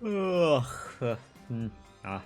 Ugh. Ah.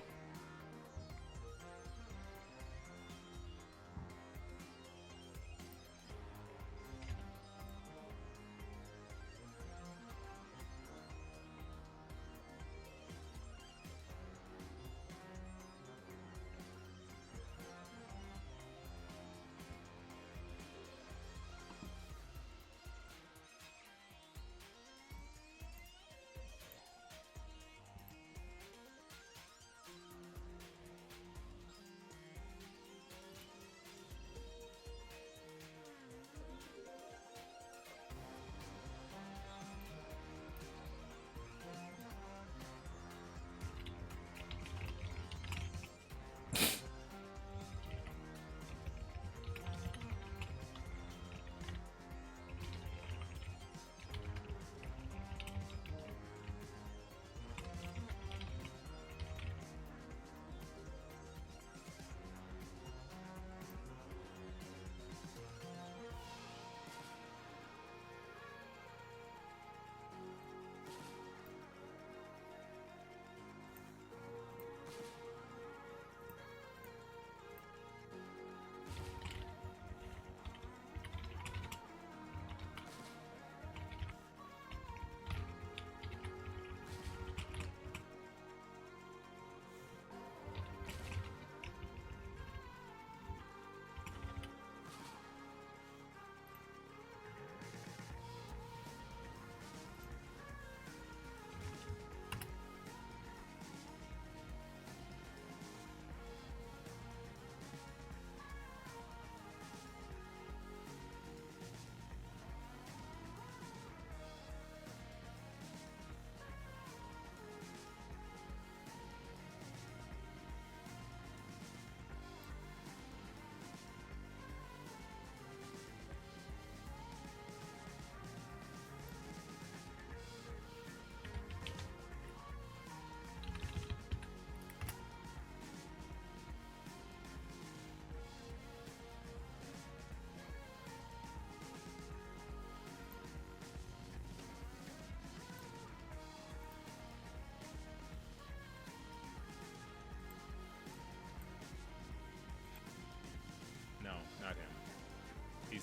No, not him.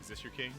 Is this your king?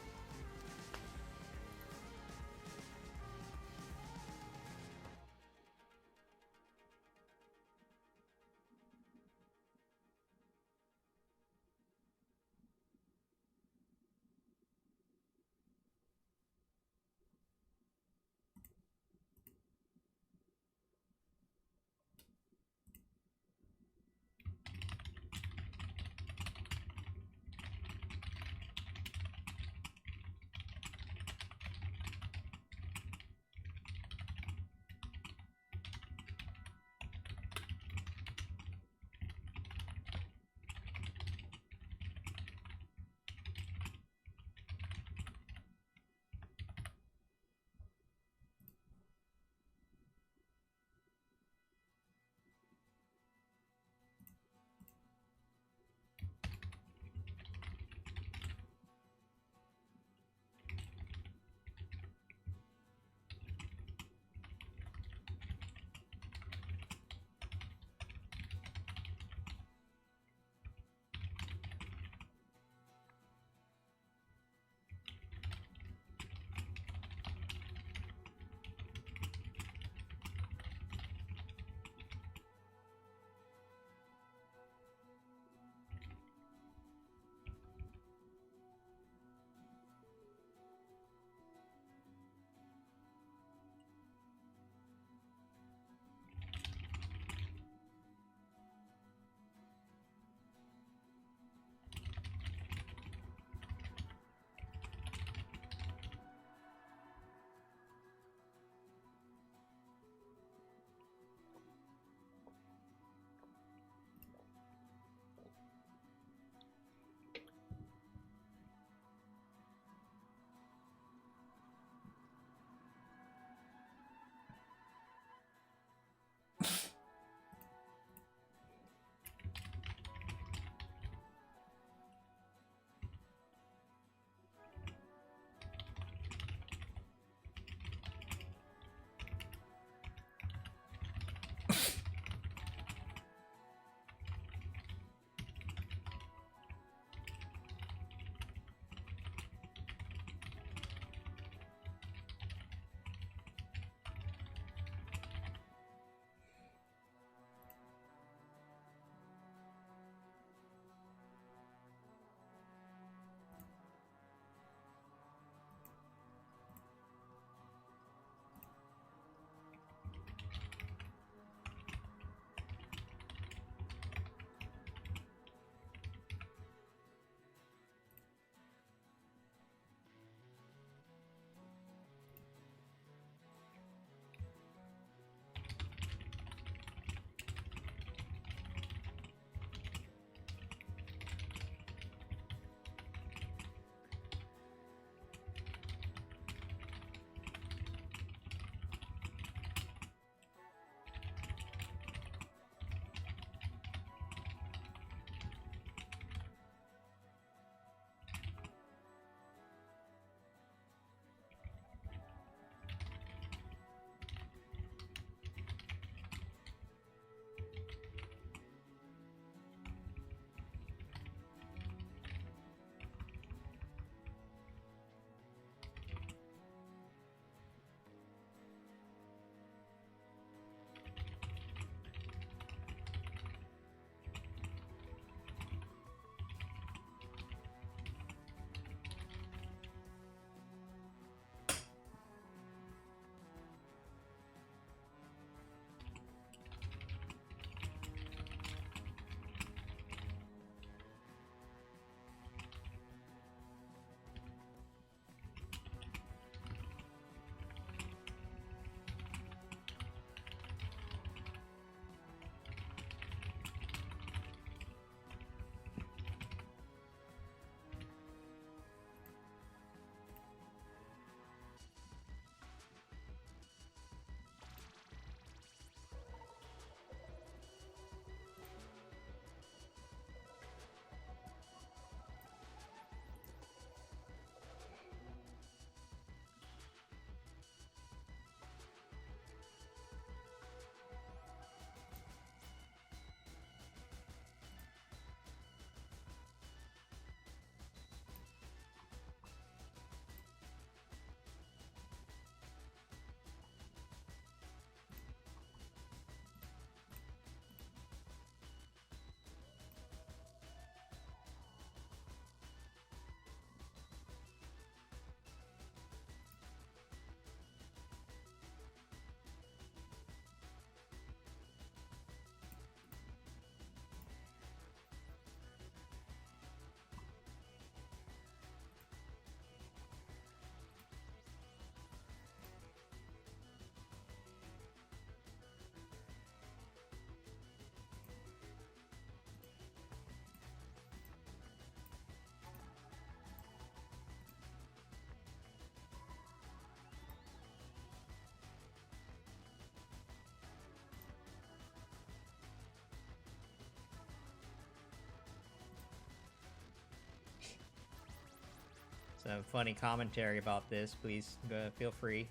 some funny commentary about this, please feel free.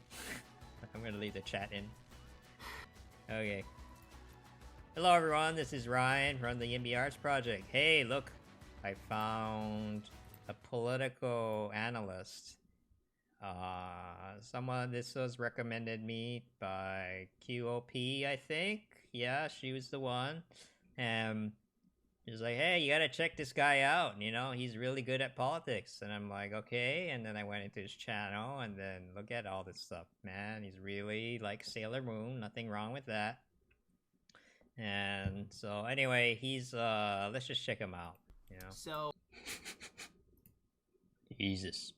I'm gonna leave the chat in. Okay. Hello everyone, this is Ryan from the YIMBY Arts project. Hey, look, I found a political analyst. This was recommended me by QOP, I think. Yeah, she was the one. And she was like, hey, you gotta check this guy out, you know, he's really good at politics. And I'm like, okay, and then I went into his channel, and then look at all this stuff, man. He's really like Sailor Moon, nothing wrong with that. And so, anyway, he's, let's just check him out, you know? So... Jesus.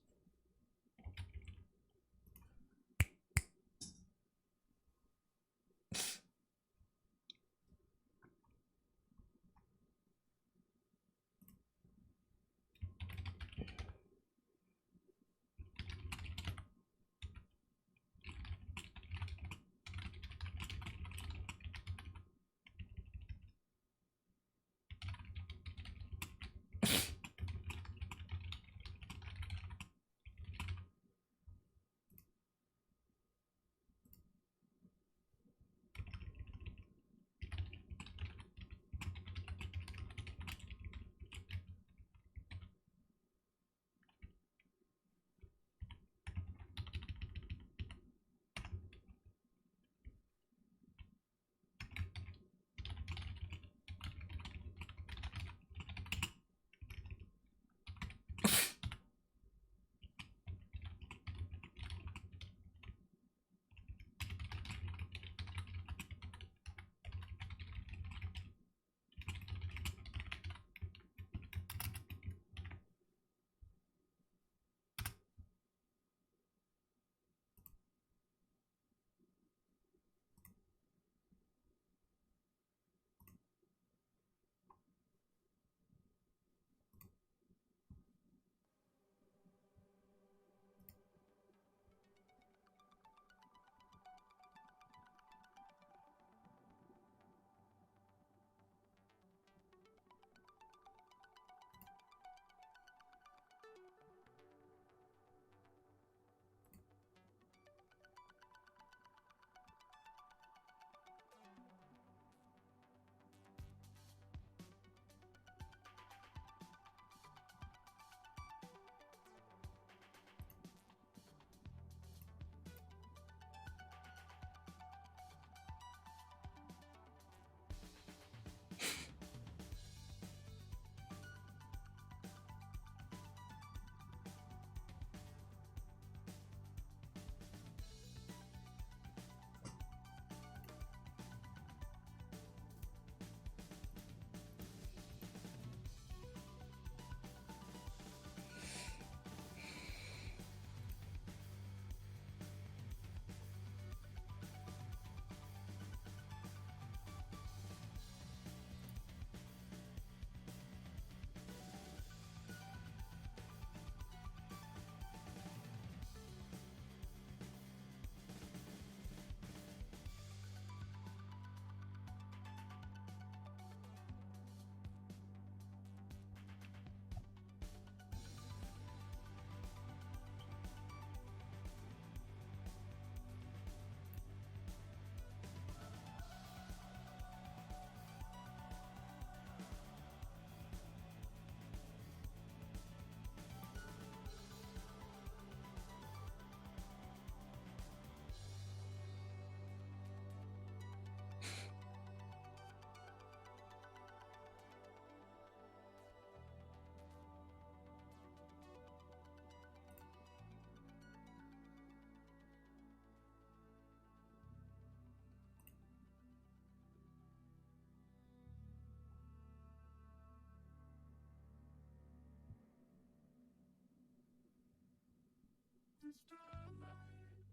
The starlight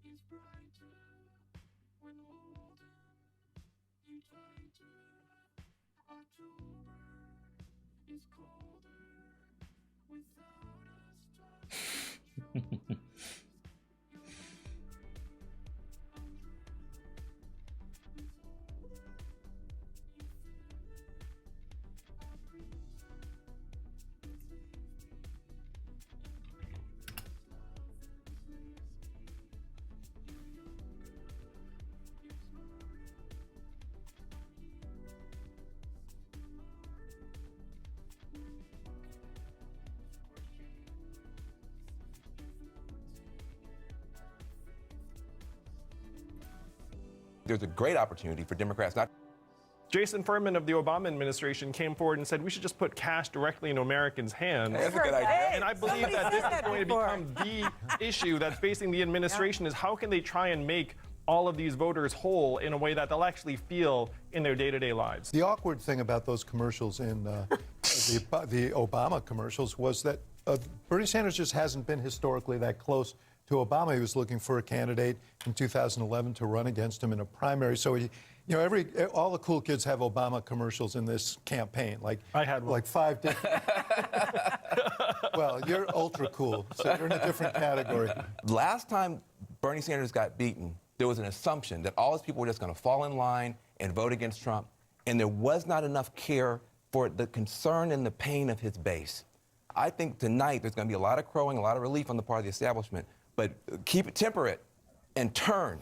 is brighter when holding you tighter. October is colder without us touching shoulders. You're hungry, I'm driven with older. You feel it, I breathe it, you leave me in grave. there's a great opportunity for Democrats not. Jason Furman of the Obama administration came forward and said we should just put cash directly in Americans' hands. That's a good idea. And I believe that this is going to become the issue that's facing the administration is how can they try and make all of these voters whole in a way that they'll actually feel in their day-to-day lives. The awkward thing about those commercials in the Obama commercials was that Bernie Sanders just hasn't been historically that close to Obama. He was looking for a candidate in 2011 to run against him in a primary. So he, you know, all the cool kids have Obama commercials in this campaign. Like I had one. Like 5 different. Well, you're ultra cool, so you're in a different category. Last time Bernie Sanders got beaten, there was an assumption that all those people were just going to fall in line and vote against Trump, and there was not enough care for the concern and the pain of his base. I think tonight there's going to be a lot of crowing, a lot of relief on the part of the establishment, but keep it temperate and turn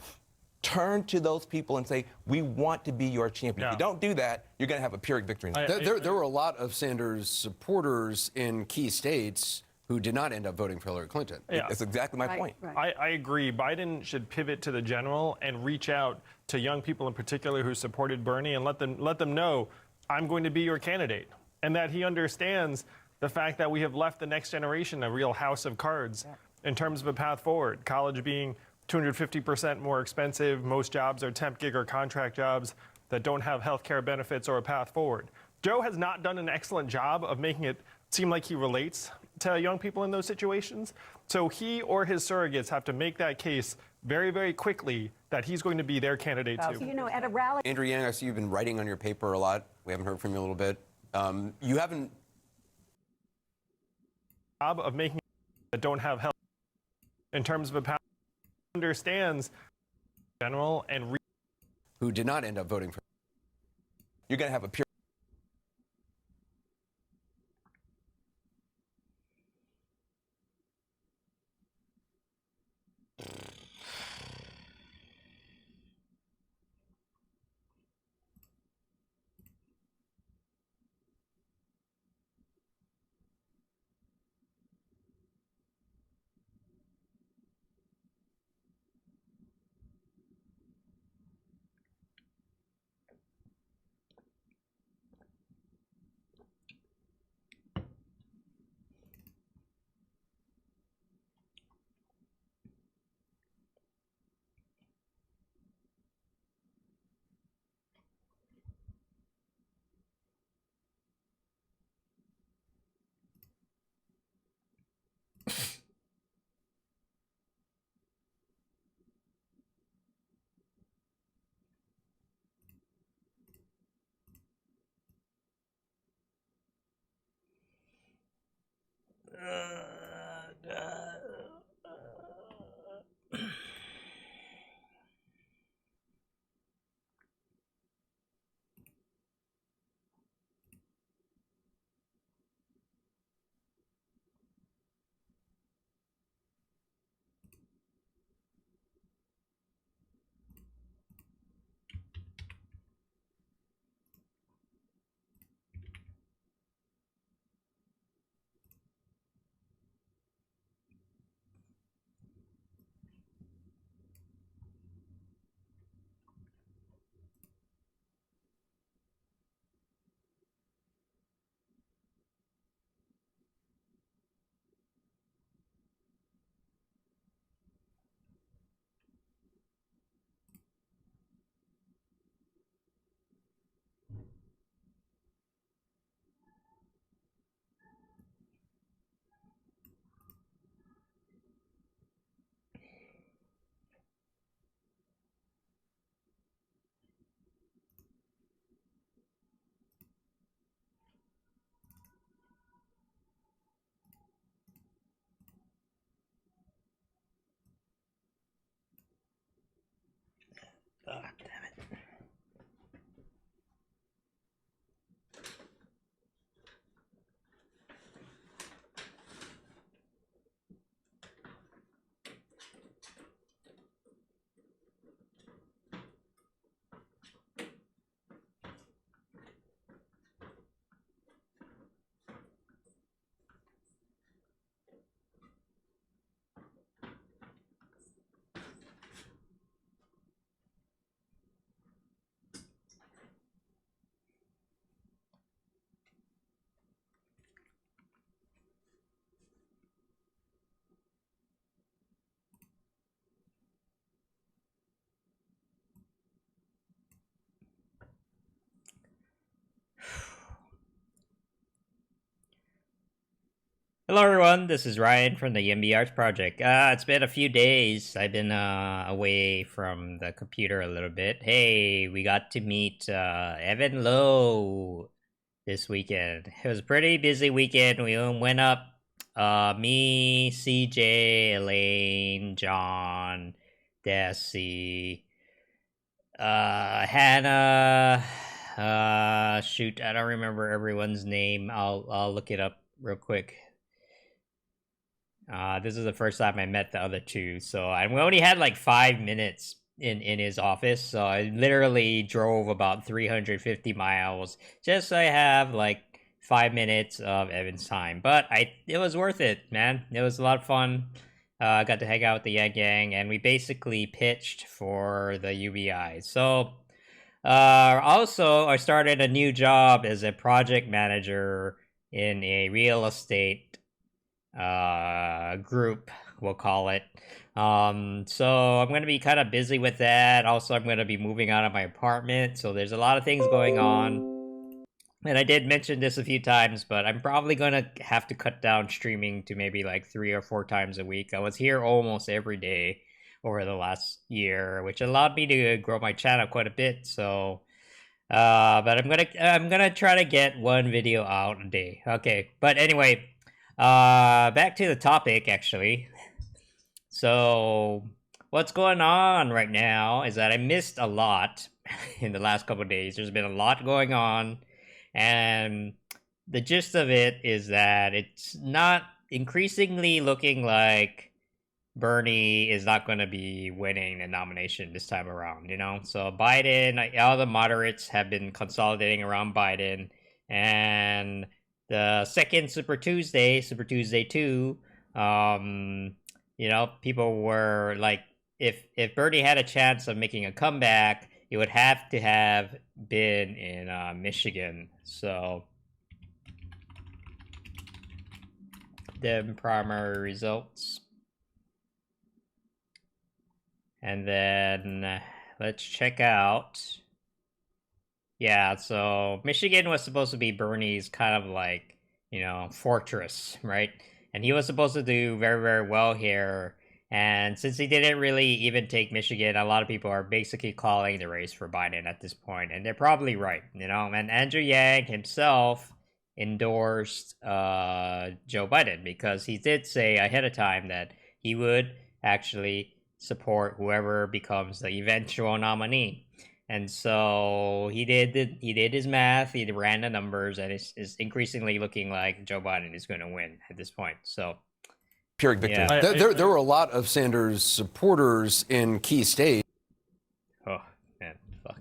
to those people and say, we want to be your champion. Yeah. If you don't do that, you're going to have a Pyrrhic victory. There were a lot of Sanders supporters in key states who did not end up voting for Hillary Clinton. Yeah. That's exactly my point. Right. I agree. Biden should pivot to the general and reach out to young people in particular who supported Bernie and let them know, I'm going to be your candidate. And that he understands the fact that we have left the next generation a real house of cards in terms of a path forward. College being 250% more expensive. Most jobs are temp gig or contract jobs that don't have health care benefits or a path forward. Joe has not done an excellent job of making it seem like he relates to young people in those situations. So he or his surrogates have to make that case very, very quickly that he's going to be their candidate too. You know, at a rally. Andrew Yang, I see you've been writing on your paper a lot. We haven't heard from you a little bit. You haven't. Job of making that don't have health in terms of a path understands general and who did not end up voting for. You're going to have a Pyrrhic. Hello, everyone. This is Ryan from the YIMBY Arts project. It's been a few days. I've been away from the computer a little bit. Hey, we got to meet Evan Lowe this weekend. It was a pretty busy weekend. We went up. Me, CJ, Elaine, John, Desi, Hannah. Shoot, I don't remember everyone's name. I'll look it up real quick. This is the first time I met the other two, so we only had like 5 minutes in his office, so I literally drove about 350 miles just so I have like 5 minutes of Evan's time. But it was worth it, man. It was a lot of fun. I got to hang out with the Yang Gang, and we basically pitched for the UBI. So, also, I started a new job as a project manager in a real estate group, we'll call it. So I'm going to be kind of busy with that. Also, I'm going to be moving out of my apartment, so there's a lot of things going on. And I did mention this a few times, but I'm probably going to have to cut down streaming to maybe like 3 or 4 times a week. I was here almost every day over the last year, which allowed me to grow my channel quite a bit. So but I'm gonna try to get one video out a day. Okay, but anyway, back to the topic actually. So what's going on right now is that I missed a lot in the last couple of days. There's been a lot going on, and the gist of it is that it's not increasingly looking like Bernie is not going to be winning the nomination this time around, you know? So Biden, all the moderates have been consolidating around Biden, and the second Super Tuesday 2, you know, people were like, if Bernie had a chance of making a comeback, it would have to have been in Michigan. So the primary results. And then let's check out. Yeah, so Michigan was supposed to be Bernie's kind of like, you know, fortress, right? And he was supposed to do very, very well here. And since he didn't really even take Michigan, a lot of people are basically calling the race for Biden at this point. And they're probably right, you know? And Andrew Yang himself endorsed Joe Biden because he did say ahead of time that he would actually support whoever becomes the eventual nominee. And so he did his math, he ran the numbers, and it's increasingly looking like Joe Biden is going to win at this point. So Pyrrhic victory. yeah. There were a lot of Sanders supporters in key states. Oh man, fuck.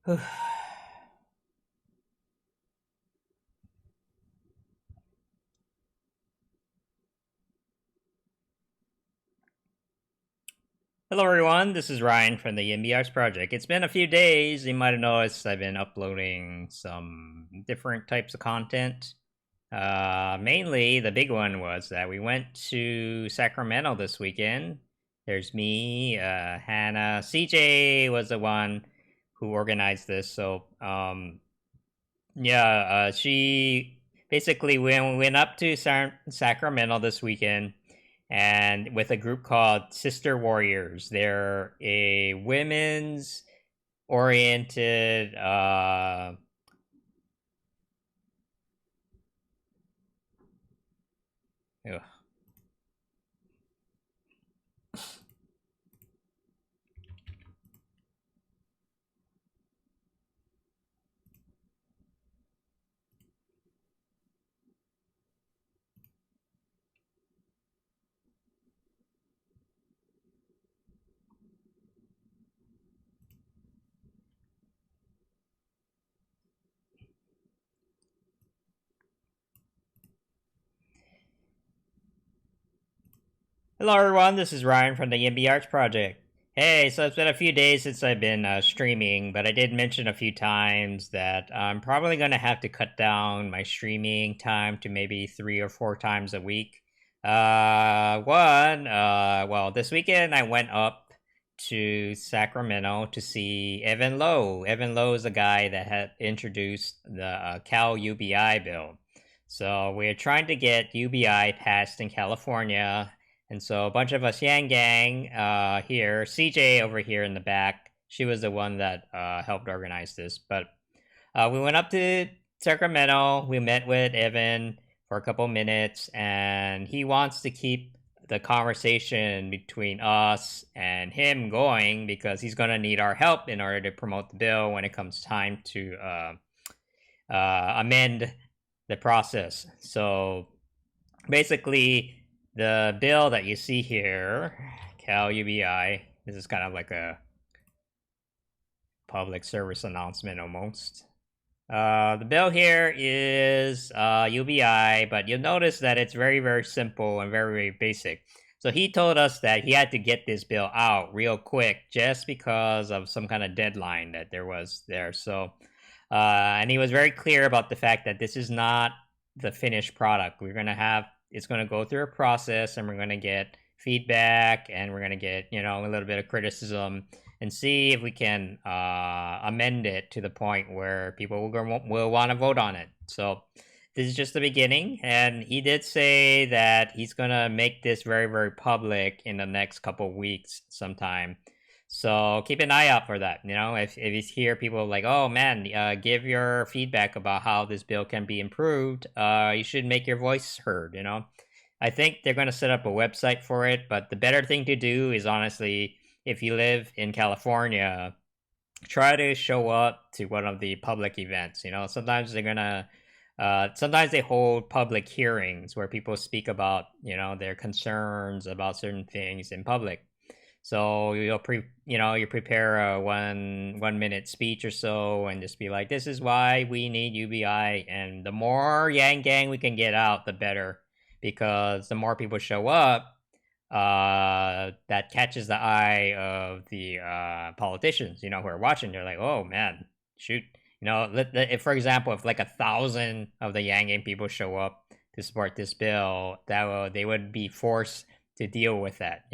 Hello, everyone. This is Ryan from the YIMBY Arts Project. It's been a few days. You might have noticed I've been uploading some different types of content. Mainly, the big one was that we went to Sacramento this weekend. There's me, Hannah. CJ was the one who organized this. So, she basically went up to Sacramento this weekend and with a group called Sister Warriors. They're a women's oriented ugh. Hello, everyone. This is Ryan from the YIMBY Arts Project. Hey, so it's been a few days since I've been streaming, but I did mention a few times that I'm probably going to have to cut down my streaming time to maybe 3 or 4 times a week. Well, this weekend I went up to Sacramento to see Evan Lowe. Evan Lowe is the guy that had introduced the Cal UBI bill. So we're trying to get UBI passed in California. And so a bunch of us Yang Gang here, CJ over here in the back, she was the one that helped organize this. But we went up to Sacramento. We met with Evan for a couple minutes, and he wants to keep the conversation between us and him going because he's going to need our help in order to promote the bill when it comes time to amend the process. So basically, the bill that you see here, Cal UBI, this is kind of like a public service announcement almost. The bill here is UBI, but you'll notice that it's very, very simple and very, very basic. So he told us that he had to get this bill out real quick just because of some kind of deadline that there was there. So, and he was very clear about the fact that this is not the finished product. It's going to go through a process, and we're going to get feedback, and we're going to get, a little bit of criticism and see if we can amend it to the point where people will want to vote on it. So this is just the beginning, and he did say that he's going to make this very, very public in the next couple weeks sometime. So keep an eye out for that. If you hear people like, oh man, give your feedback about how this bill can be improved, you should make your voice heard. I think they're going to set up a website for it, but the better thing to do is honestly, if you live in California, try to show up to one of the public events. Sometimes sometimes they hold public hearings where people speak about, their concerns about certain things in public. So you prepare a 1 minute speech or so and just be like, this is why we need UBI, and the more Yang Gang we can get out, the better, because the more people show up, that catches the eye of the politicians, who are watching. They're like, oh man, shoot, if, for example, if like 1,000 of the Yang Gang people show up to support this bill, they would be forced to deal with that.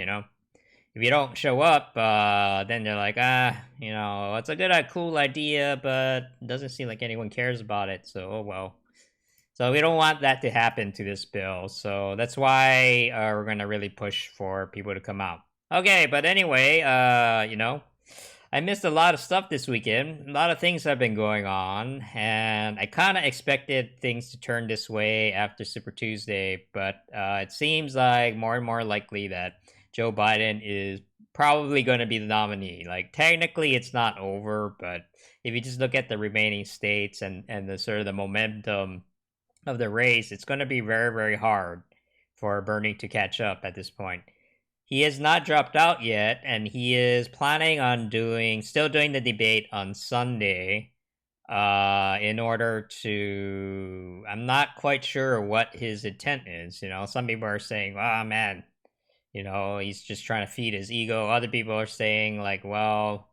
If you don't show up, then they're like, it's a cool idea, but it doesn't seem like anyone cares about it, so oh well. So we don't want that to happen to this bill, so that's why we're going to really push for people to come out. Okay, but anyway, I missed a lot of stuff this weekend. A lot of things have been going on, and I kind of expected things to turn this way after Super Tuesday, but it seems like more and more likely that Joe Biden is probably going to be the nominee. Like, technically it's not over, but if you just look at the remaining states and the sort of the momentum of the race, it's going to be very, very hard for Bernie to catch up at this point. he has not dropped out yet, and he is planning on still doing the debate on Sunday. In order to, I'm not quite sure what his intent is. Some people are saying, "Oh man, he's just trying to feed his ego." Other people are saying, like, well,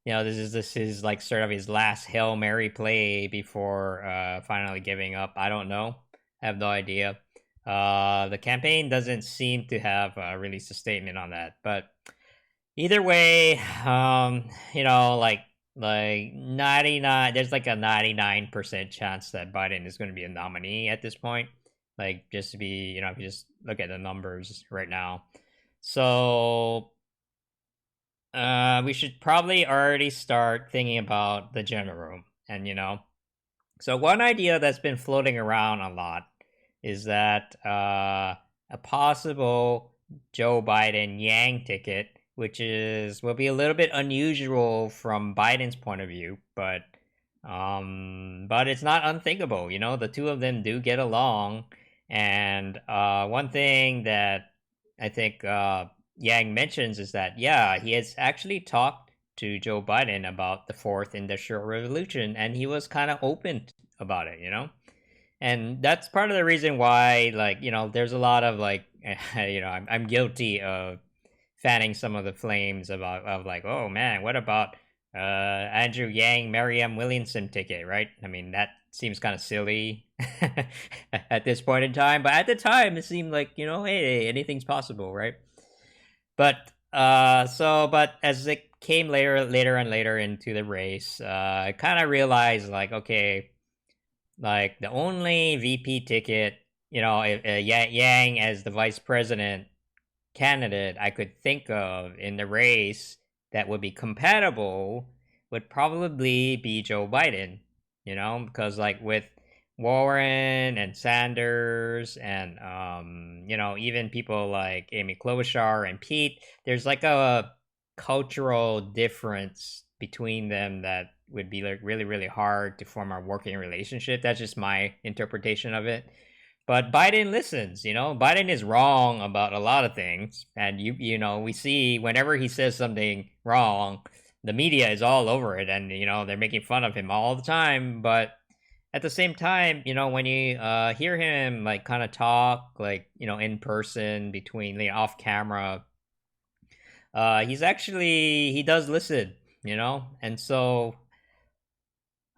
this is like sort of his last Hail Mary play before finally giving up. I don't know. I have no idea. The campaign doesn't seem to have released a statement on that, but either way, like 99, there's like a 99% chance that Biden is going to be a nominee at this point. Like, just to be, if you just look at the numbers right now. So we should probably already start thinking about the general room. And so one idea that's been floating around a lot is that a possible Joe Biden Yang ticket, which will be a little bit unusual from Biden's point of view, but it's not unthinkable. The two of them do get along, and one thing that I think Yang mentions is that he has actually talked to Joe Biden about the fourth industrial revolution, and he was kind of open about it. And that's part of the reason why, there's a lot of I'm guilty of fanning some of the flames of oh man, what about Andrew Yang, Marianne Williamson ticket, right? I mean, that seems kind of silly at this point in time, but at the time it seemed like, hey, anything's possible, right? But but as it came later and later into the race, I kind of realized okay, the only VP ticket, Yang as the vice president candidate I could think of in the race that would be compatible would probably be Joe Biden, because with Warren and Sanders and even people like Amy Klobuchar and Pete, there's a cultural difference between them that would be really, really hard to form a working relationship. That's just my interpretation of it. But Biden listens, Biden is wrong about a lot of things. And, we see whenever he says something wrong, the media is all over it. And, they're making fun of him all the time. But at the same time, when you hear him, kind of talk, in person, between, off camera, he does listen, And so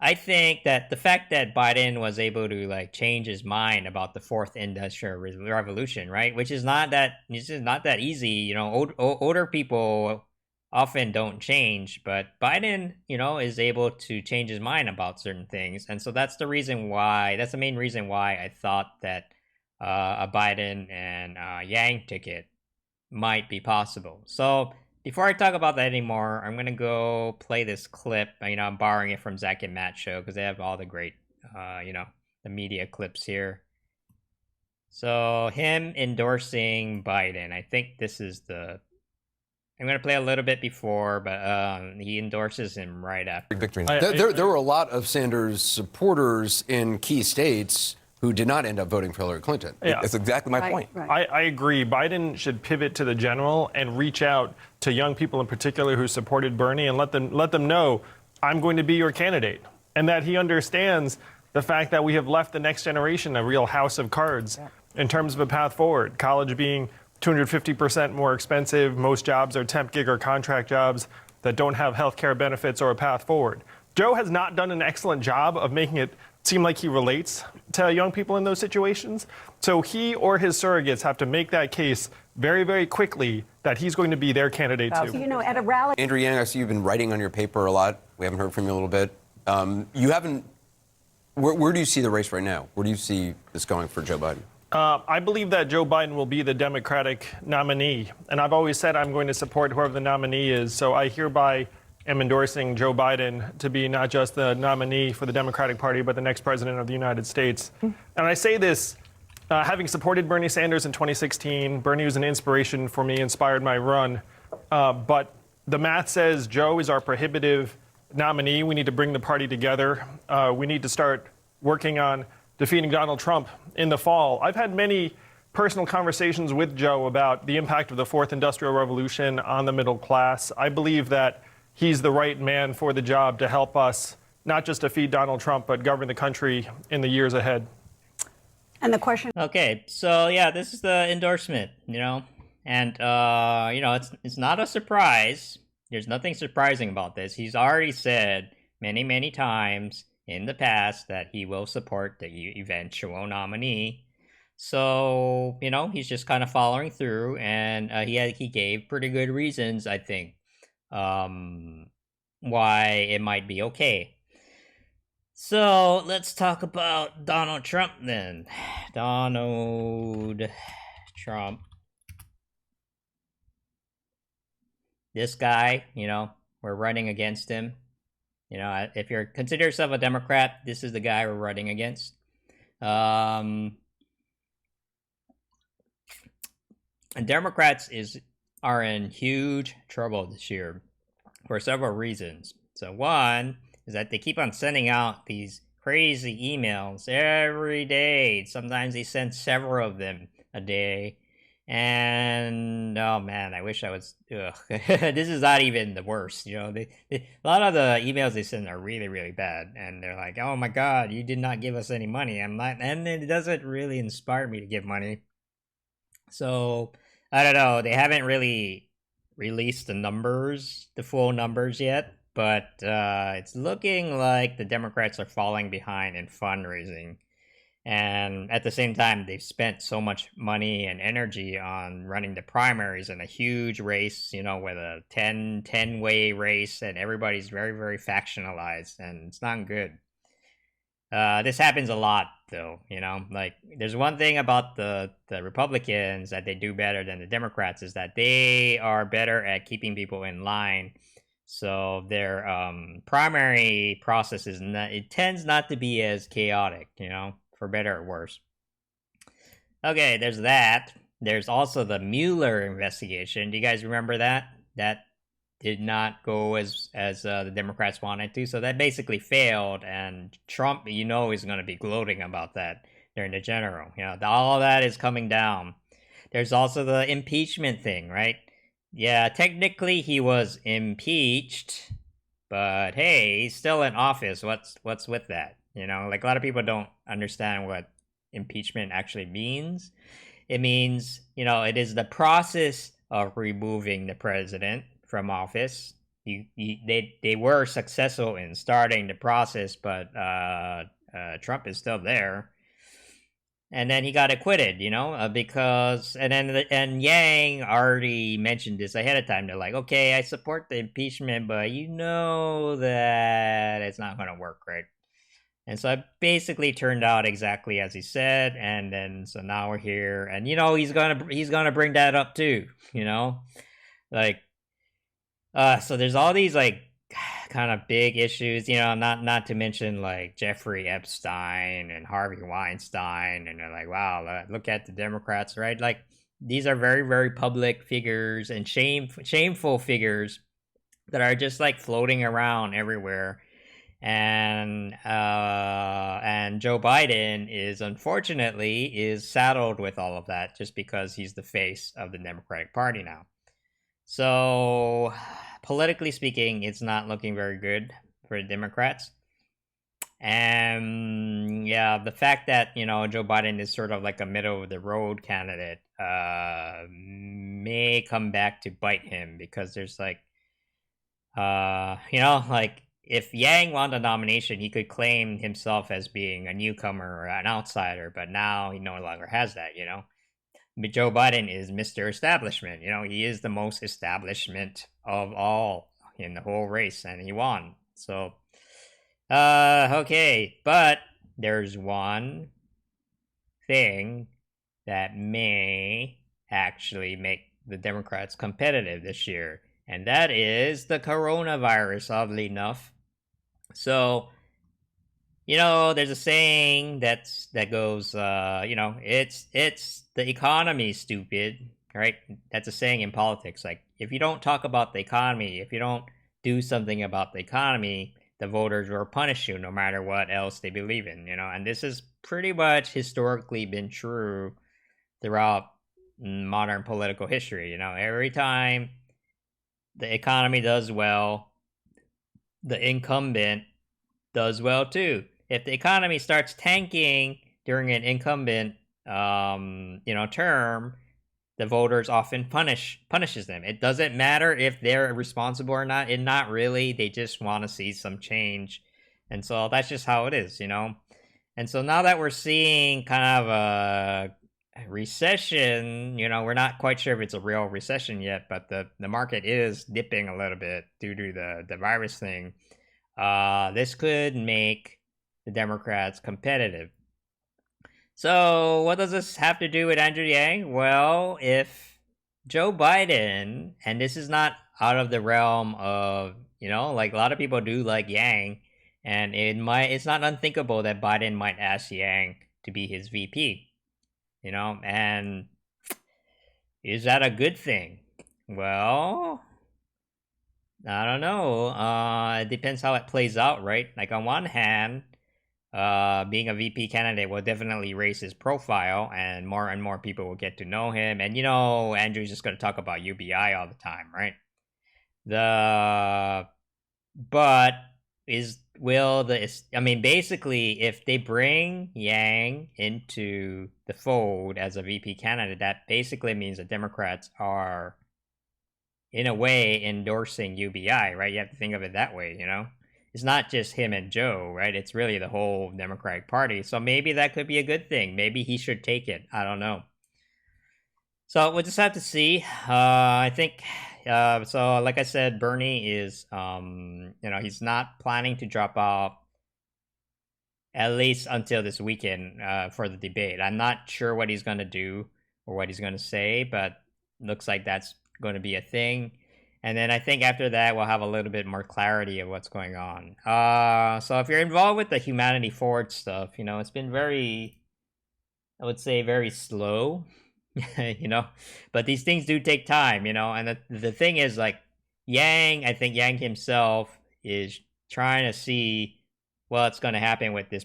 I think that the fact that Biden was able to change his mind about the fourth industrial revolution, right, which is not that easy. Older people often don't change, but Biden, is able to change his mind about certain things, and so that's the main reason why I thought that a Biden and Yang ticket might be possible. So before I talk about that anymore, I'm gonna go play this clip. I'm borrowing it from Zach and Matt's show because they have all the great, the media clips here. So him endorsing Biden. I think this is I'm gonna play a little bit before, but he endorses him right after. Victory. There were a lot of Sanders supporters in key states who did not end up voting for Hillary Clinton. Yeah. That's exactly my point. Right. I agree. Biden should pivot to the general and reach out to young people in particular who supported Bernie and let them know, I'm going to be your candidate. And that he understands the fact that we have left the next generation a real house of cards in terms of a path forward. College being 250% more expensive. Most jobs are temp gig or contract jobs that don't have health care benefits or a path forward. Joe has not done an excellent job of making it seem like he relates to young people in those situations. So he or his surrogates have to make that case very, very quickly that he's going to be their candidate too. At a rally. Andrew Yang, I see you've been writing on your paper a lot. We haven't heard from you a little bit. You haven't. Where do you see the race right now? Where do you see this going for Joe Biden? I believe that Joe Biden will be the Democratic nominee. And I've always said I'm going to support whoever the nominee is. So I hereby am endorsing Joe Biden to be not just the nominee for the Democratic Party, but the next president of the United States. And I say this, having supported Bernie Sanders in 2016, Bernie was an inspiration for me, inspired my run. But the math says Joe is our prohibitive nominee. We need to bring the party together. We need to start working on defeating Donald Trump in the fall. I've had many personal conversations with Joe about the impact of the fourth industrial revolution on the middle class. I believe that he's the right man for the job to help us not just defeat Donald Trump, but govern the country in the years ahead. And the question. Okay, so yeah, this is the endorsement, and it's not a surprise. There's nothing surprising about this. He's already said many times in the past that he will support the eventual nominee. So he's just kind of following through, and he gave pretty good reasons, I think, why it might be okay. So let's talk about Donald Trump then. Donald Trump. This guy, we're running against him. If you consider yourself a Democrat, this is the guy we're running against. And Democrats are in huge trouble this year for several reasons. So one is that they keep on sending out these crazy emails every day. Sometimes they send several of them a day. And oh man, I wish I was. This is not even the worst. A lot of the emails they send are really bad, and they're like, "Oh my God, you did not give us any money." And it doesn't really inspire me to give money. So I don't know. They haven't really released the full numbers yet. But it's looking like the Democrats are falling behind in fundraising. And at the same time, they've spent so much money and energy on running the primaries in a huge race, with a 10-way race, and everybody's very factionalized, and it's not good. This happens a lot, though, like there's one thing about the Republicans that they do better than the Democrats is that they are better at keeping people in line. So their primary process it tends not to be as chaotic, for better or worse. Okay, there's that. There's also the Mueller investigation. Do you guys remember that? That did not go as the Democrats wanted to. So that basically failed, and Trump, is going to be gloating about that during the general. All that is coming down. There's also the impeachment thing, right? Yeah, technically he was impeached, but hey, he's still in office. What's with that? Like a lot of people don't understand what impeachment actually means. It means, it is the process of removing the president from office. They were successful in starting the process, but Trump is still there. And then he got acquitted, because and Yang already mentioned this ahead of time. They're like, okay, I support the impeachment, but that it's not going to work, right? And so it basically turned out exactly as he said. And then so now we're here, and he's gonna bring that up too, like, so there's all these like kind of big issues, not to mention like Jeffrey Epstein and Harvey Weinstein, and they're like, wow, look at the Democrats, right? Like these are very public figures and shameful figures that are just like floating around everywhere. And Joe Biden is unfortunately saddled with all of that just because he's the face of the Democratic Party now. So politically speaking, it's not looking very good for the Democrats. And yeah, the fact that, Joe Biden is sort of like a middle of the road candidate may come back to bite him, because there's like, like if Yang won the nomination, he could claim himself as being a newcomer or an outsider, but now he no longer has that, But Joe Biden is Mr. Establishment. He is the most establishment of all in the whole race, and he won. So, okay. But there's one thing that may actually make the Democrats competitive this year, and that is the coronavirus, oddly enough. So, there's a saying that goes, it's the economy, stupid, right? That's a saying in politics. Like, if you don't talk about the economy, if you don't do something about the economy, the voters will punish you no matter what else they believe in, and this has pretty much historically been true throughout modern political history. You know, every time the economy does well, the incumbent does well too. If the economy starts tanking during an incumbent, term, the voters often punishes them. It doesn't matter if they're responsible or not. And not really. They just want to see some change, and so that's just how it is, you know. And so now that we're seeing kind of a recession, you know, we're not quite sure if it's a real recession yet, but the market is dipping a little bit due to the virus thing. This could make the Democrats competitive. So, what does this have to do with Andrew Yang? Well, if Joe Biden, and this is not out of the realm of, you know, like a lot of people do like Yang, and it's not unthinkable that Biden might ask Yang to be his VP, you know, and is that a good thing? Well, I don't know. It depends how it plays out, right? Like on one hand, being a VP candidate will definitely raise his profile, and more people will get to know him. And you know, Andrew's just going to talk about UBI all the time, right? Basically, if they bring Yang into the fold as a VP candidate, that basically means the Democrats are, in a way, endorsing UBI, right? You have to think of it that way, you know? It's not just him and Joe, right? It's really the whole Democratic Party. So maybe that could be a good thing. Maybe he should take it. I don't know. So we'll just have to see. I think, so like I said, Bernie is, he's not planning to drop out at least until this weekend for the debate. I'm not sure what he's going to do or what he's going to say, but looks like that's going to be a thing. And then I think after that, we'll have a little bit more clarity of what's going on. So if you're involved with the Humanity Forward stuff, you know, it's been very, I would say, very slow, you know, but these things do take time, you know, and the thing is, like, I think Yang himself is trying to see what's going to happen with this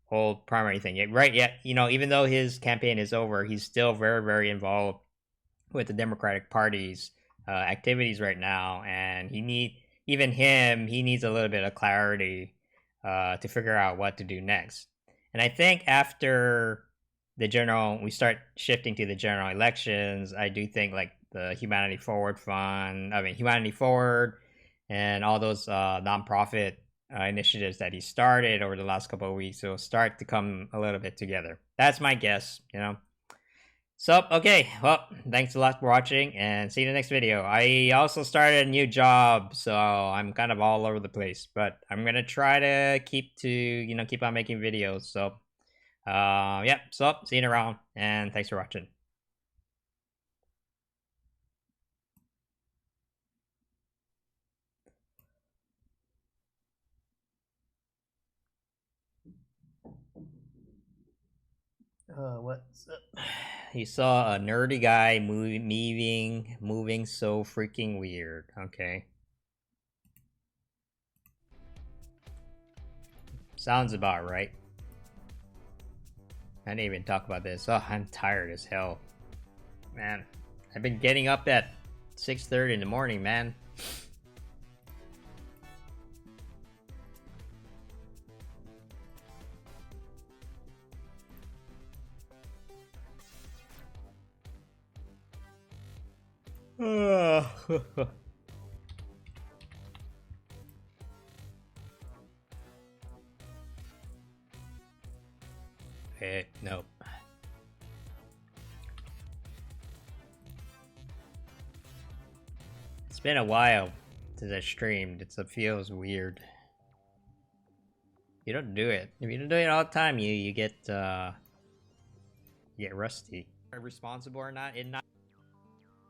whole primary thing, right? Yeah, you know, even though his campaign is over, he's still very, very involved with the Democratic Party's activities right now, and he needs a little bit of clarity to figure out what to do next. And I think after we start shifting to the general elections, I do think like the Humanity Forward and all those nonprofit initiatives that he started over the last couple of weeks will start to come a little bit together. That's my guess, you know. So, okay, well, thanks a lot for watching, and see you in the next video. I also started a new job, so I'm kind of all over the place, but I'm gonna try to keep on making videos. So, so see you around, and thanks for watching. What's up? You saw a nerdy guy moving so freaking weird. Okay. Sounds about right. I didn't even talk about this. Oh, I'm tired as hell. Man, I've been getting up at 6:30 in the morning, man. Nope. It's been a while since I streamed. It feels weird. You don't do it. If you don't do it all the time, you get rusty. Responsible or not? In not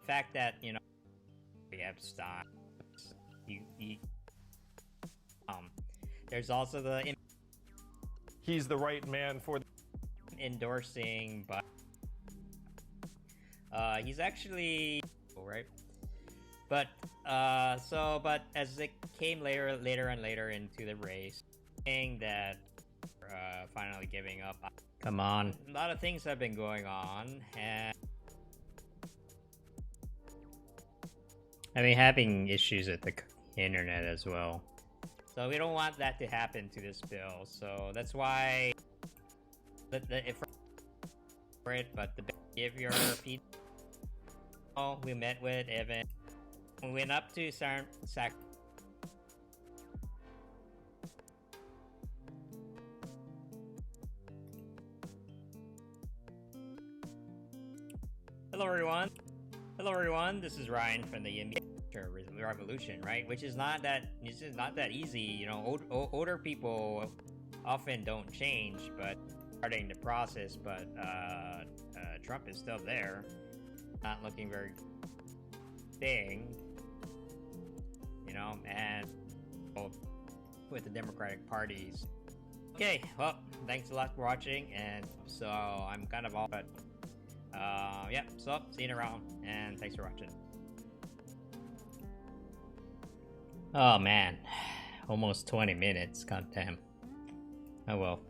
the fact that, you know, Epstein. There's also the He's the right man for endorsing, but he's actually right. But but as it came later and later into the race, saying that finally giving up. Come on. A lot of things have been going on, and I've been having issues with the internet as well. So we don't want that to happen to this bill. So that's why if for it, but if your people we met with Evan, we went up to Sac. Hello everyone. Hello everyone. This is Ryan from the YIMBY Revolution, right? Which is not that easy. You know, older people often don't change, but starting the process. But Trump is still there, not looking very thing. You know, and with the Democratic parties. Okay, well, thanks a lot for watching, and so I'm kind of off, but yeah, so see you around, and thanks for watching. Oh man, almost 20 minutes, goddamn. Oh well.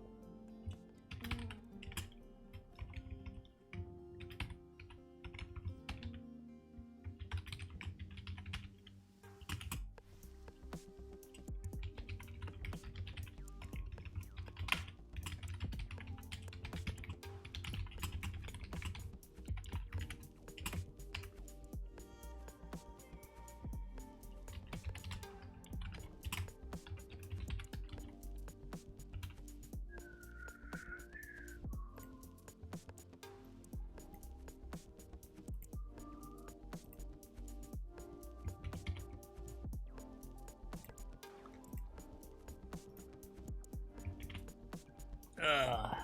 Ugh.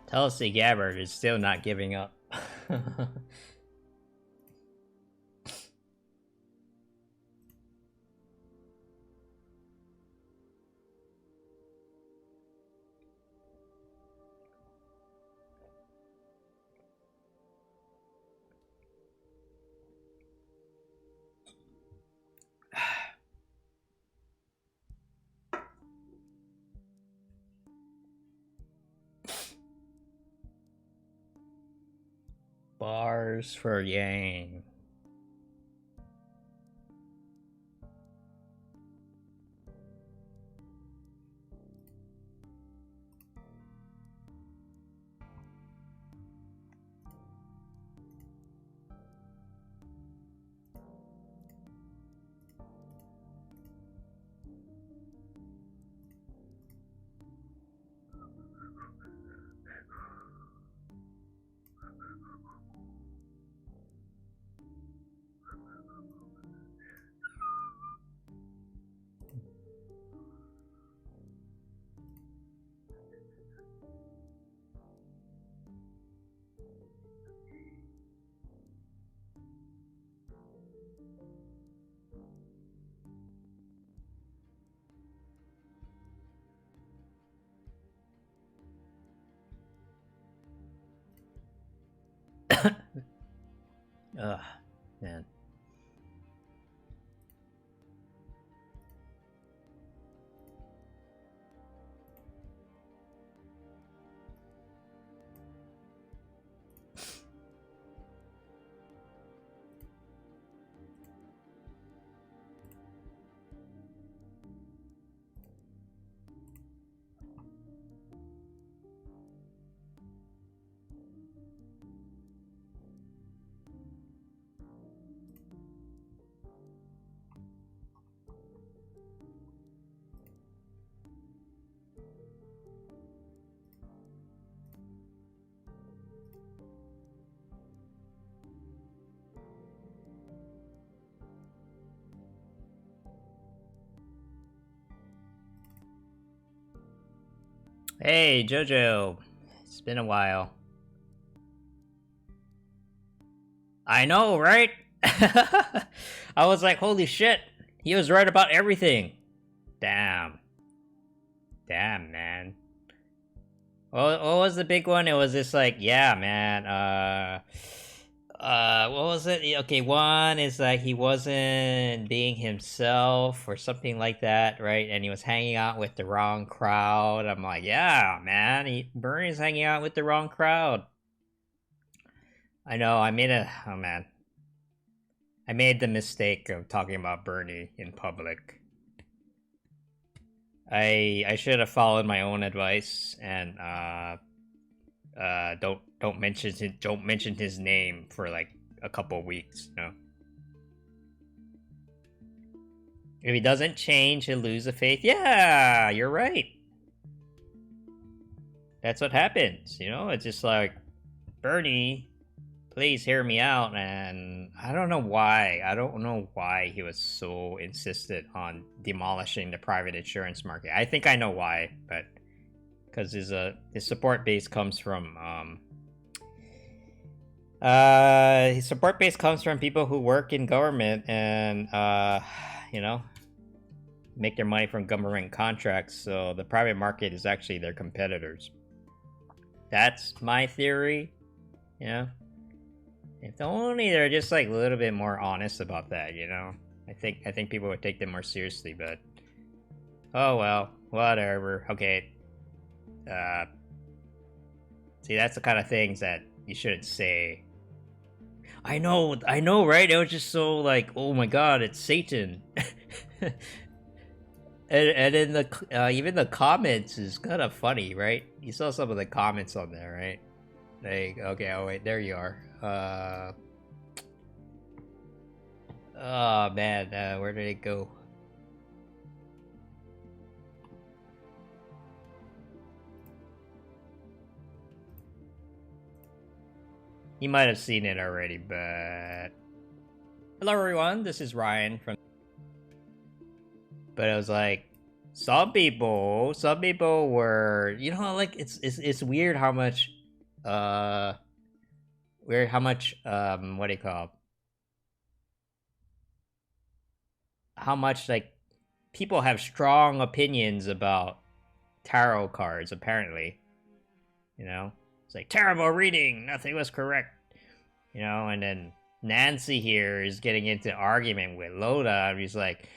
Tulsi Gabbard is still not giving up. Bars for Yang. Ugh, man. Hey, Jojo. It's been a while. I know, right? I was like, holy shit. He was right about everything. Damn. Damn, man. What was the big one? It was just like, yeah, man, What was it? Okay, one is that he wasn't being himself or something like that, right? And he was hanging out with the wrong crowd. I'm like, yeah, man, Bernie's hanging out with the wrong crowd. I know, I made the mistake of talking about Bernie in public. I should have followed my own advice and don't mention his name for like a couple weeks, you know. If he doesn't change, he'll lose the faith. Yeah, you're right. That's what happens, you know. It's just like, Bernie, please hear me out. And I don't know why. I don't know why he was so insistent on demolishing the private insurance market. I think I know why, but because his support base comes from his support base comes from people who work in government and you know, make their money from government contracts. So the private market is actually their competitors. That's my theory. You know, if only they're just like a little bit more honest about that. You know, I think people would take them more seriously. But oh well, whatever. Okay. See, that's the kind of things that you shouldn't say. I know, right? It was just so like, oh my god, it's Satan. and then even the comments is kind of funny, right? You saw some of the comments on there, right? Like, okay, oh wait, there you are. Oh man, where did it go? You might have seen it already, but... Hello everyone, this is Ryan from... But it was like, some people were... You know, like, it's weird how much... what do you call it? How much, like, people have strong opinions about tarot cards, apparently. You know? It's like, terrible reading, nothing was correct. You know, and then Nancy here is getting into argument with Loda, and he's like,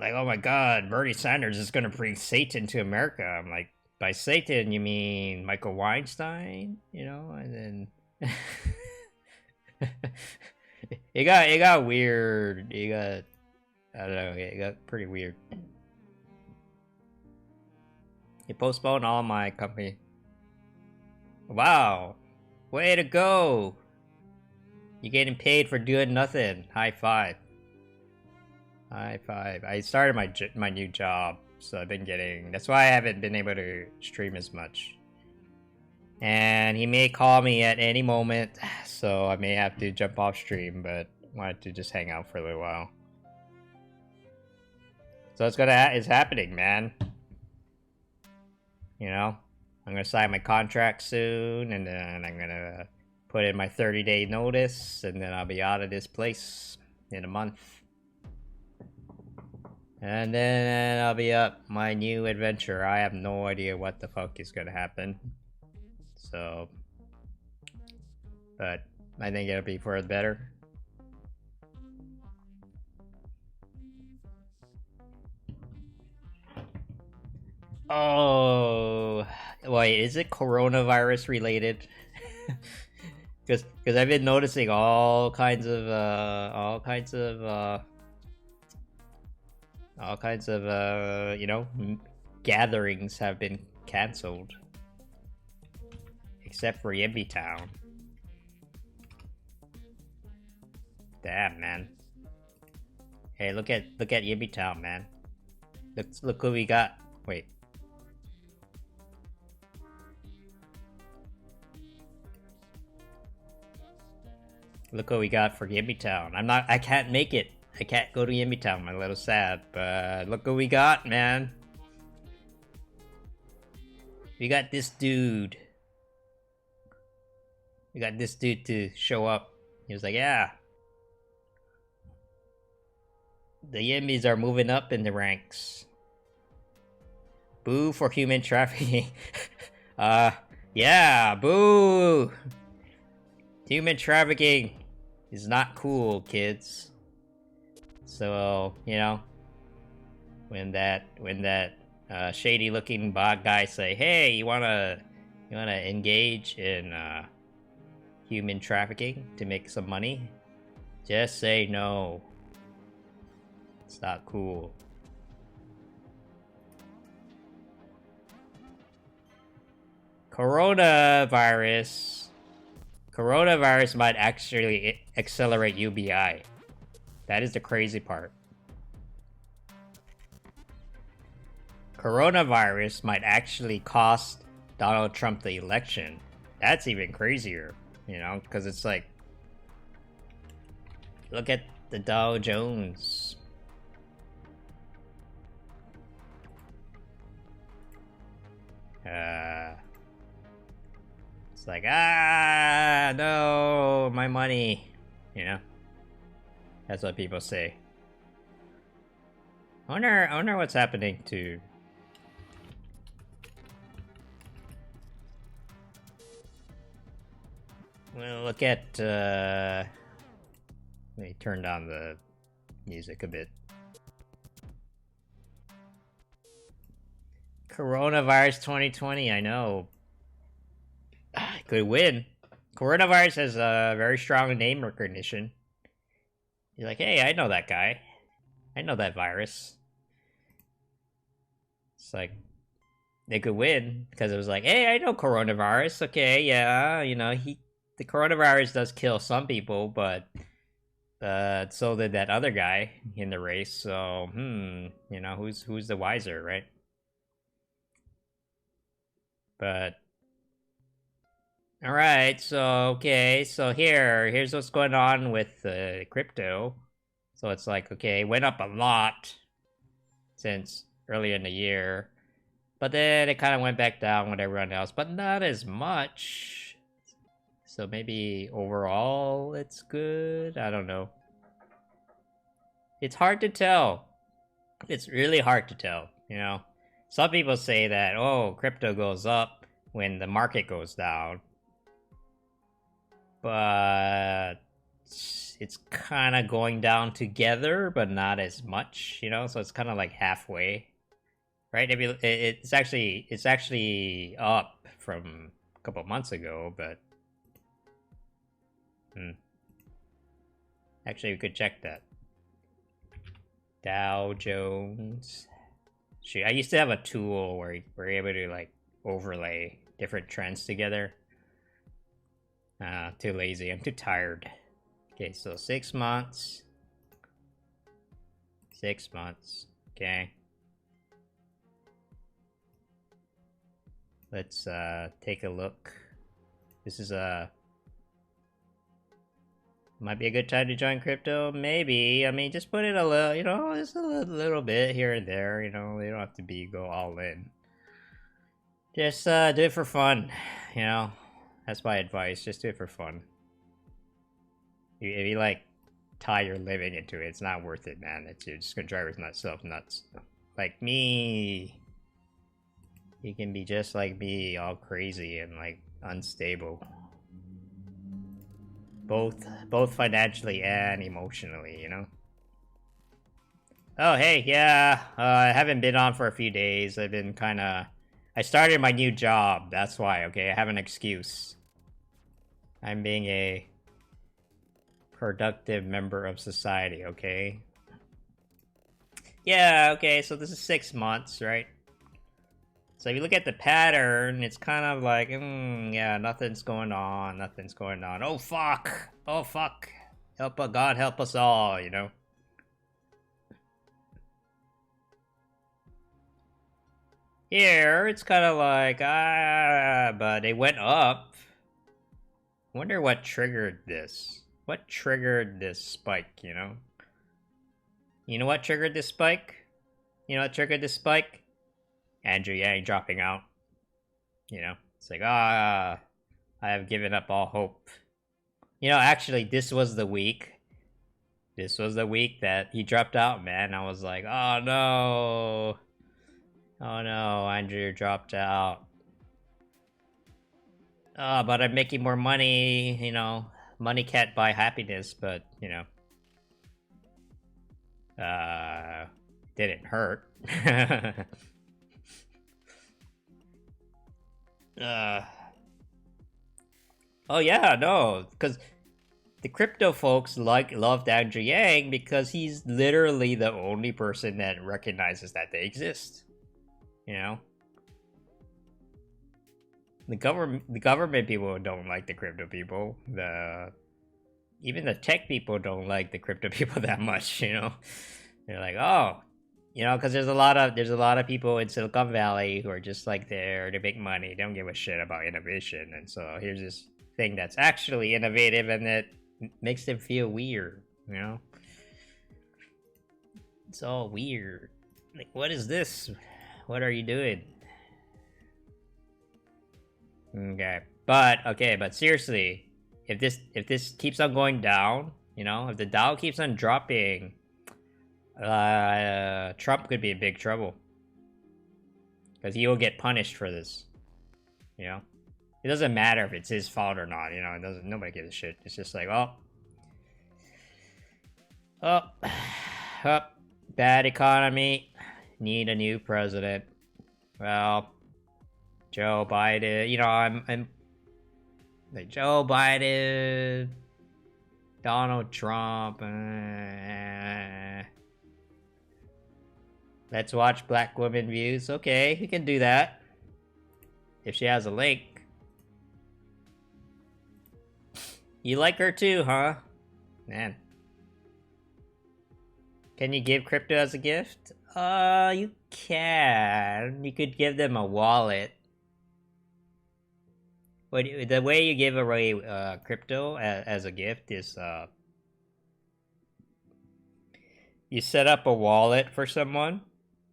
oh my god, Bernie Sanders is gonna bring Satan to America. I'm like, by Satan, you mean Michael Weinstein? You know, and then... it got weird. I don't know, it got pretty weird. He postponed all my company. Wow, way to go! You're getting paid for doing nothing. High five. High five. I started my new job, so I've been getting... That's why I haven't been able to stream as much. And he may call me at any moment, so I may have to jump off stream, but I wanted to just hang out for a little while. So it's happening, man. You know? I'm gonna sign my contract soon, and then I'm gonna put in my 30-day notice, and then I'll be out of this place in a month. And then I'll be up my new adventure. I have no idea what the fuck is gonna happen. So, but I think it'll be for the better. Oh, wait, is it coronavirus related? Because I've been noticing all kinds of you know, gatherings have been canceled, except for YIMBY Town. Damn, man. Hey, look at YIMBY Town, man. Look who we got. Wait. Look what we got for YIMBY Town. I can't make it. I can't go to YIMBY Town. I'm a little sad, but look what we got, man. We got this dude. We got this dude to show up. He was like, yeah. The Yimbys are moving up in the ranks. Boo for human trafficking. Yeah, boo. Human trafficking is not cool, kids. So, you know, when that shady looking bot guy say, hey, you wanna engage in human trafficking to make some money, just say no. It's not cool. Coronavirus might actually accelerate UBI. That is the crazy part. Coronavirus might actually cost Donald Trump the election. That's even crazier, you know, because it's like, look at the Dow Jones. It's like, no, my money, you know? That's what people say. I wonder what's happening to... Well, look at, let me turn down the music a bit. Coronavirus 2020, I know. Could win. Coronavirus has a very strong name recognition. You're like, hey, I know that guy. I know that virus. It's like, they could win, because it was like, hey, I know coronavirus. Okay, yeah, you know, the coronavirus does kill some people, but so did that other guy in the race, so, you know, who's the wiser, right? But alright, so okay, so here's what's going on with crypto. So it's like, okay, it went up a lot since earlier in the year, but then it kind of went back down with everyone else, but not as much. So maybe overall it's good. I don't know. It's hard to tell. It's really hard to tell, you know. Some people say that, oh, crypto goes up when the market goes down. But it's kind of going down together, but not as much, you know? So it's kind of like halfway. Right? It's actually up from a couple months ago, but actually we could check that. Dow Jones. Shoot, I used to have a tool where we're able to like overlay different trends together. Too lazy. I'm too tired. Okay, so 6 months. 6 months. Okay. Let's take a look. This is might be a good time to join crypto. Maybe. I mean, just put it a little, you know, just a little bit here and there. You know, you don't have to go all in. Just do it for fun. You know, that's my advice. Just do it for fun. If you like tie your living into it, it's not worth it, man. You're just gonna drive yourself nuts. Like me, you can be just like me, all crazy and like unstable. Both financially and emotionally, you know? Oh, hey, yeah, I haven't been on for a few days. I've been I started my new job, that's why, okay? I have an excuse. I'm being a productive member of society, okay? Yeah, okay, so this is 6 months, right? So if you look at the pattern, it's kind of like, yeah, nothing's going on. Oh, fuck! Oh, fuck! God help us all, you know? Here, it's kind of like, but it went up. Wonder what triggered this. What triggered this spike, you know? You know what triggered this spike? Andrew Yang dropping out. You know, it's like, I have given up all hope. You know, actually, this was the week that he dropped out, man. I was like, oh no. Oh no, Andrew dropped out. Oh, but I'm making more money, you know. money can't buy happiness, but you know, didn't hurt. Oh yeah, no, because the crypto folks loved Andrew Yang because he's literally the only person that recognizes that they exist. You know, the government people don't like the crypto people. Even the tech people don't like the crypto people that much. You know, they're like, oh, you know, because there's a lot of people in Silicon Valley who are just like there to make money. They don't give a shit about innovation, and so here's this thing that's actually innovative and that makes them feel weird. You know, it's all weird. Like, what is this? What are you doing? Okay, but seriously, if this keeps on going down, you know, if the Dow keeps on dropping, Trump could be in big trouble because he will get punished for this. You know, it doesn't matter if it's his fault or not. You know, it doesn't. Nobody gives a shit. It's just like, oh, bad economy, need a new president. Well, Joe Biden. You know, I'm like Joe Biden, Donald Trump. Let's watch Black Woman Views. Okay, we can do that. If she has a link. You like her too, huh? Man. Can you give crypto as a gift? You can. You could give them a wallet. But the way you give away crypto as a gift is you set up a wallet for someone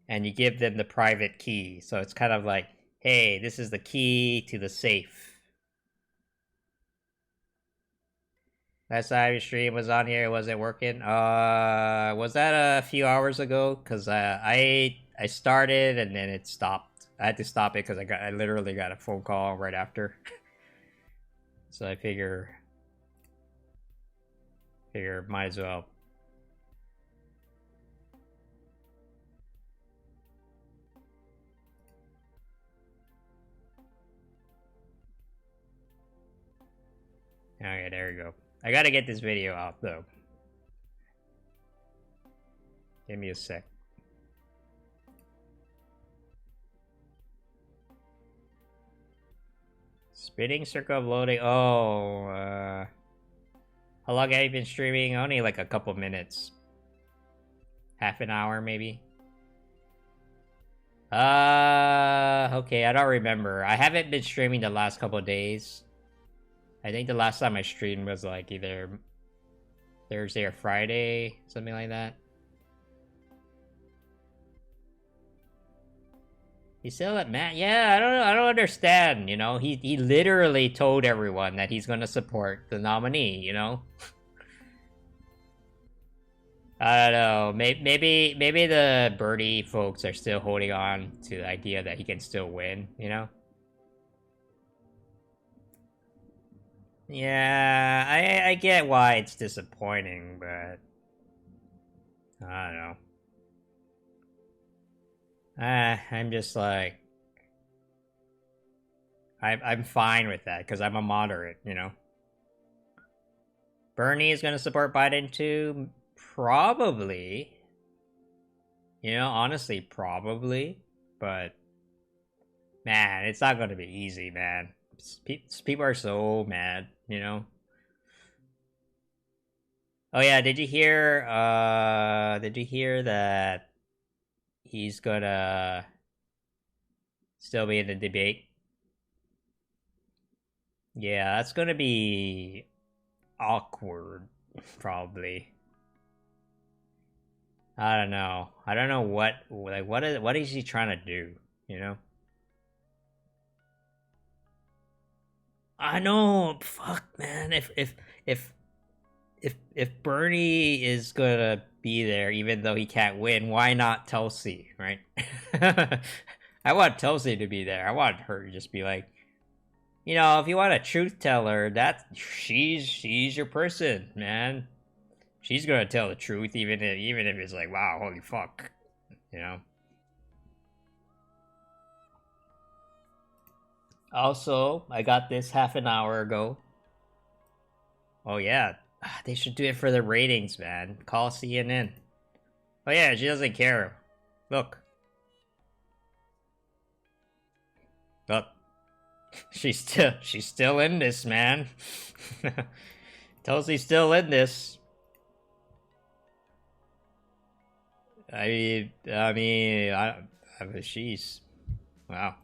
and you give them the private key. So it's kind of like, hey, this is the key to the safe. Last time your stream was on here, it wasn't working. Was that a few hours ago? Cause I started and then it stopped. I had to stop it because I literally got a phone call right after. So I figure might as well. Okay, there we go. I gotta get this video out though. Give me a sec. Spinning circle of loading. Oh, how long have you been streaming? Only like a couple minutes. Half an hour, maybe. Okay, I don't remember. I haven't been streaming the last couple days. I think the last time I streamed was like either Thursday or Friday, something like that. He's still at Matt. Yeah, I don't understand. You know, he literally told everyone that he's gonna support the nominee. You know, I don't know. Maybe the Birdie folks are still holding on to the idea that he can still win. You know. Yeah, I get why it's disappointing, but I don't know. I'm just like, I'm fine with that because I'm a moderate, you know. Bernie is gonna support Biden too, probably. You know, honestly, probably, but man, it's not gonna be easy, man. People are so mad, you know. Oh yeah, did you hear that he's gonna still be in the debate? Yeah, that's gonna be awkward, probably. I don't know. I don't know what is he trying to do, you know? I know, fuck, man. If Bernie is gonna be there, even though he can't win, why not Tulsi, right? I want Tulsi to be there. I want her to just be like, you know, if you want a truth teller, she's your person, man. She's gonna tell the truth, even if it's like, wow, holy fuck, you know. Also, I got this half an hour ago. Oh yeah, they should do it for the ratings, man. Call CNN. Oh yeah, she doesn't care. Look. Look. She's still in this, man. Tulsi's still in this. She's wow.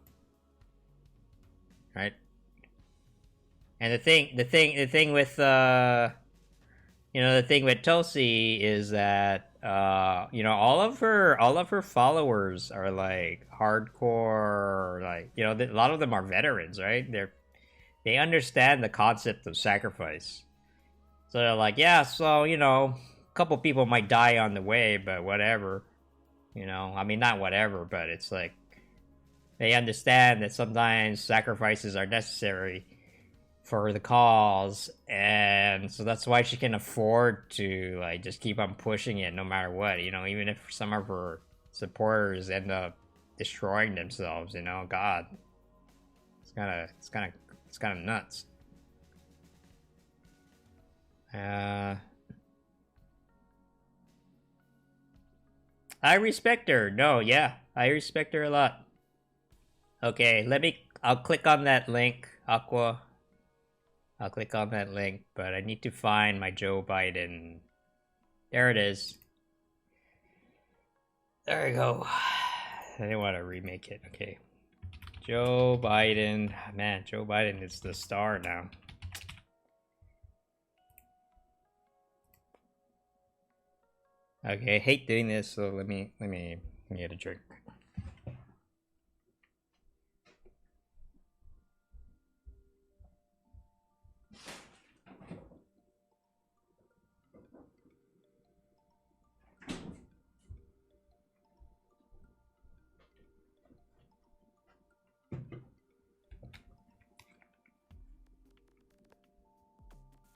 Right. And the thing with you know, the thing with Tulsi is that you know, all of her followers are like hardcore, like, you know, a lot of them are veterans, right? They understand the concept of sacrifice. So they're like, yeah, so, you know, a couple people might die on the way, but whatever. You know, I mean, not whatever, but it's like they understand that sometimes sacrifices are necessary for the cause, and so that's why she can afford to like just keep on pushing it no matter what, you know, even if some of her supporters end up destroying themselves, you know. God, it's kind of nuts. I respect her. No, yeah, I respect her a lot. Okay, I'll click on that link, Aqua. I'll click on that link, but I need to find my Joe Biden. There it is. There we go. I didn't want to remake it. Okay. Joe Biden. Man, Joe Biden is the star now. Okay, I hate doing this, so let me get a drink.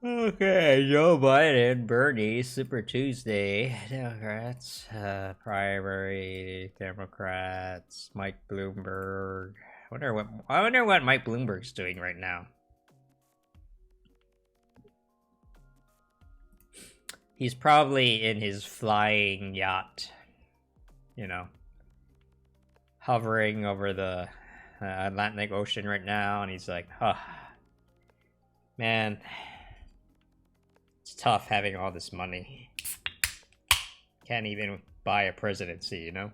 Okay, Joe Biden, Bernie, Super Tuesday, Democrats, primary Democrats, Mike Bloomberg. I wonder what Mike Bloomberg's doing right now. He's probably in his flying yacht, you know, hovering over the Atlantic Ocean right now, and he's like, huh, man. It's tough having all this money. Can't even buy a presidency, you know?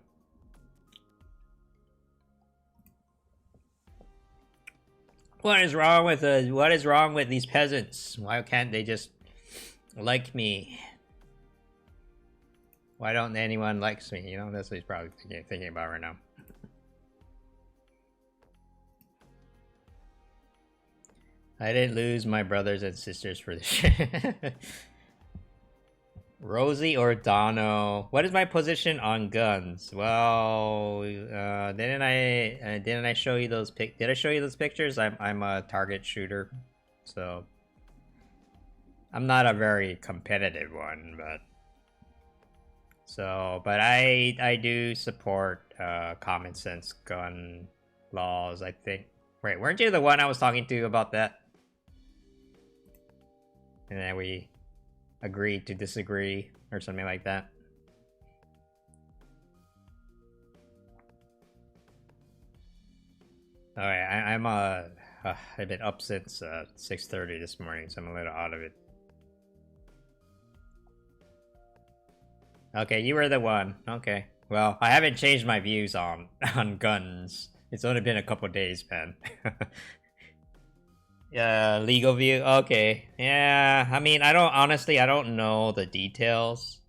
What is wrong with these peasants? Why can't they just like me? Why don't anyone likes me? You know, that's what he's probably thinking about right now. I didn't lose my brothers and sisters for this shit. Rosie Ordano. What is my position on guns? Well, didn't I show you those Did I show you those pictures? I'm a target shooter, so I'm not a very competitive one, but I do support common sense gun laws, I think. Wait, weren't you the one I was talking to about that? And then we agreed to disagree or something like that. Alright, I'm I've been up since 6:30 this morning, so I'm a little out of it. Okay, you were the one. Okay. Well, I haven't changed my views on guns. It's only been a couple days, man. Yeah, legal view. Okay. Yeah, I mean, I don't know the details.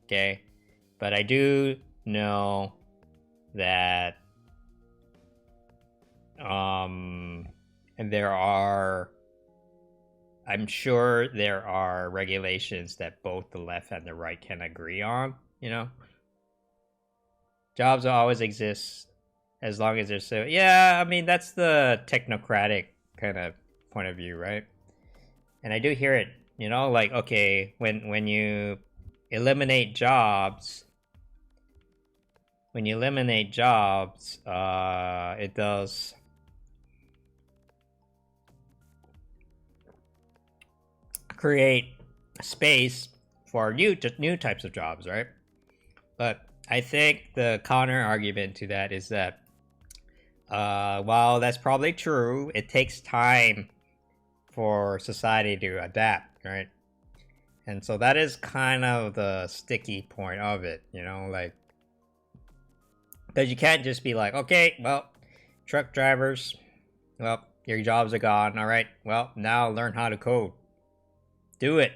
Okay. But I do know that and I'm sure there are regulations that both the left and the right can agree on, you know? Jobs will always exist as long as they're so... Yeah, I mean, that's the technocratic kind of point of view, right? And I do hear it, like, okay, when you eliminate jobs, it does create space for new types of jobs, right? But I think the counter argument to that is that while that's probably true, it takes time for society to adapt, right? And so that is kind of the sticky point of it, like, because you can't just be like, okay, well, truck drivers, well, your jobs are gone. All right, well, now learn how to code. Do it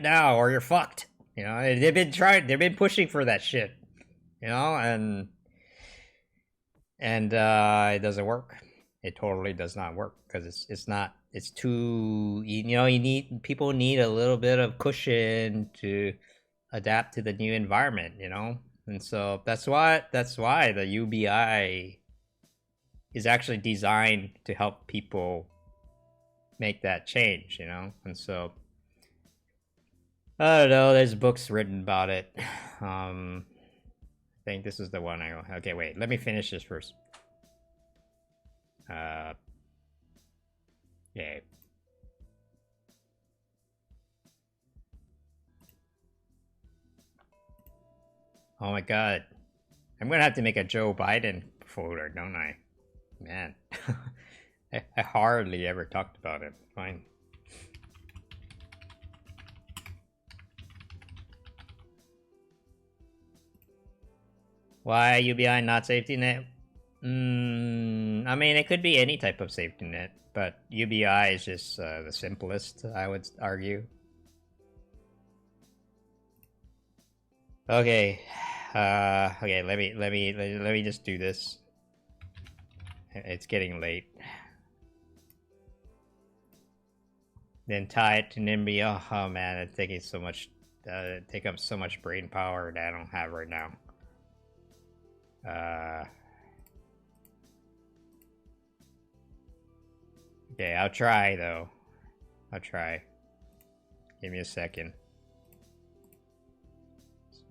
now, or you're fucked. They've been pushing for that shit, and it doesn't work. It totally does not work because it's too, people need a little bit of cushion to adapt to the new environment, and so that's why the UBI is actually designed to help people make that change, and so I don't know, there's books written about it. I think this is the one okay, wait, let me finish this first. Yeah. Oh my god. I'm gonna have to make a Joe Biden folder, don't I? Man. I hardly ever talked about it. Fine. Why UBI not safety net? I mean, it could be any type of safety net, but UBI is just the simplest, I would argue. Okay, okay. Let me just do this. It's getting late. Then tie it to NIMBY. Oh man, it's taking so much. Take up so much brain power that I don't have right now. Okay, I'll try though. I'll try. Give me a second.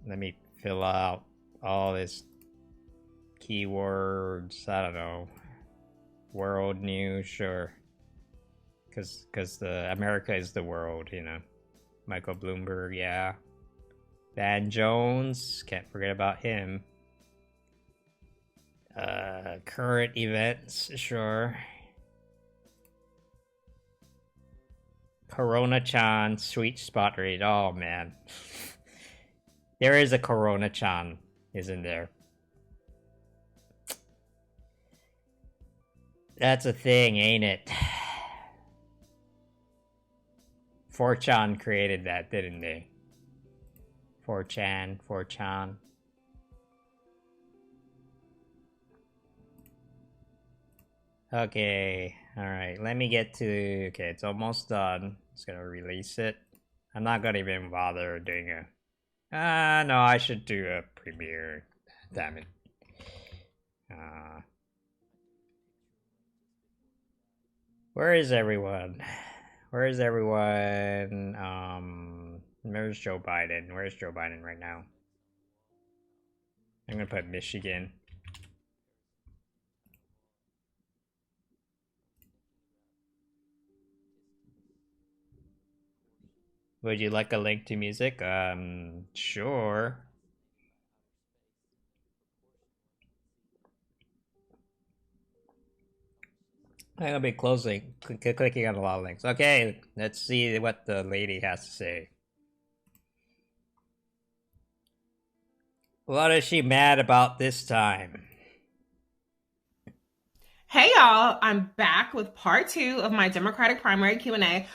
Let me fill out all this keywords. I don't know. World news, sure. Cause the America is the world, Michael Bloomberg, yeah. Van Jones, can't forget about him. Current events, sure. Corona-chan, sweet spot rate. Oh man. There is a Corona-chan, isn't there? That's a thing, ain't it? 4chan created that, didn't they? 4chan. Okay, alright, let me get to... Okay, it's almost done. Just gonna release it. I'm not gonna even bother doing a... no, I should do a premiere. Damn it. Where is everyone? Where's Joe Biden? Where's Joe Biden right now? I'm gonna put Michigan. Would you like a link to music? Sure. I'm gonna be closing, clicking on a lot of links. Okay, let's see what the lady has to say. What is she mad about this time? Hey y'all, I'm back with part 2 of my Democratic primary Q&A.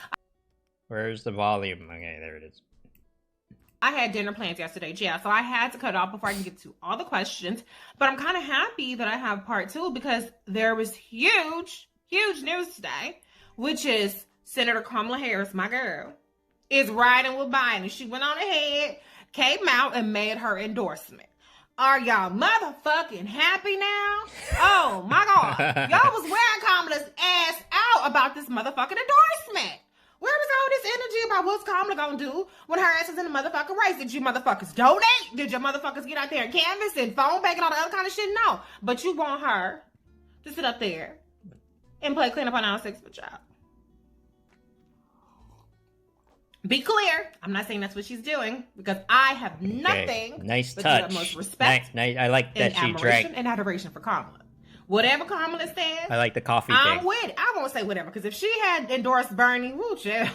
Where's the volume? Okay, there it is. I had dinner plans yesterday, yeah, so I had to cut it off before I can get to all the questions. But I'm kind of happy that I have part 2 because there was huge news today, which is Senator Kamala Harris, my girl, is riding with Biden. She went on ahead, came out, and made her endorsement. Are y'all motherfucking happy now? Oh my God. Y'all was wearing Kamala's ass out about this motherfucking endorsement. Where was all this energy about what's Kamala gonna do when her ass is in the motherfucking race? Did you motherfuckers donate? Did your motherfuckers get out there and canvas and phone bank and all the other kind of shit? No. But you want her to sit up there and play clean up on aisle 6 with y'all. Be clear, I'm not saying that's what she's doing because I have nothing nice but touch. the utmost respect Nice. I like that and she admiration drank. and adoration for Kamala. Whatever Kamala says, I like the coffee I'm thing. with it. I won't say whatever because if she had endorsed Bernie, woo, child,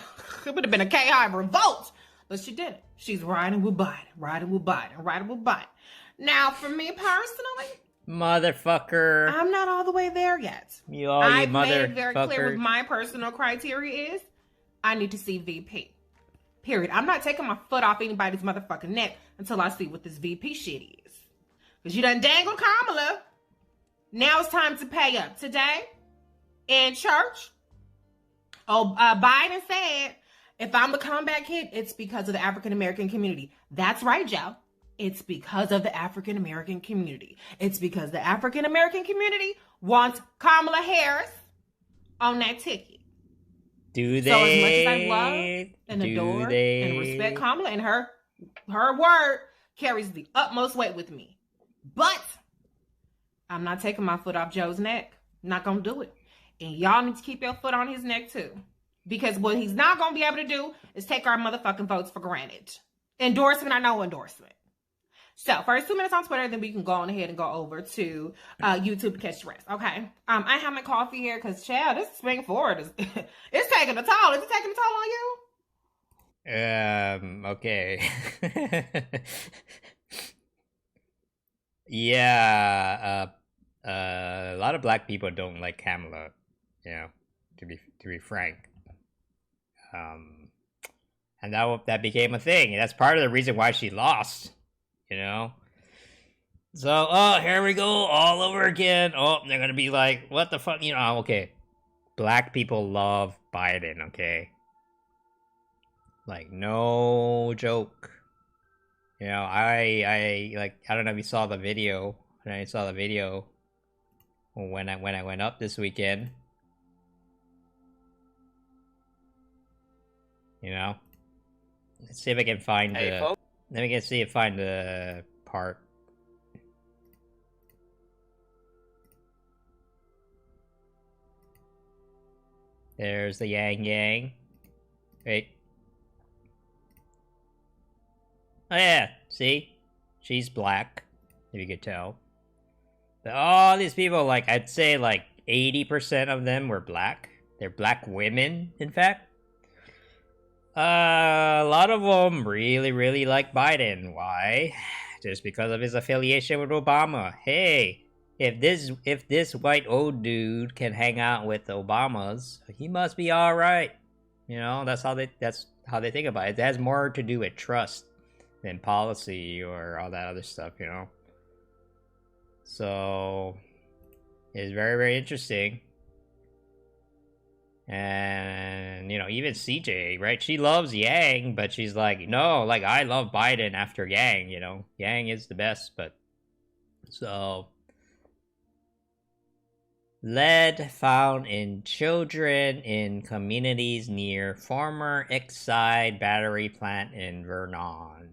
it would have been a KI revolt. But she didn't. She's riding with Biden, riding with Biden, riding with Biden. Now, for me personally, Motherfucker. I'm not all the way there yet. You I've made very clear motherfucker. what my personal criteria is. I need to see VP. Period. I'm not taking my foot off anybody's motherfucking neck until I see what this VP shit is. Because you done dangled Kamala. Now it's time to pay up. Today, in church, Biden said, if I'm the comeback kid, it's because of the African-American community. That's right, Joe. It's because of the African-American community. It's because the African-American community wants Kamala Harris on that ticket. Do they? So as much as I love and adore and respect Kamala, and her word carries the utmost weight with me. But I'm not taking my foot off Joe's neck. I'm not gonna do it. And y'all need to keep your foot on his neck too. Because what he's not gonna be able to do is take our motherfucking votes for granted. Endorsement or no endorsement. So, first 2 minutes on Twitter, then we can go on ahead and go over to YouTube to catch the rest. Okay. I have my coffee here because, child, this spring forward is it's taking a toll. Is it taking a toll on you? Okay. Yeah, a lot of black people don't like Kamala, you know, to be frank. And that became a thing. That's part of the reason why she lost, you know. So, oh, here we go, all over again. Oh, they're gonna be like, what the fuck, you know? Okay, black people love Biden. Okay, like no joke. You know, I don't know if you saw the video. When I saw the video when I went up this weekend. You know, let's see if I can find the. Let me see if I find the part. There's the Yang Yang. Wait. Oh yeah, see? She's black, if you could tell. But all these people, like, I'd say like 80% of them were black. They're black women, in fact. A lot of them really, really like Biden. Why? Just because of his affiliation with Obama. Hey, if this white old dude can hang out with the Obamas, he must be all right. You know, that's how they think about it. It has more to do with trust than policy or all that other stuff, you know. So it's very, very interesting. And you know, even CJ, right? She loves Yang, but she's like, no, like I love Biden after Yang, you know. Yang is the best, but so lead found in children in communities near former Exide battery plant in Vernon.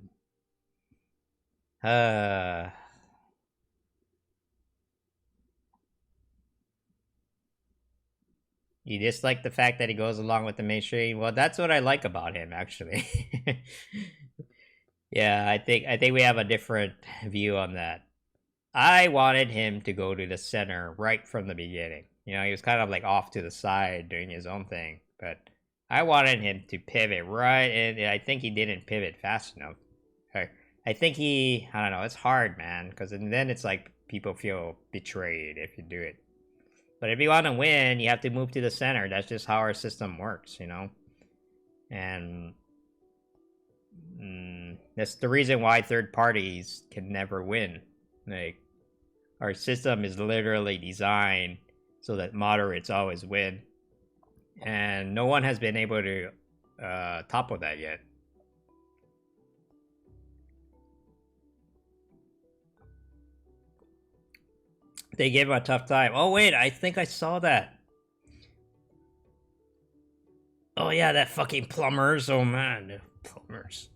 You dislike the fact that he goes along with the mainstream? Well, that's what I like about him, actually. Yeah, I think we have a different view on that. I wanted him to go to the center right from the beginning. You know, he was kind of like off to the side doing his own thing, but I wanted him to pivot right, and I think he didn't pivot fast enough. I think I don't know, it's hard, man, because then it's like people feel betrayed if you do it. But if you want to win, you have to move to the center. That's just how our system works, you know? And that's the reason why third parties can never win. Like, our system is literally designed so that moderates always win. And no one has been able to topple that yet. They gave him a tough time. Oh wait, I think I saw that. Oh yeah, that fucking plumbers. Oh man, the plumbers.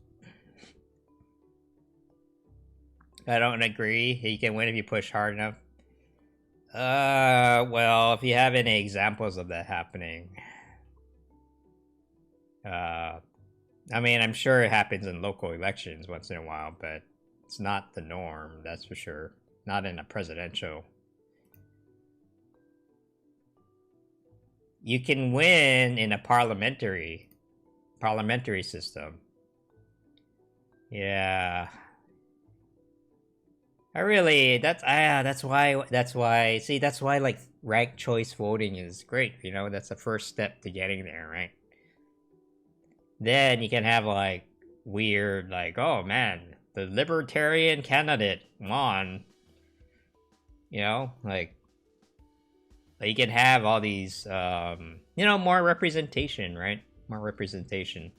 I don't agree. He can win if you push hard enough. Well, if you have any examples of that happening. I mean, I'm sure it happens in local elections once in a while, but it's not the norm, that's for sure. Not in a presidential. You can win in a parliamentary system. Yeah. That's why like ranked choice voting is great, you know, that's the first step to getting there, right? Then you can have like weird, like, oh man, the libertarian candidate won. You know, like you can have all these, you know, more representation, right? More representation.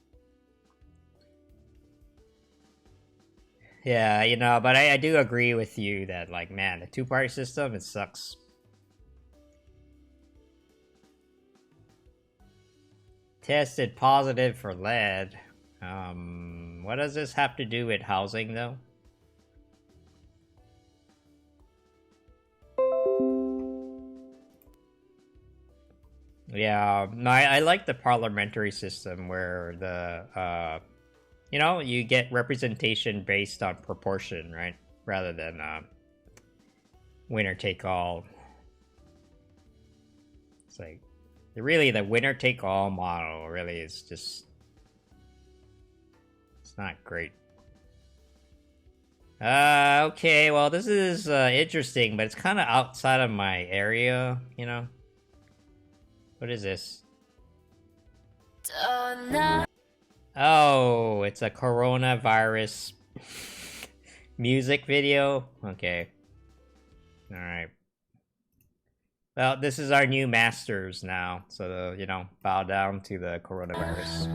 Yeah, you know, but I do agree with you that, like, man, the two-party system, it sucks. Tested positive for lead. What does this have to do with housing, though? Yeah, I like the parliamentary system where the, you know, you get representation based on proportion, right? Rather than, winner take all. It's like, really, the winner take all model really is just, it's not great. Okay, well, this is, interesting, but it's kind of outside of my area, you know? What is this? Oh, it's a coronavirus music video? Okay. Alright. Well, this is our new masters now, so, you know, bow down to the coronavirus.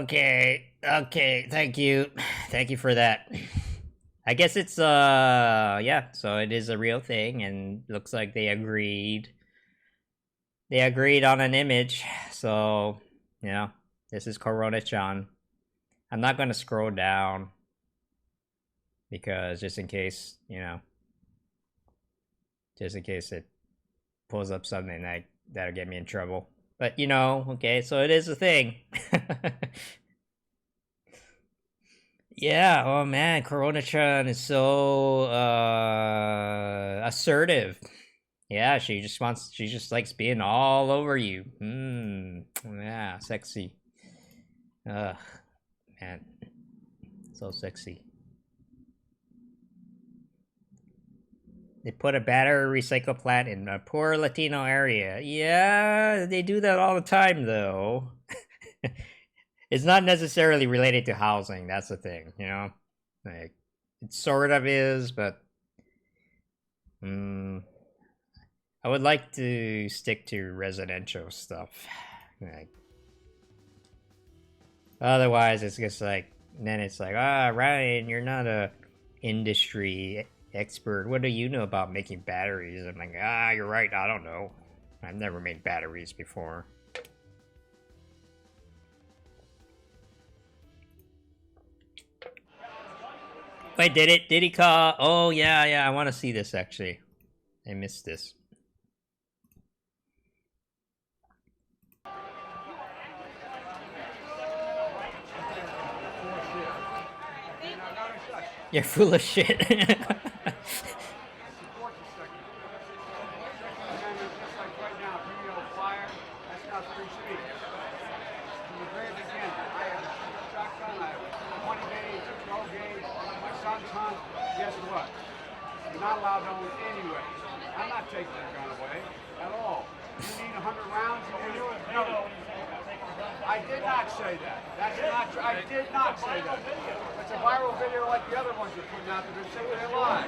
Okay, thank you for that. I guess it's, yeah, so it is a real thing, and looks like they agreed. They agreed on an image, so, you know, this is Corona-chan. I'm not gonna scroll down, because just in case, you know, just in case it pulls up something that'll get me in trouble. But, you know, okay, so it is a thing. Yeah, oh man, Corona-chan is so, assertive. Yeah, she just likes being all over you. Yeah, sexy. Ugh, man, so sexy. They put a battery recycle plant in a poor Latino area. Yeah, they do that all the time, though. It's not necessarily related to housing, that's the thing, you know? Like, it sort of is, but... I would like to stick to residential stuff. Like, otherwise, it's just like... Then it's like, Ryan, you're not a industry expert. What do you know about making batteries? I'm like, you're right, I don't know. I've never made batteries before. Wait, did he call? Oh, yeah, I want to see this, actually. I missed this. You're full of shit. Guess what? You're not allowed to own anyway. I'm not taking your gun away at all. You need 100 rounds. No, I did not say that. That's not true. I did not say that. It's a viral video like the other ones you're putting out there. They're saying they're live.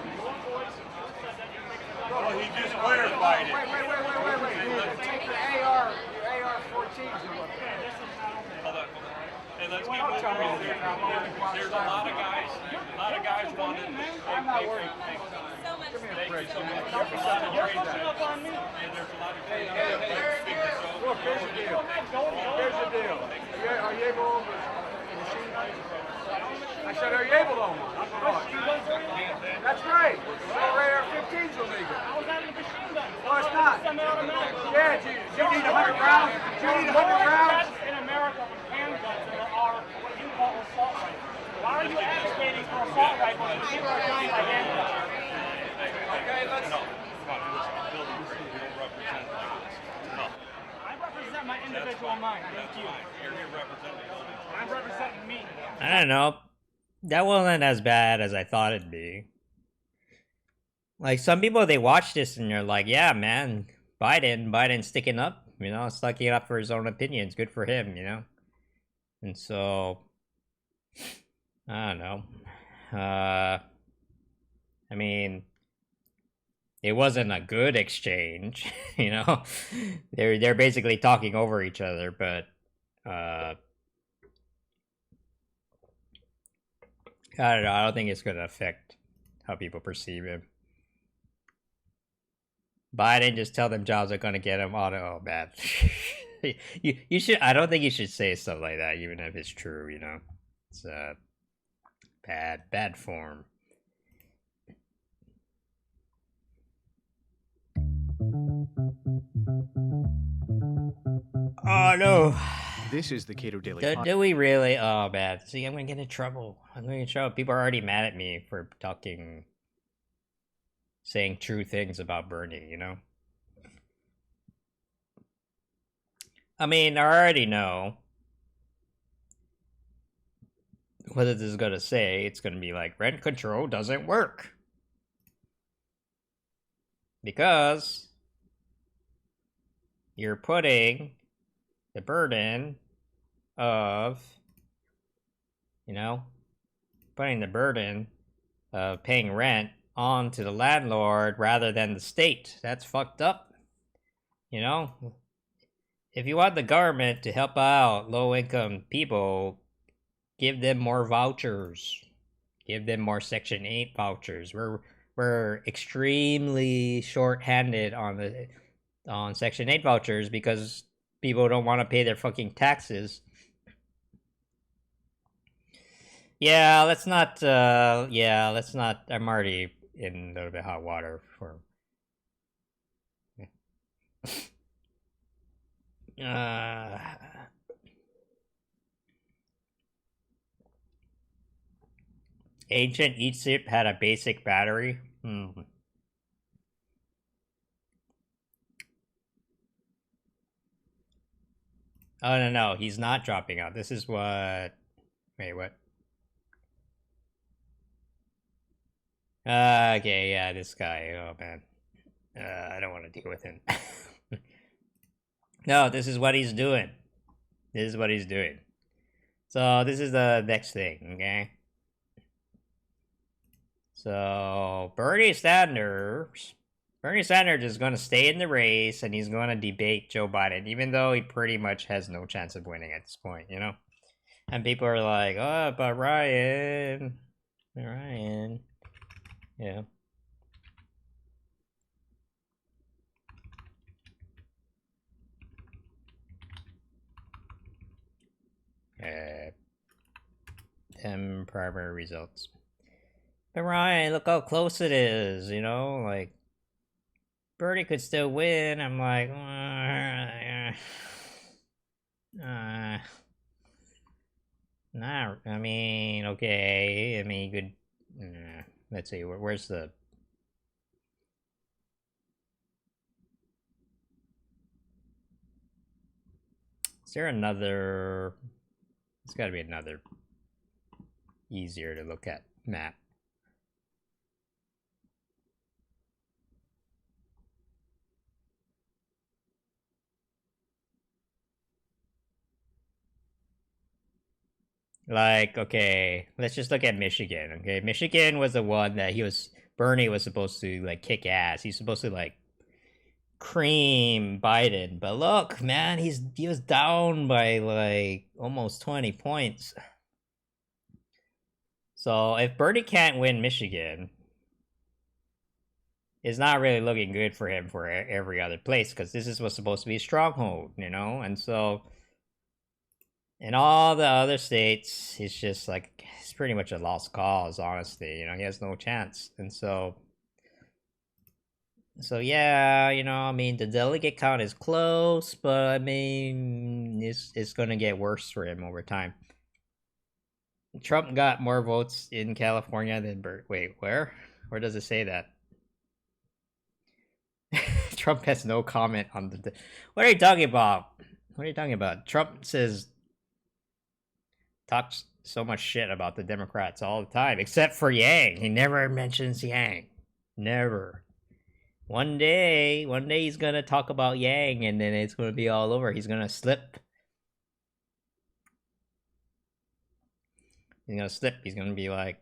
Well, he just clarified it. Wait. Take the AR, your AR-14s and look at it. Hold on. Hey, let's keep moving on. There's a lot of guys wanting to I'm not worried. Give me a break. You're pushing up on me. And there's a lot of guys. Look, here's the deal. Here's the deal. Are you able to own a machine gun? I said, are you able to own one? That's great. So AR-15s are legal. I was having a machine gun. No, it's not. Yeah, do you need 100 rounds? Do you need 100 rounds? In America with handguns that are what you call assault rifles. Why are you advocating for assault rifles when people are dying by handguns? Okay, let's... No. Come on, listen. Building free. You don't represent like this. No. I represent my individual mind. Thank you. You're here representing the building. I'm representing me. I don't know. That wasn't as bad as I thought it'd be. Like, some people, they watch this and they're like, yeah, man, Biden's sticking up, you know, sticking up for his own opinions. Good for him, you know? And so, I don't know. I mean, it wasn't a good exchange, you know? They're basically talking over each other, but, I don't know, I don't think it's gonna affect how people perceive him. Biden, just tell them jobs are gonna get him. Oh bad. you should. I don't think you should say stuff like that, even if it's true. You know, it's bad form. Oh no. This is the Cato Daily Podcast. Do we really? Oh bad. See, I'm gonna get in trouble. People are already mad at me for saying true things about Bernie, you know? I mean, I already know what this is gonna say. It's gonna be like, rent control doesn't work. Because you're putting the burden of, putting the burden of paying rent onto the landlord rather than the state. That's fucked up. You know? If you want the government to help out low-income people, give them more vouchers. Give them more Section 8 vouchers. We're extremely short-handed on Section 8 vouchers because people don't want to pay their fucking taxes. Let's not. I'm already in a little bit hot water for. Ancient Egypt had a basic battery. Oh no, he's not dropping out. This is what. Wait, what? Okay, yeah, this guy. Oh man, I don't want to deal with him. No, this is what he's doing. So this is the next thing, okay? So Bernie Sanders is going to stay in the race, and he's going to debate Joe Biden, even though he pretty much has no chance of winning at this point, you know? And people are like, oh, but Ryan. Yeah. Them primary results. But Ryan, look how close it is, you know? Like, Bernie could still win. I'm like, nah, I mean, okay. I mean, you could Let's see. Where's the? Is there another? There's got to be another easier to look at map. Like, okay, let's just look at Michigan. Okay, Michigan was the one that Bernie was supposed to like kick ass. He's supposed to like cream Biden, but look, man, he was down by like almost 20 points. So if Bernie can't win Michigan, it's not really looking good for him for every other place, because this is what's supposed to be a stronghold, you know? And so in all the other states, it's just like, it's pretty much a lost cause, honestly. You know, he has no chance. And so yeah, you know, I mean, the delegate count is close, but I mean, it's gonna get worse for him over time. Trump got more votes in California than wait, where? Where does it say that? Trump has no comment on the. What are you talking about? What are you talking about? Trump talks so much shit about the Democrats all the time, except for Yang. He never mentions Yang. Never. One day he's gonna talk about Yang, and then it's gonna be all over. He's gonna slip. He's gonna be like,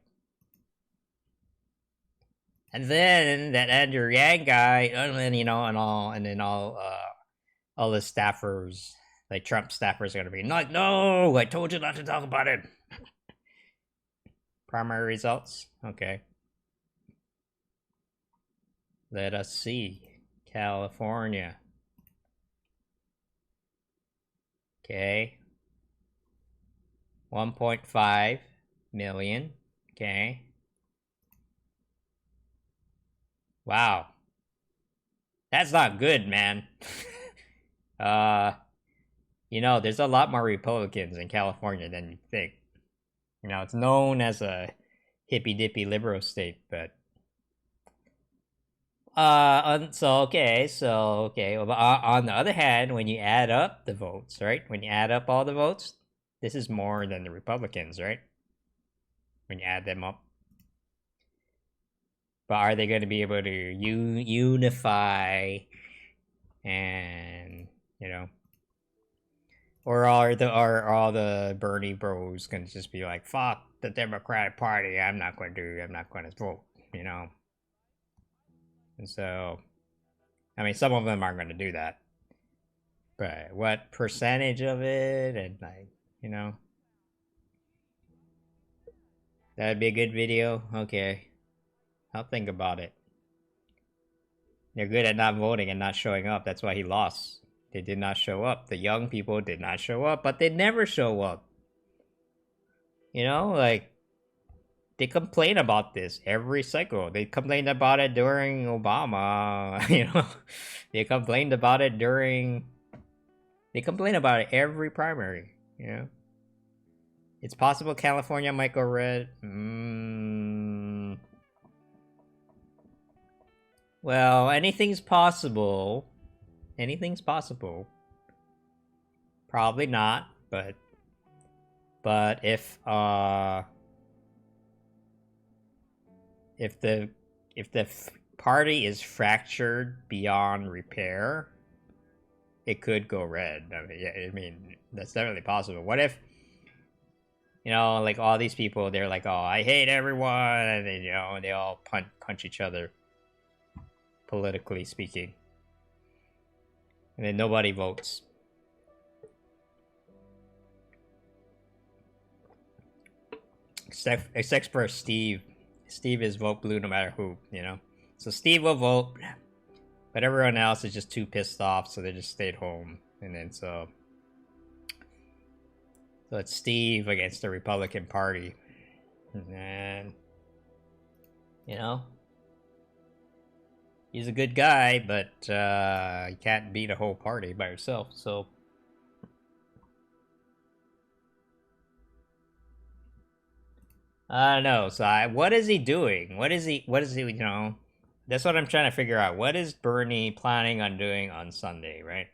and then that Andrew Yang guy, and then all the staffers, like Trump staffers, are gonna be like, no, I told you not to talk about it. Primary results, okay. Let us see. California. Okay. 1.5 million. Okay. Wow. That's not good, man. You know, there's a lot more Republicans in California than you think. You know, it's known as a hippy-dippy liberal state, but on the other hand, when you add up the votes, right? When you add up all the votes, this is more than the Republicans, right? When you add them up. But are they going to be able to unify and, you know, or are all the Bernie bros going to just be like, fuck the Democratic Party, I'm not going to vote, you know? And so, I mean, some of them aren't going to do that. But what percentage of it, and like, you know, that'd be a good video. Okay, I'll think about it. They're good at not voting and not showing up. That's why he lost. They did not show up. The young people did not show up, but they never show up. You know, like, they complain about this every cycle. They complained about it during Obama, you know. They complain about it every primary, you know. It's possible California might go red. Well, anything's possible. Anything's possible. Probably not, but if the party is fractured beyond repair, it could go red. I mean, that's definitely possible. What if, you know, like all these people, they're like, oh, I hate everyone, and then, you know, they all punch each other, politically speaking, and then nobody votes. Except for Steve. Steve is vote blue no matter who, you know. So Steve will vote, but everyone else is just too pissed off, so they just stayed home. And then so it's Steve against the Republican Party. And then, you know, he's a good guy, but you can't beat a whole party by yourself, so. I don't know. So what is he doing? What is he? You know, that's what I'm trying to figure out. What is Bernie planning on doing on Sunday, right?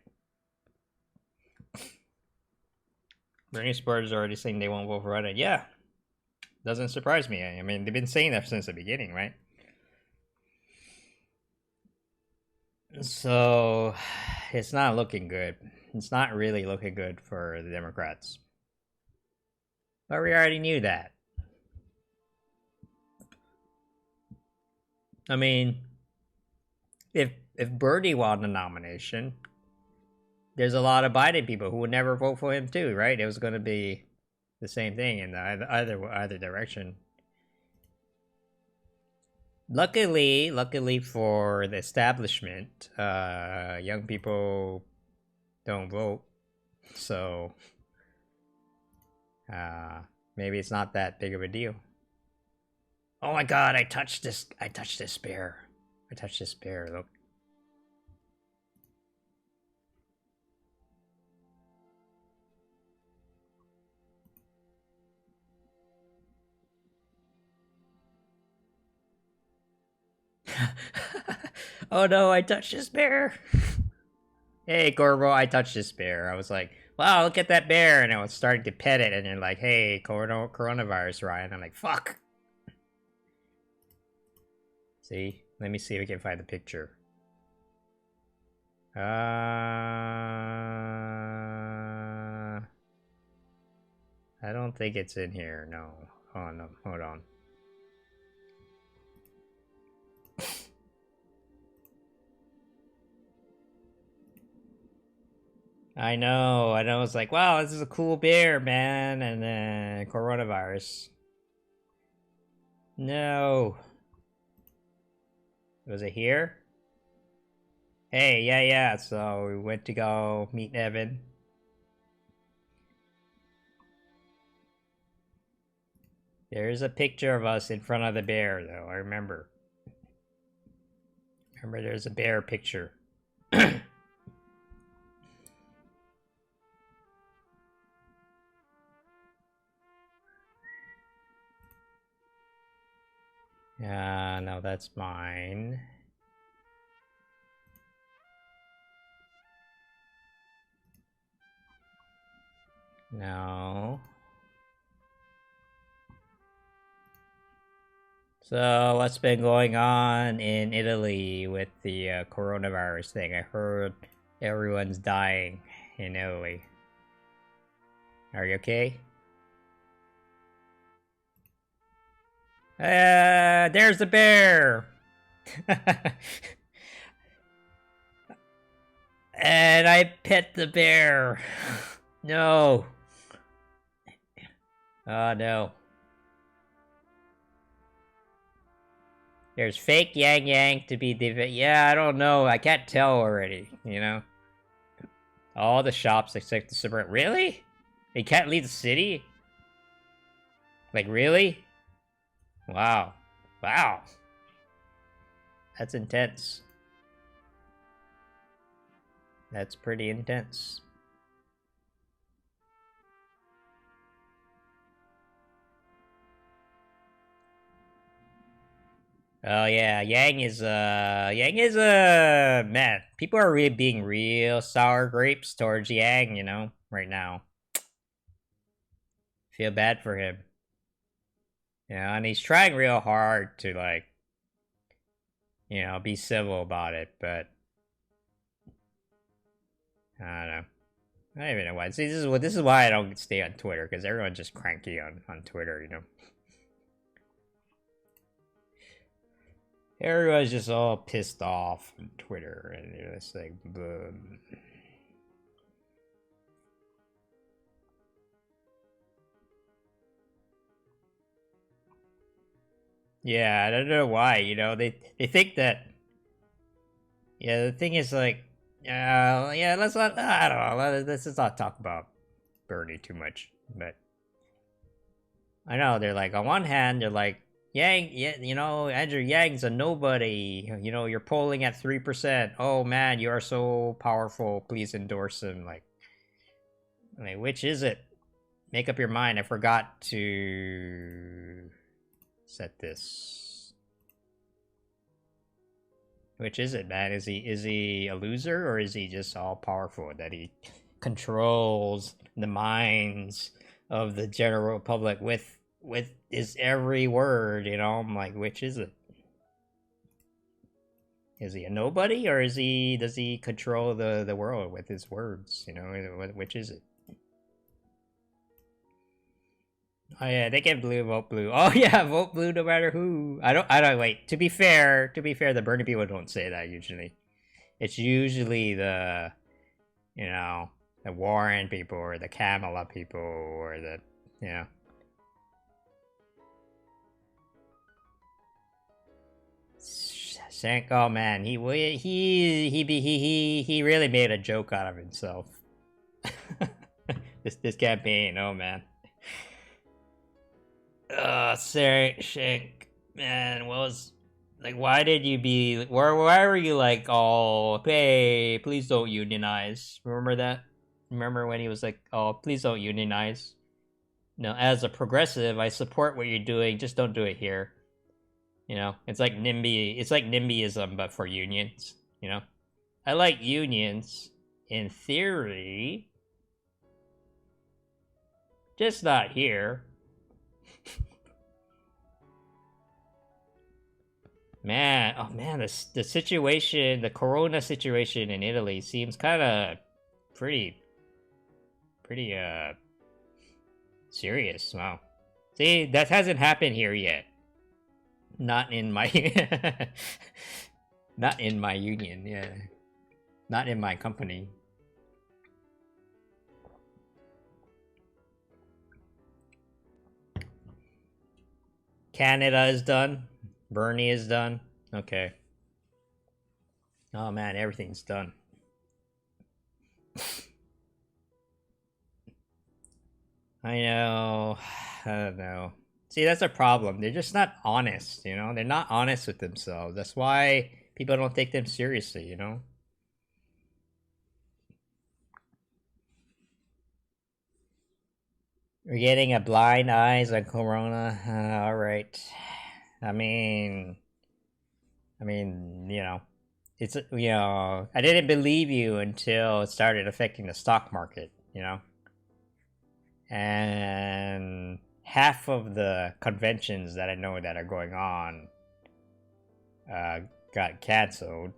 Bernie supporters are already saying they won't vote for Biden. Yeah, doesn't surprise me. I mean, they've been saying that since the beginning, right? So it's not looking good. It's not really looking good for the Democrats. But we already knew that. I mean, if Bernie won the nomination, there's a lot of Biden people who would never vote for him too, right? It was going to be the same thing in either direction. Luckily for the establishment, young people don't vote, so maybe it's not that big of a deal. Oh my God! I touched this bear. I touched this bear. Look. Oh no, I touched this bear. Hey, Corvo, I touched this bear. I was like, wow, look at that bear. And I was starting to pet it, and they're like, hey, coronavirus, Ryan. I'm like, fuck. See? Let me see if we can find the picture. I don't think it's in here, no. Oh, no, hold on. I know, it's like, wow, this is a cool bear, man, and then coronavirus. No. Was it here? Hey, yeah, so we went to go meet Evan. There's a picture of us in front of the bear, though, I remember. Remember, there's a bear picture. No, that's mine. No. So, what's been going on in Italy with the coronavirus thing? I heard everyone's dying in Italy. Are you okay? There's the bear! And I pet the bear. No. Oh, no. There's fake Yang to be yeah, I don't know. I can't tell already, you know? All the shops except the suburb. Really? They can't leave the city? Like, really? Wow. Wow. That's intense. That's pretty intense. Oh yeah, Yang is man, people are really being real sour grapes towards Yang, you know, right now. Feel bad for him. You know, and he's trying real hard to, like, you know, be civil about it, but I don't know. I don't even know why. See, this is why I don't stay on Twitter, because everyone's just cranky on Twitter, you know. Everyone's just all pissed off on Twitter, and it's like, boom. Yeah, I don't know why, you know, they think that, yeah, the thing is, like, yeah, let's not, I don't know, let's just not talk about Bernie too much, but I know, they're like, on one hand, they're like, Yang, yeah, you know, Andrew Yang's a nobody, you know, you're polling at 3%, oh man, you are so powerful, please endorse him, like, which is it? Make up your mind. I forgot to set this. Which is it, man? Is he a loser, or is he just all powerful that he controls the minds of the general public with his every word? You know, I'm like, which is it? Is he a nobody, or does he control the world with his words? You know, which is it? Oh yeah, they get blue, vote blue. Oh yeah, vote blue no matter who. I don't wait. To be fair, the Bernie people don't say that usually. It's usually the, you know, the Warren people or the Kamala people or the, you know. Oh man, he really made a joke out of himself. this campaign, oh man. Shank, man, what was, like, why did you be, why were you like, oh, hey, please don't unionize? Remember that? Remember when he was like, oh, please don't unionize? No, as a progressive, I support what you're doing, just don't do it here. You know, it's like NIMBYism, but for unions, you know? I like unions, in theory, just not here. Man, oh man, the situation, the corona situation in Italy seems kind of pretty serious. Wow. See, that hasn't happened here yet. Not in my not in my union, yeah. Not in my company. Canada is done. Bernie is done. Okay. Oh man, everything's done. I know. I don't know. See, that's a problem. They're just not honest, you know? They're not honest with themselves. That's why people don't take them seriously, you know? We're getting a blind eyes on Corona. Alright. I mean, you know, it's, you know, I didn't believe you until it started affecting the stock market, you know? And half of the conventions that I know that are going on got canceled.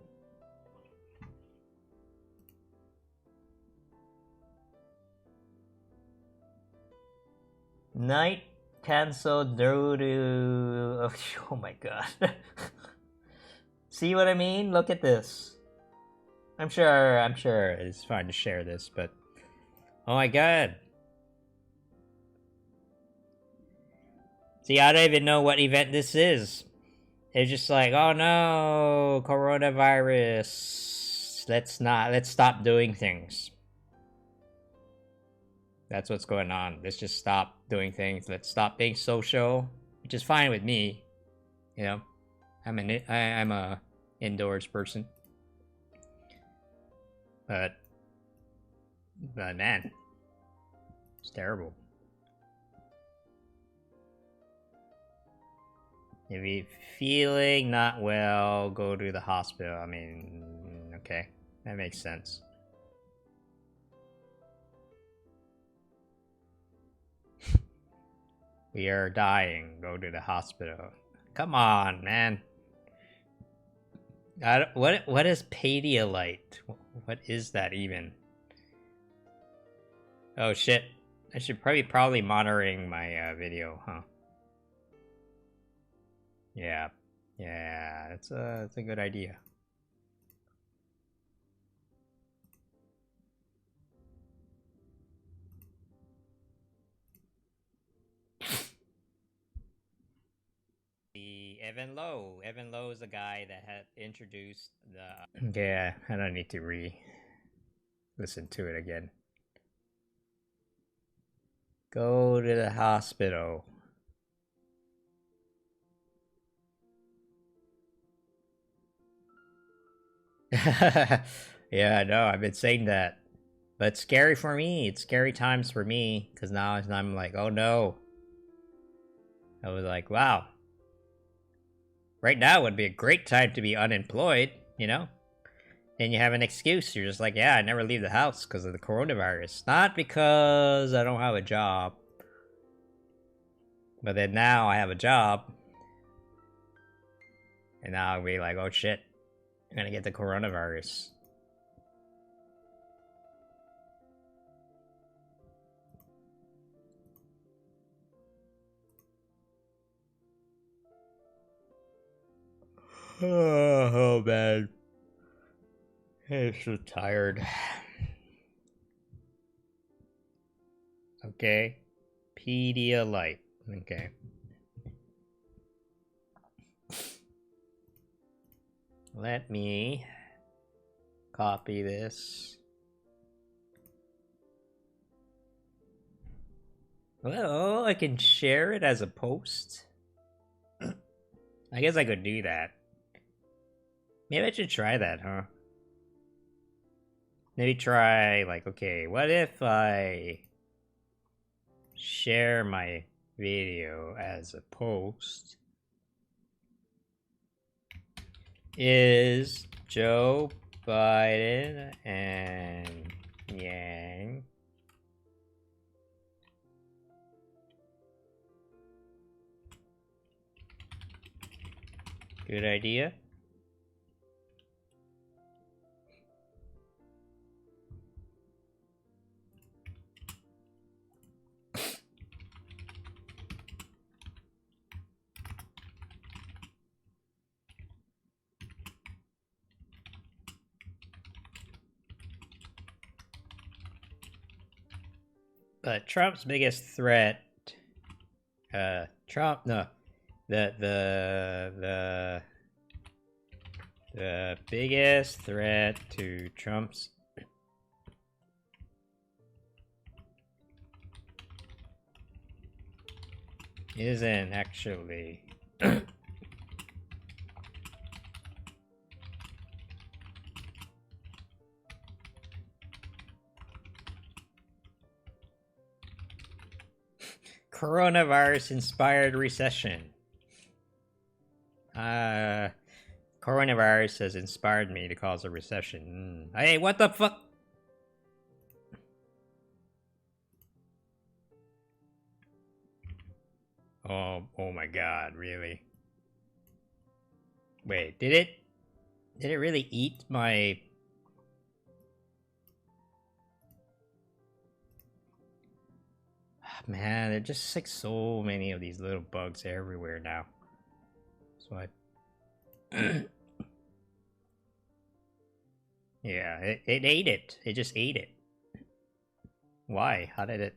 Night canceled due to... Oh my god. See what I mean? Look at this. I'm sure it's fine to share this, but... Oh my god. See, I don't even know what event this is. It's just like, oh no, coronavirus. Let's stop doing things. That's what's going on. Let's just stop doing things. Let's stop being social, which is fine with me. You know, I'm a indoors person. But man, it's terrible. If you're feeling not well, go to the hospital. I mean, okay, that makes sense. We are dying. Go to the hospital. Come on, man. What is Pedialyte? What is that even? Oh shit! I should probably monitoring my video, huh? Yeah, it's a good idea. Evan Lowe is the guy that had introduced the... Yeah, I don't need to listen to it again. Go to the hospital. Yeah, I know, I've been saying that. But it's scary for me. It's scary times for me. Because now I'm like, oh no. I was like, wow. right now would be a great time to be unemployed, you know? Then you have an excuse. You're just like, yeah, I never leave the house because of the coronavirus. Not because I don't have a job. But then now I have a job. And now I'll be like, oh shit, I'm gonna get the coronavirus. Oh man. I'm so tired. Okay. Pedialyte. Okay. Let me copy this. Well, I can share it as a post. I guess I could do that. Maybe I should try that, huh? Maybe try, like, okay, what if I share my video as a post? Is Joe Biden and Yang good idea? But Trump's biggest threat, Trump, no, the biggest threat to Trump's isn't actually coronavirus-inspired recession. Coronavirus has inspired me to cause a recession. Hey, what the fuck? Oh my god, really? Wait, did it really eat my... Man, there's just like so many of these little bugs everywhere now. So I... yeah, it ate it. It just ate it. Why? How did it...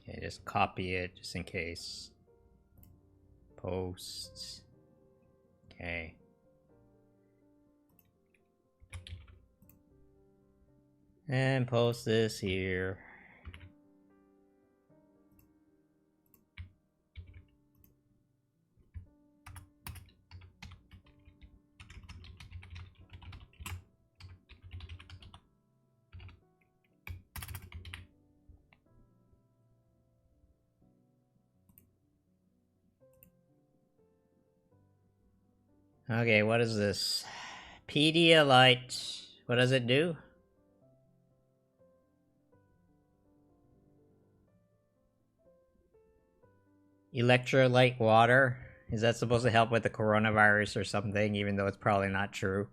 Okay, just copy it just in case. Posts. Okay. And post this here. Okay, what is this? Pedialyte. What does it do? Electrolyte water? Is that supposed to help with the coronavirus or something, even though it's probably not true?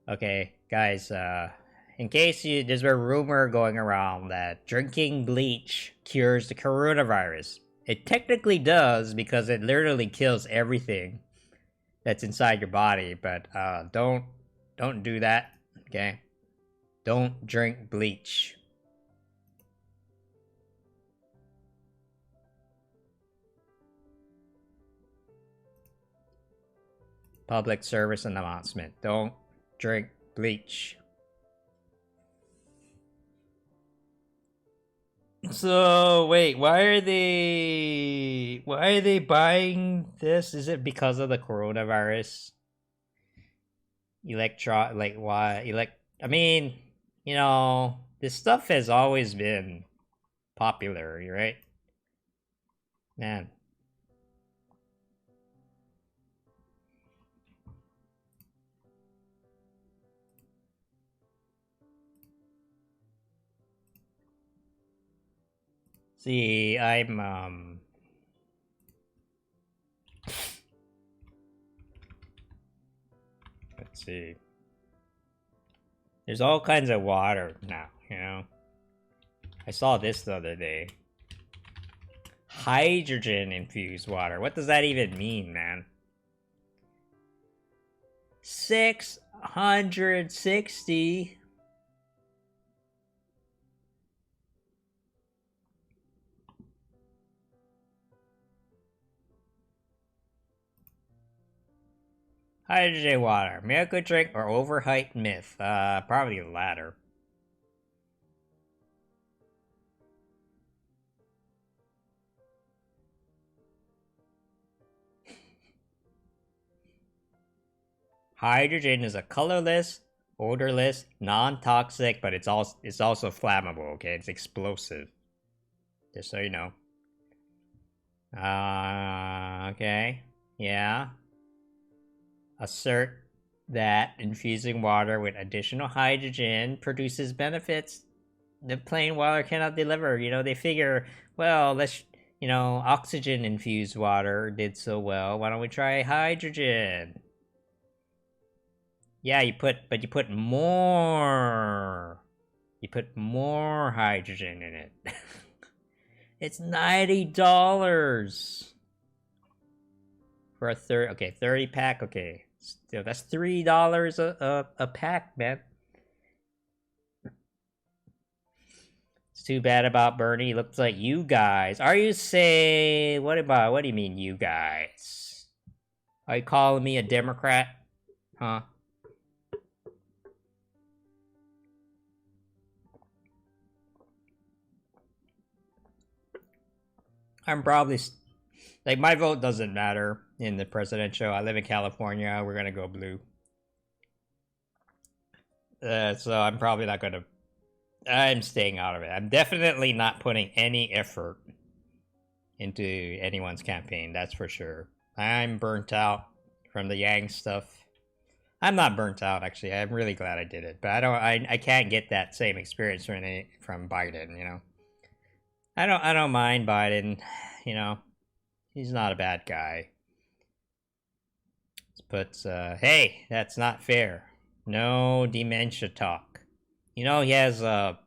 Okay, guys, in case there's a rumor going around that drinking bleach cures the coronavirus. It technically does because it literally kills everything that's inside your body, but don't do that, okay? Don't drink bleach. Public service announcement. Don't drink bleach. So wait, why are they buying this? Is it because of the coronavirus? I mean, you know, this stuff has always been popular, right? Man. See, let's see. There's all kinds of water now, you know? I saw this the other day. Hydrogen infused water. What does that even mean, man? 660. Hydrogen water. Miracle drink or overhyped myth? Probably the latter. Hydrogen is a colorless, odorless, non-toxic, but it's also flammable, okay? It's explosive. Just so you know. Okay. Yeah. Assert that infusing water with additional hydrogen produces benefits the plain water cannot deliver. You know, they figure, well, oxygen infused water did so well. Why don't we try hydrogen? Yeah, you put more. You put more hydrogen in it. It's $90 for a 30 pack. Okay, still that's $3 a pack, man. It's too bad about Bernie. Looks like you guys. Are you saying what do you mean, you guys? Are you calling me a Democrat? Huh? I'm probably like, my vote doesn't matter in the presidential. I live in California. We're gonna go blue. So I'm probably not gonna. I'm staying out of it. I'm definitely not putting any effort into anyone's campaign. That's for sure. I'm burnt out from the Yang stuff. I'm not burnt out, actually. I'm really glad I did it, but I can't get that same experience from Biden. You know, I don't mind Biden. You know, he's not a bad guy. But hey, that's not fair. No dementia talk. You know, he has a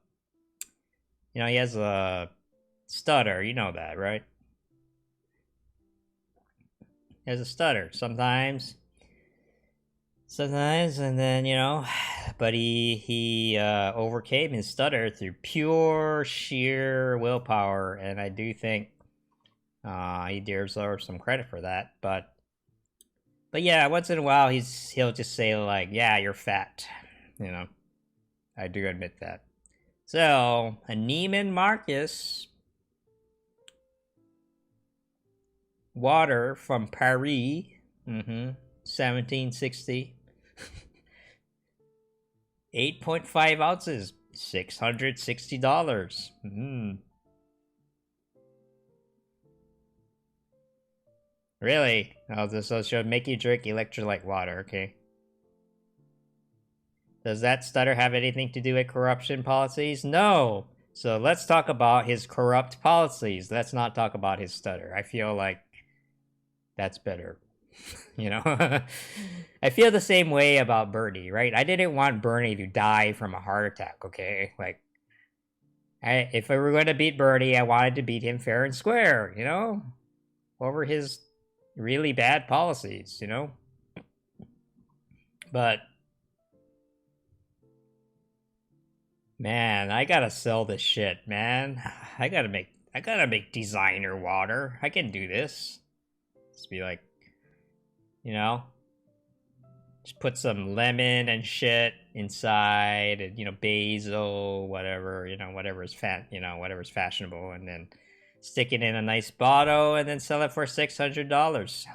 stutter. You know that, right? He has a stutter sometimes, and then, you know, but he overcame his stutter through pure sheer willpower, and I do think he deserves some credit for that. But yeah, once in a while he'll just say, like, yeah, you're fat, you know. I do admit that. So, a Neiman Marcus water from Paris, 1760, 8.5 ounces, $660. Really? Oh, this should make you drink electrolyte water, okay. Does that stutter have anything to do with corruption policies? No. So let's talk about his corrupt policies. Let's not talk about his stutter. I feel like that's better. You know? I feel the same way about Bernie, right? I didn't want Bernie to die from a heart attack, okay? Like, If I were going to beat Bernie, I wanted to beat him fair and square, you know? Over his really bad policies, you know? But man, I gotta sell this shit, man. I gotta make designer water. I can do this. Just be like, you know, just put some lemon and shit inside, and you know, basil, whatever, you know, whatever's fashionable, and then stick it in a nice bottle, and then sell it for $600.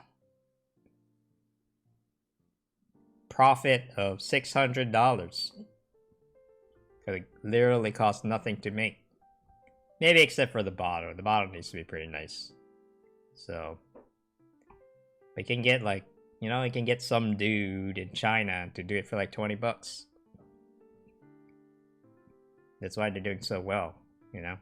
Profit of $600. It literally costs nothing to make. Maybe except for the bottle. The bottle needs to be pretty nice. So we can get like, you know, we can get some dude in China to do it for like 20 bucks. That's why they're doing so well, you know.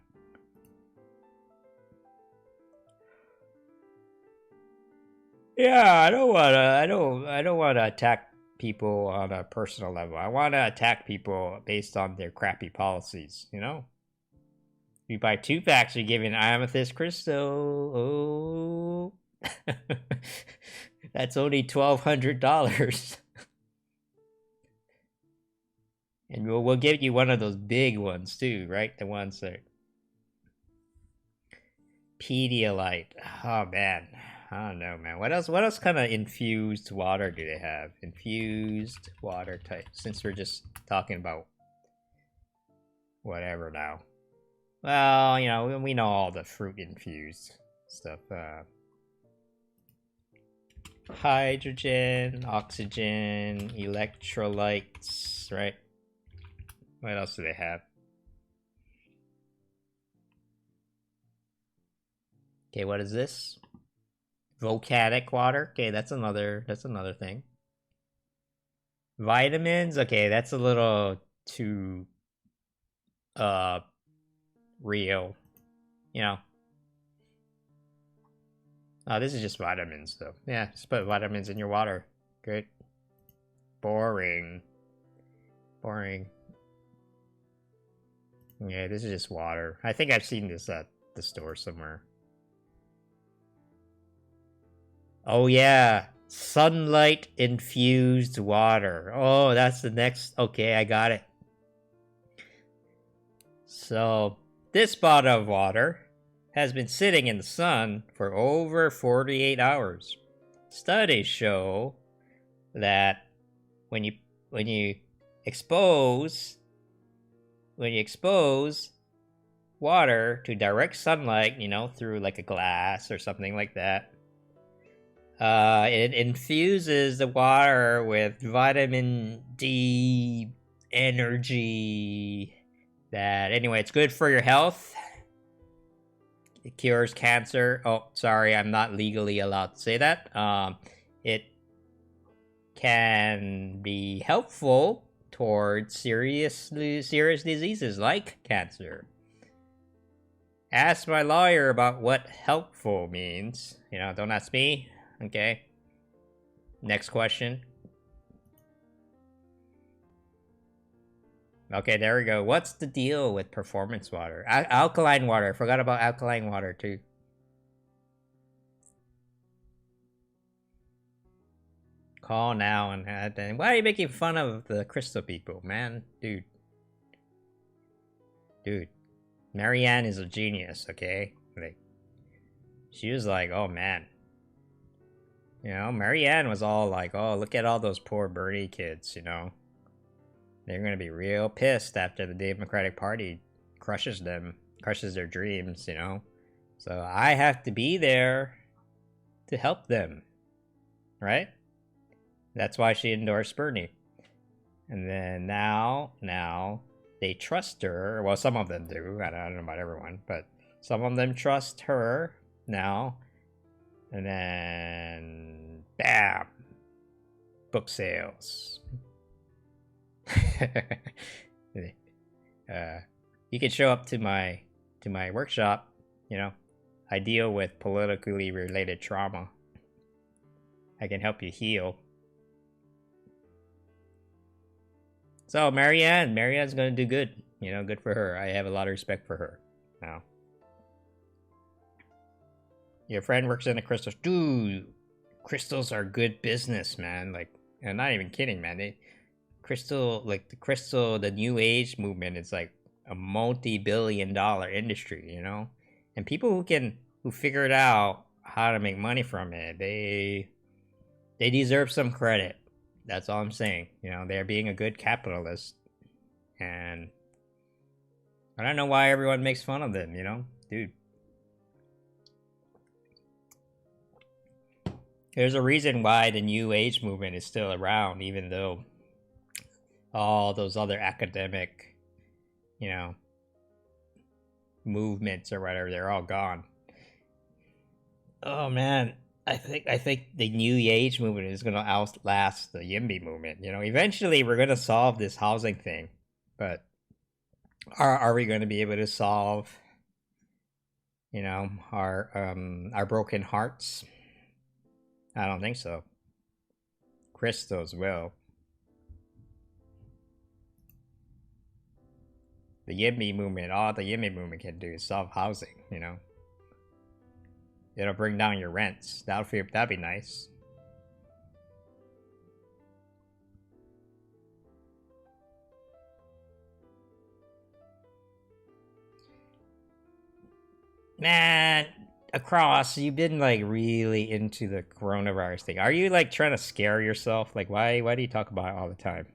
Yeah, I don't wanna attack people on a personal level. I want to attack people based on their crappy policies, you know? You buy 2 packs, you're giving amethyst crystal. Oh. That's only $1,200. And we'll give you one of those big ones too, right? The ones that... Pedialyte. Oh, man. I don't know, man. What else kind of infused water do they have? Infused water type. Since we're just talking about whatever now. Well, you know, we know all the fruit infused stuff. Hydrogen, oxygen, electrolytes, right? What else do they have? Okay, what is this? Volcanic water. Okay, that's another thing. Vitamins. Okay, that's a little too real. You know. Oh, this is just vitamins though. Yeah, just put vitamins in your water. Great. Boring. Yeah, this is just water. I think I've seen this at the store somewhere. Oh yeah, sunlight infused water. Oh, that's the next. Okay, I got it. So, this bottle of water has been sitting in the sun for over 48 hours. Studies show that when you expose water to direct sunlight, you know, through like a glass or something like that, it infuses the water with vitamin D energy. That anyway, it's good for your health. It cures cancer. Oh, sorry, I'm not legally allowed to say that. It can be helpful towards serious diseases like cancer. Ask my lawyer about what helpful means. You know, don't ask me. Okay. Next question. Okay, there we go. What's the deal with performance water? Alkaline water. I forgot about alkaline water too. Call now and why are you making fun of the crystal people, man? Dude. Marianne is a genius, okay? Like, she was like, oh man. You know, Marianne was all like, oh, look at all those poor Bernie kids, you know? They're gonna be real pissed after the Democratic Party crushes their dreams, you know? So I have to be there to help them, right? That's why she endorsed Bernie. And then now they trust her. Well, some of them do. I don't know about everyone, but some of them trust her now. And then, bam, book sales. You can show up to my workshop. You know, I deal with politically related trauma. I can help you heal. So Marianne's gonna do good. You know, good for her. I have a lot of respect for her. Now, your friend works in the crystals. Dude, crystals are good business, man. Like, I'm not even kidding, man. The new age movement is like a multi-billion-dollar industry, you know? And people who figured out how to make money from it, they deserve some credit. That's all I'm saying. You know, they're being a good capitalist. And I don't know why everyone makes fun of them, you know? Dude. There's a reason why the new age movement is still around, even though all those other academic, you know, movements or whatever, they're all gone. Oh man, I think the new age movement is gonna outlast the YIMBY movement. You know, eventually we're gonna solve this housing thing, but are we gonna be able to solve, you know, our broken hearts? I don't think so. Crystals will. The YIMBY movement, all the YIMBY movement can do is solve housing, you know. It'll bring down your rents. That'd be nice. Man, Across, you've been like really into the coronavirus thing. Are you like trying to scare yourself? Like, why do you talk about it all the time?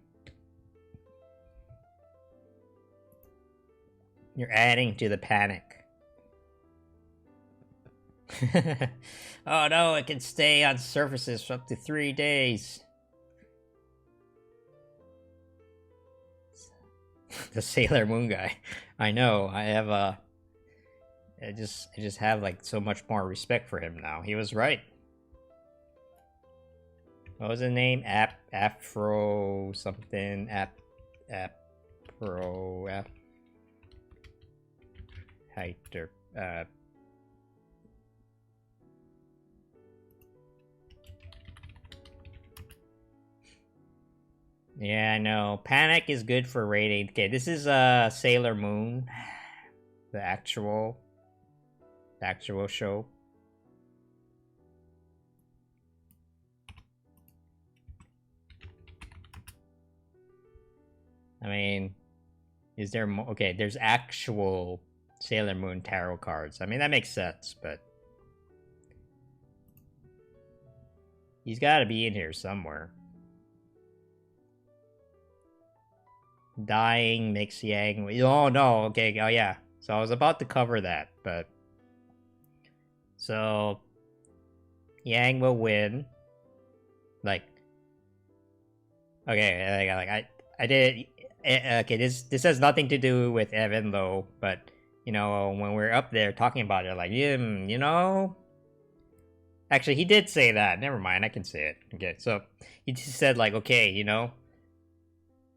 You're adding to the panic. Oh no, it can stay on surfaces for up to 3 days. The Sailor Moon guy. I know. I have I just have like so much more respect for him now. He was right. What was his name? Afro something. Heiter. Yeah, I know. Panic is good for rating. Okay, this is Sailor Moon, the actual show. I mean, is there more? Okay, there's actual Sailor Moon tarot cards. I mean, that makes sense, but he's got to be in here somewhere. Dying makes Yang. Oh no, okay, oh yeah. So I was about to cover that, but so Yang will win. Like, okay, I did. Okay, this has nothing to do with Evan though, but you know, when we're up there talking about it, like, you know, actually he did say that. Never mind, I can say it. Okay, so he just said like, okay, you know.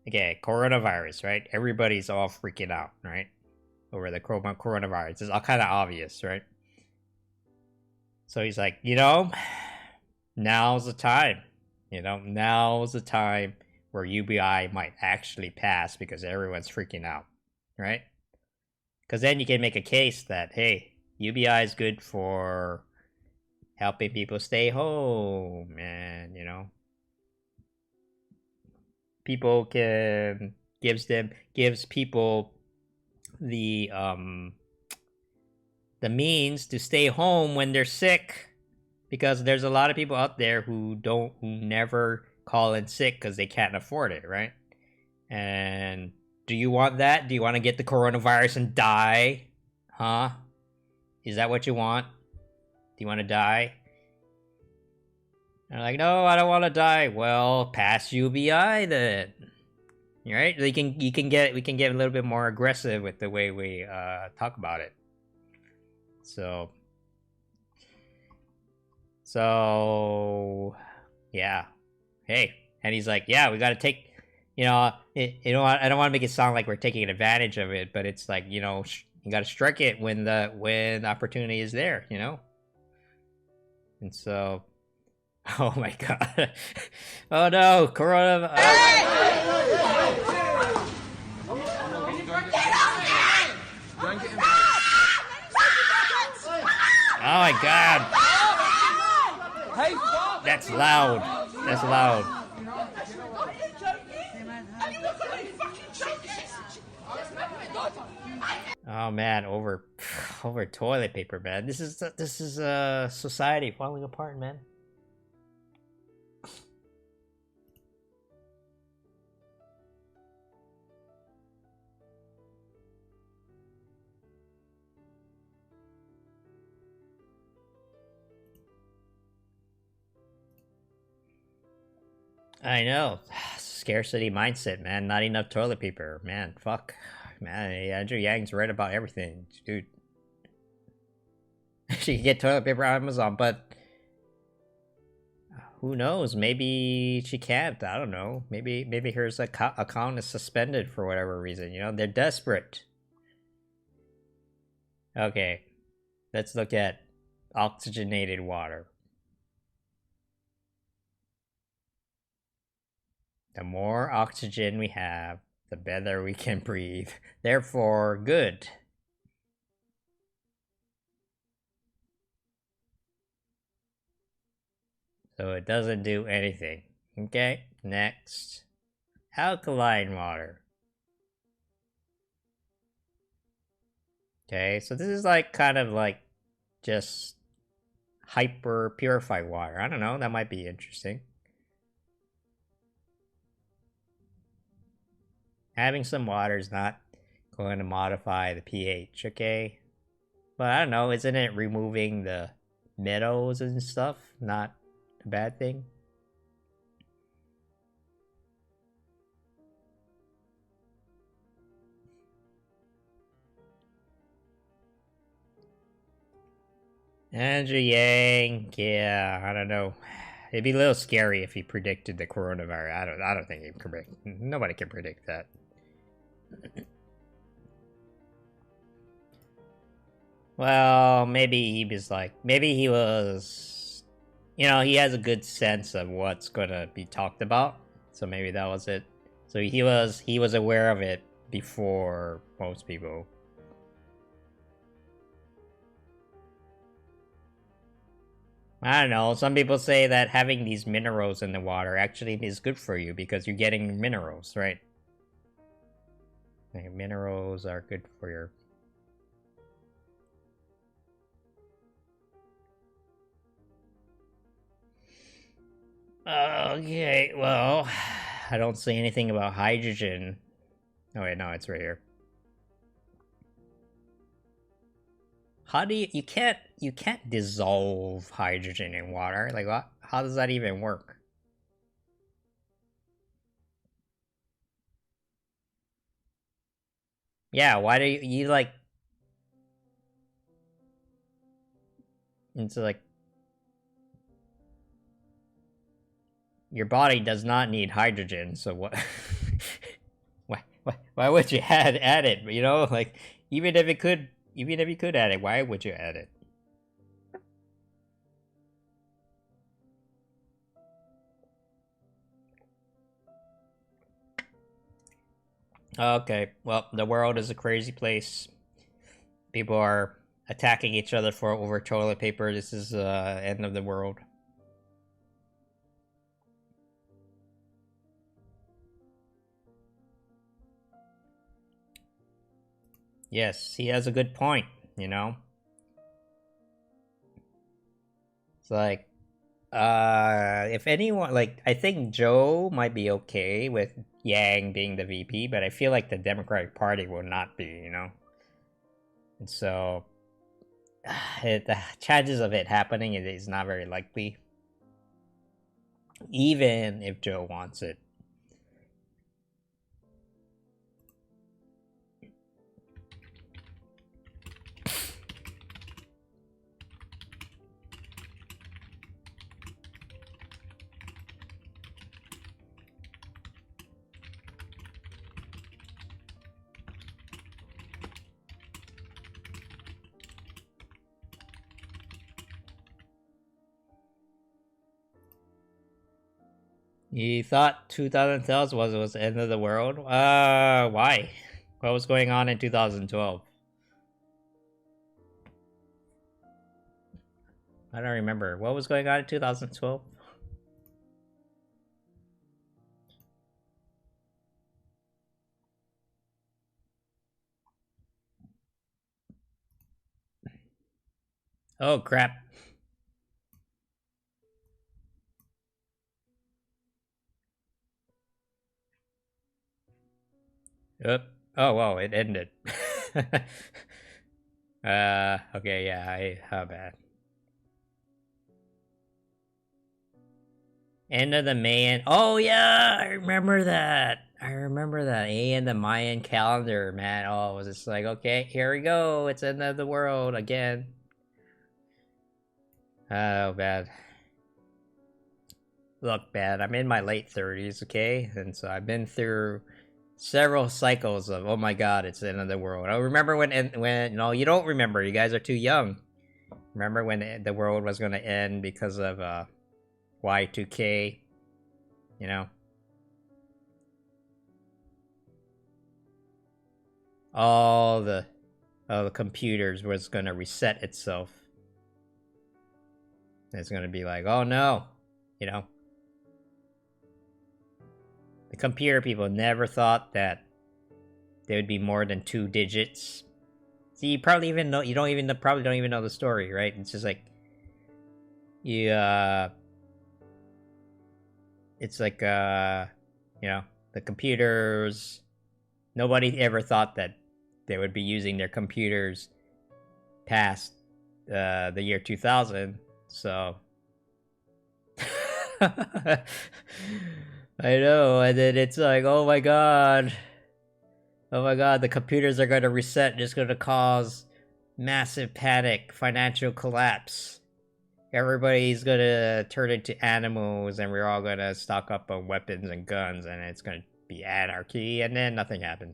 Okay, coronavirus, right? Everybody's all freaking out, right? Over the coronavirus. It's all kind of obvious, right? So he's like, you know, now's the time. You know, now's the time where UBI might actually pass because everyone's freaking out, right? Because then you can make a case that, hey, UBI is good for helping people stay home, and, you know, people can gives people the means to stay home when they're sick, because there's a lot of people out there who never call in sick because they can't afford it, right? And do you want that? Do you want to get the coronavirus and die? Huh? Is that what you want? Do you want to die? And like, no, I don't want to die. Well, pass UBI then. Right? We can get a little bit more aggressive with the way we talk about it. So yeah. Hey, and he's like, yeah, we got to take, you know, I don't want to make it sound like we're taking advantage of it, but it's like, you know, you got to strike it when the opportunity is there, you know. And so, oh my god. Oh no, Corona. Oh my god! That's loud. That's loud. Oh man, over toilet paper, man. This is society falling apart, man. I know. Scarcity mindset, man. Not enough toilet paper. Man, fuck. Man, Andrew Yang's right about everything, dude. She can get toilet paper on Amazon, but who knows? Maybe she can't. I don't know. Maybe her account is suspended for whatever reason. You know, they're desperate. Okay, let's look at oxygenated water. The more oxygen we have, the better we can breathe. Therefore, good. So it doesn't do anything. Okay, next. Alkaline water. Okay, so this is like kind of like just hyper purified water. I don't know, that might be interesting. Having some water is not going to modify the pH, okay? But I don't know, isn't it removing the metals and stuff not a bad thing? Andrew Yang, yeah, I don't know. It'd be a little scary if he predicted the coronavirus. I don't think he can predict. Nobody can predict that. Well, maybe he was like, maybe he was, you know, he has a good sense of what's gonna be talked about. So maybe that was it. So he was aware of it before most people. I don't know, some people say that having these minerals in the water actually is good for you because you're getting minerals, right? Like, minerals are good for your... Okay, well, I don't see anything about hydrogen. Oh wait, no, it's right here. How do you can't dissolve hydrogen in water? Like, what? How does that even work? Yeah, why do you like... It's like... Your body does not need hydrogen, so what... why would you add it? You know, like, even if you could add it, why would you add it? Okay, well, the world is a crazy place. People are attacking each other for over toilet paper. This is end of the world. Yes, he has a good point, you know? It's like, if anyone, like, I think Joe might be okay with Yang being the VP, but I feel like the Democratic Party will not be, you know? And so, the chances of it happening is not very likely. Even if Joe wants it. You thought 2012 was the end of the world? Why? What was going on in 2012? I don't remember. What was going on in 2012? Oh, crap. Oop. Oh, whoa, it ended. Okay, yeah, how bad. End of the Mayan. Oh, yeah, I remember that. I remember that. And the Mayan calendar, man. Oh, it was just like, okay, here we go. It's end of the world again. Oh, bad. Look, bad. I'm in my late 30s, okay? And so I've been through several cycles of, oh my god, it's the end of the world. I remember when no, you don't remember. You guys are too young. Remember when the world was going to end because of Y2K? You know? All the computers was going to reset itself. It's going to be like, oh no, you know? The computer people never thought that there would be more than 2 digits. See, you probably even know, probably don't even know the story, right? It's just like, you, it's like, you know, the computers, nobody ever thought that they would be using their computers past, the year 2000, so. I know, and then it's like, oh my god, the computers are going to reset, and it's going to cause massive panic, financial collapse. Everybody's going to turn into animals, and we're all going to stock up on weapons and guns, and it's going to be anarchy, and then nothing happened.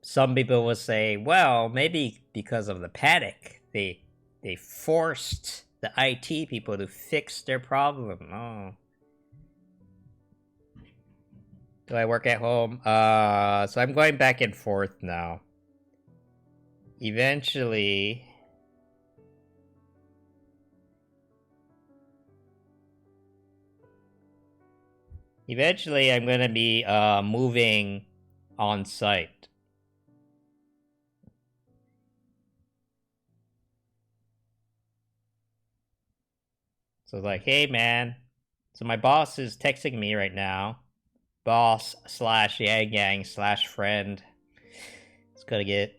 Some people will say, well, maybe because of the panic, they forced the IT people to fix their problem. Oh. Do I work at home? So I'm going back and forth now. Eventually, I'm gonna be moving on site. So it's like, hey man, so my boss is texting me right now. Boss slash yang yang slash friend. It's gonna get.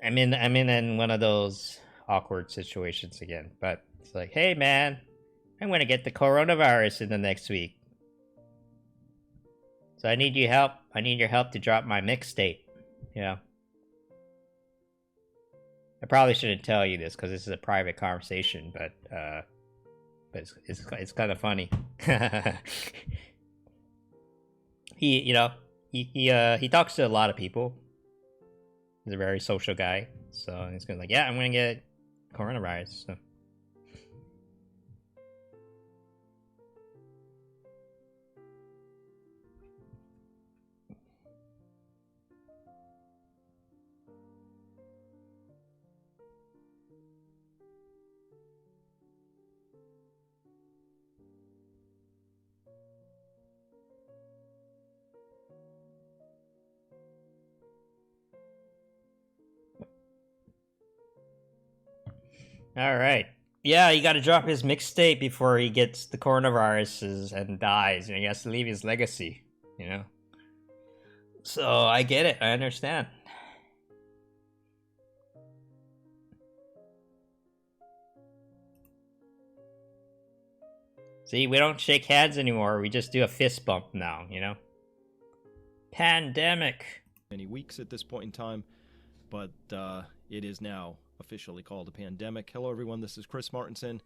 I'm in one of those awkward situations again. But it's like, hey man, I'm gonna get the coronavirus in the next week. So I need your help. I need your help to drop my mixtape. You know. I probably shouldn't tell you this because this is a private conversation, but it's kind of funny. He talks to a lot of people. He's a very social guy, so he's gonna like, yeah, I'm gonna get coronavirus. So. All right. Yeah, you got to drop his mixtape before he gets the coronaviruses and dies. You know, he has to leave his legacy. You know. So I get it. I understand. See, we don't shake hands anymore. We just do a fist bump now. You know. Pandemic. Many weeks at this point in time, but it is now officially called a pandemic. Hello everyone, this is Chris Martinson.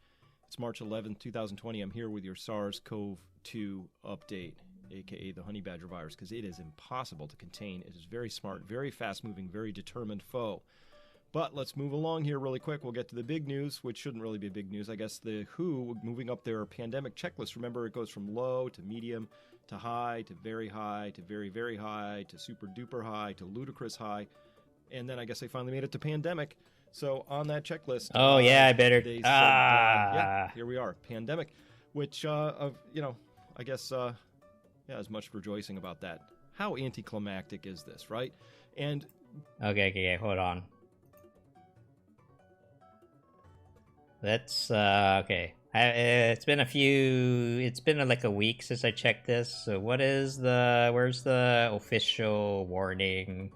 It's March 11th, 2020. I'm here with your SARS-CoV-2 update, aka the honey badger virus, because it is impossible to contain. It is very smart, very fast-moving, very determined foe. But let's move along here really quick. We'll get to the big news, which shouldn't really be big news. I guess the WHO moving up their pandemic checklist. Remember, it goes from low to medium to high to very high to very, very high to super duper high to ludicrous high. And then I guess they finally made it to pandemic. So on that checklist, Oh, yeah, I better. they said, yeah, here we are, pandemic, which I guess as much rejoicing about that. How anticlimactic is this, right? And Okay, hold on. Let's okay. It's been like a week since I checked this. So where's the official warning?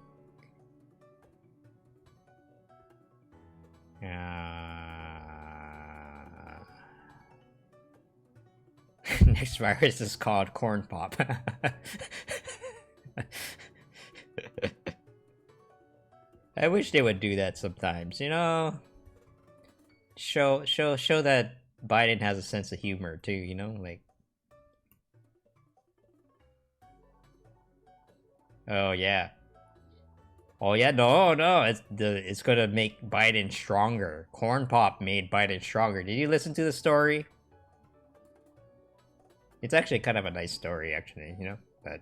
Next virus is called corn pop. I wish they would do that sometimes, you know? Show that Biden has a sense of humor too, you know? Like, oh yeah. Oh yeah, no, it's gonna make Biden stronger. Corn pop made Biden stronger. Did you listen to the story? It's actually kind of a nice story, actually, you know? But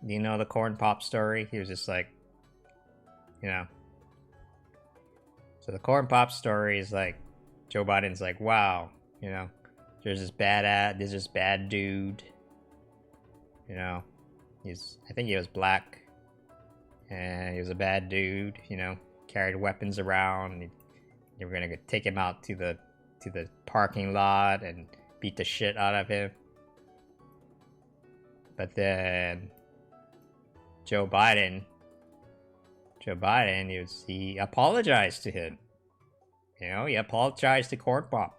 do you know the corn pop story? He was just like, you know. So the corn pop story is like, Joe Biden's like, wow, you know, there's this bad dude, you know, I think he was black, and he was a bad dude, you know, carried weapons around, and they were gonna take him out to the parking lot and beat the shit out of him. But then Joe Biden, he apologized to him. You know, he apologized to Corn Pop.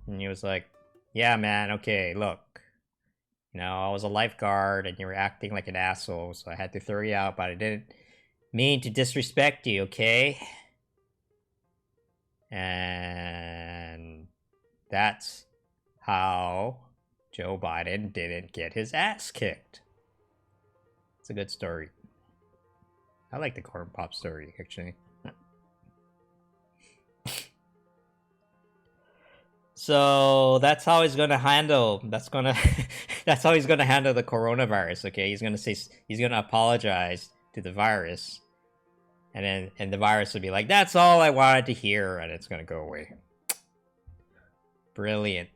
And he was like, yeah, man, okay, look. You know, I was a lifeguard and you were acting like an asshole, so I had to throw you out, but I didn't mean to disrespect you, okay? And that's how Joe Biden didn't get his ass kicked. It's a good story. I like the corn pop story, actually. So that's how he's gonna handle. That's how he's gonna handle the coronavirus. Okay, he's gonna apologize to the virus, and the virus will be like, "That's all I wanted to hear," and it's gonna go away. Brilliant.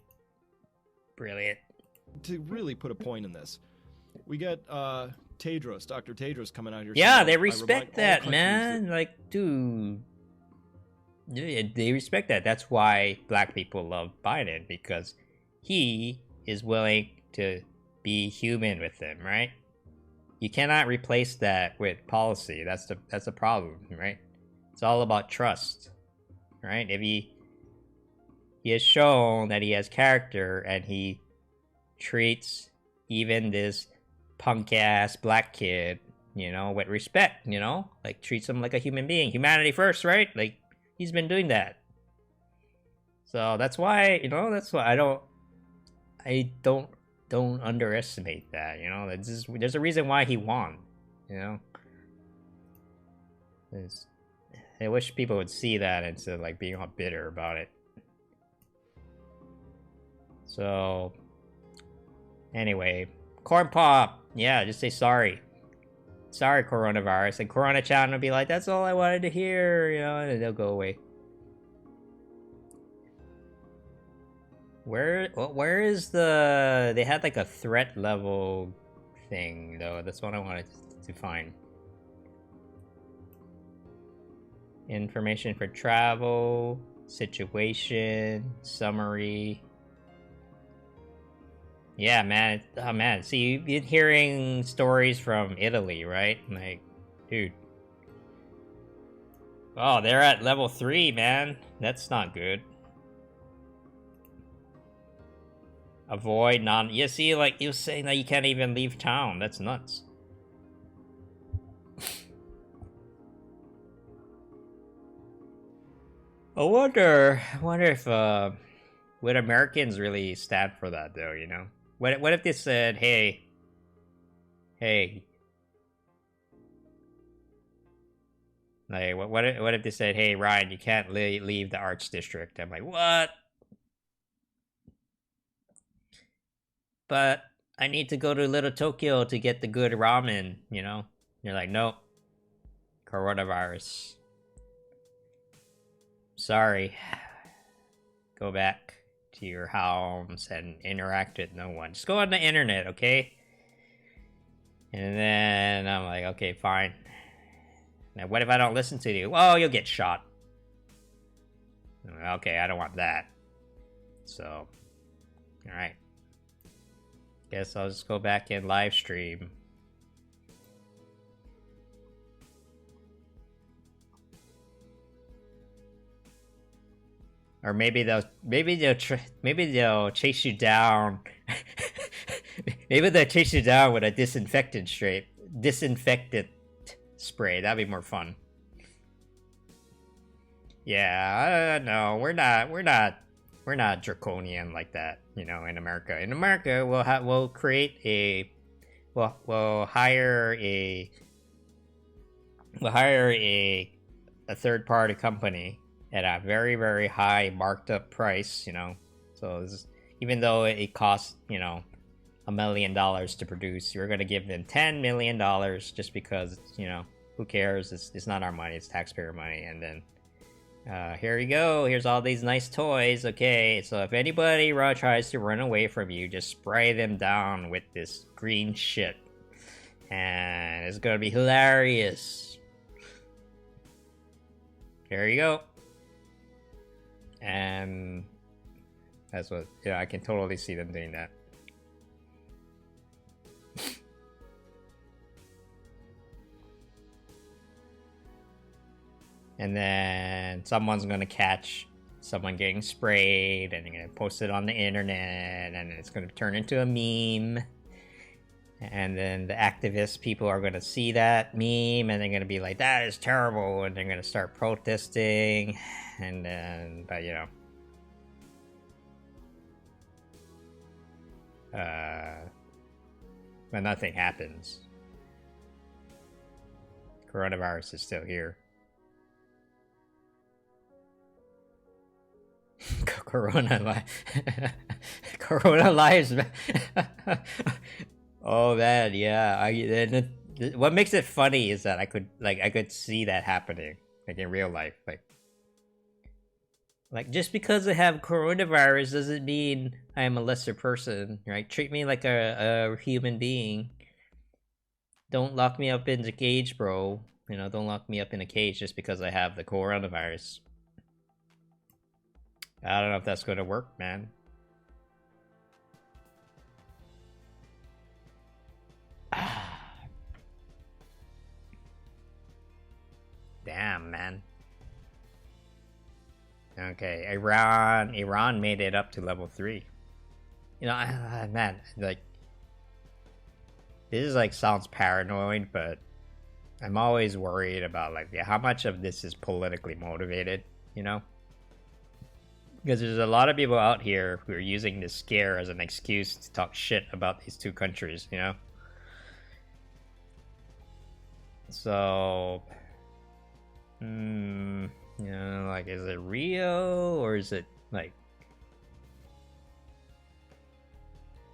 To really put a point in this, we get Dr. Tedros coming out here. Yeah, they respect that, man. Like, dude, they respect that. That's why black people love Biden, because he is willing to be human with them, right? You cannot replace that with policy. That's the problem, right? It's all about trust, right? If he has shown that he has character and he treats even this punk ass black kid, you know, with respect, you know, like treats him like a human being. Humanity first, right? Like, he's been doing that. So that's why, you know, I don't underestimate that, you know. There's a reason why he won, you know. I wish people would see that instead of like being all bitter about it. So anyway, corn pop, yeah, just say sorry. Sorry, coronavirus. And Corona Chan will be like, that's all I wanted to hear, you know, and they'll go away. Where is they had like a threat level thing, though. That's what I wanted to find. Information for travel, situation, summary. Yeah, man. Oh, man. See, you've been hearing stories from Italy, right? Like, dude. Oh, they're at level 3, man. That's not good. Avoid yeah, see, like, he was saying that you can't even leave town. That's nuts. I wonder if, would Americans really stand for that, though, you know? What if they said, hey, like, what if they said, hey, Ryan, you can't leave the arts district? I'm like, what? But I need to go to Little Tokyo to get the good ramen, you know? You're like, nope. Coronavirus. Sorry. Go back to your homes and interact with no one. Just go on the internet, okay? And then I'm like, okay, fine. Now, what if I don't listen to you? Oh, you'll get shot. I'm like, okay, I don't want that. So, alright. Guess I'll just go back and live stream. Or maybe they'll chase you down. Maybe they'll chase you down with a disinfectant spray. That'd be more fun. Yeah, no, we're not draconian like that, you know. In America, we'll hire a third-party company at a very, very high marked up price, you know. So even though it costs, you know, $1 million to produce, you're gonna give them $10 million just because, you know, who cares? It's not our money, it's taxpayer money. And then here you go, here's all these nice toys. Okay, so if anybody tries to run away from you, just spray them down with this green shit, and it's gonna be hilarious. There you go. And that's what, yeah, I can totally see them doing that. And then someone's gonna catch someone getting sprayed, and they're gonna post it on the internet, and it's gonna turn into a meme. And then the activist people are gonna see that meme, and they're gonna be like, that is terrible, and they're gonna start protesting. And then, but you know, but nothing happens. Coronavirus is still here. Corona lives. Oh man, yeah. What makes it funny is that I could see that happening, like in real life, like just because I have coronavirus doesn't mean I am a lesser person, right? Treat me like a human being. Don't lock me up in the cage, bro. You know, don't lock me up in a cage just because I have the coronavirus. I don't know if that's gonna work, man. Damn, man. Okay, Iran made it up to level 3. You know, man, like, this is like sounds paranoid, but I'm always worried about like how much of this is politically motivated, you know? Because there's a lot of people out here who are using this scare as an excuse to talk shit about these two countries, you know? So, you know, like, is it real, or is it, like,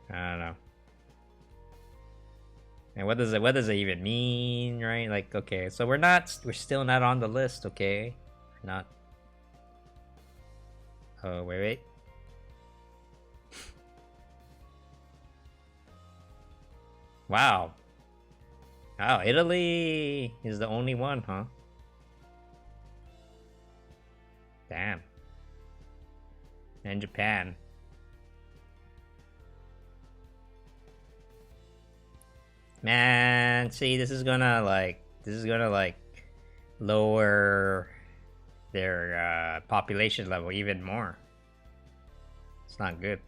I don't know. And what does it even mean, right? Like, okay, so we're still not on the list, okay? We're not. Oh, wait. Wow. Oh, Italy is the only one, huh? Damn. And Japan. Man, see, this is gonna lower their population level even more. It's not good.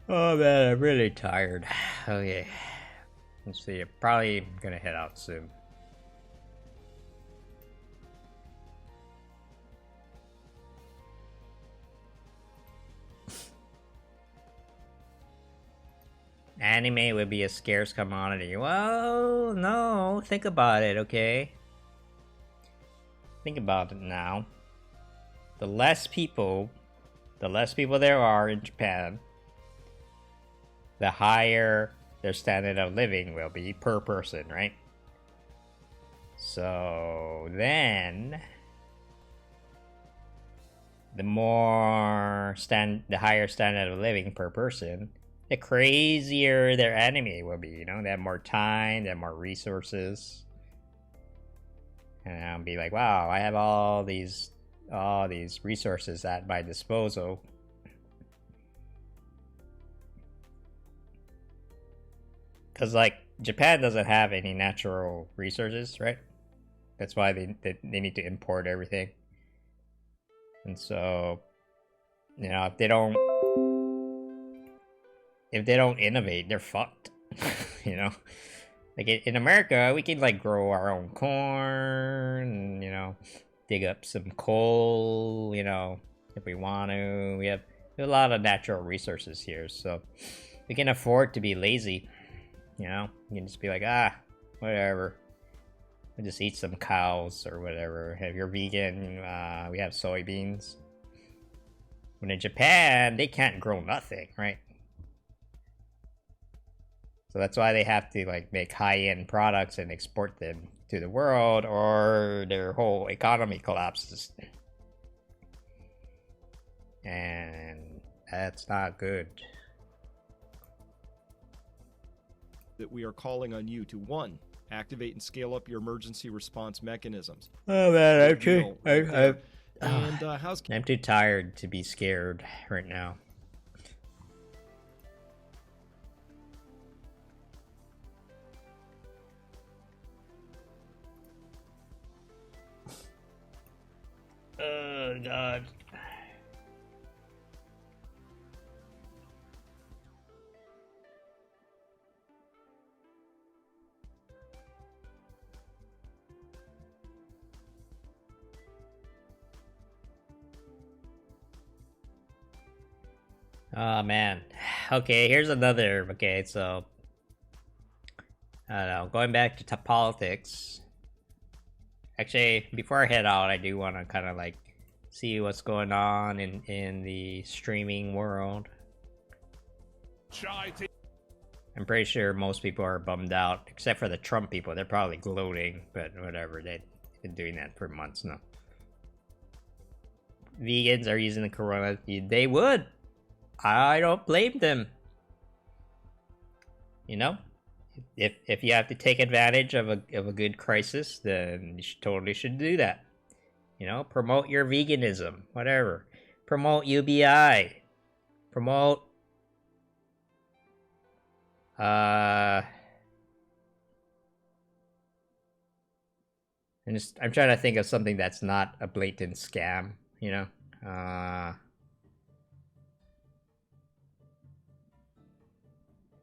Oh man, I'm really tired. Okay. Let's see, I'm probably gonna head out soon. Anime would be a scarce commodity. Well, no, think about it, okay? Think about it now. the less people there are in Japan, the higher their standard of living will be per person, right? So then the higher standard of living per person, the crazier their enemy will be, you know? They have more time, they have more resources. And I'll be like, wow, I have all these resources at my disposal. Because, like, Japan doesn't have any natural resources, right? That's why they need to import everything. And so, you know, if they don't innovate, they're fucked. You know? Like, in America, we can, like, grow our own corn, you know, dig up some coal, you know, if we want to. We have a lot of natural resources here, so we can afford to be lazy. You know, you can just be like, whatever. We'll just eat some cows or whatever. If you're vegan, we have soybeans. When in Japan, they can't grow nothing, right? So that's why they have to, like, make high-end products and export them to the world, or their whole economy collapses. And that's not good. That we are calling on you to, 1, activate and scale up your emergency response mechanisms. Oh man, I'm too tired to be scared right now. Oh god. Oh man. Okay, here's another. Okay, so I don't know. Going back to politics. Actually, before I head out, I do want to kind of like see what's going on in the streaming world. I'm pretty sure most people are bummed out, except for the Trump people. They're probably gloating, but whatever. They've been doing that for months now. Vegans are using the corona. They would. I don't blame them. You know, if you have to take advantage of a good crisis, then you totally should do that. You know, promote your veganism, whatever. Promote UBI. Promote. I'm trying to think of something that's not a blatant scam. You know.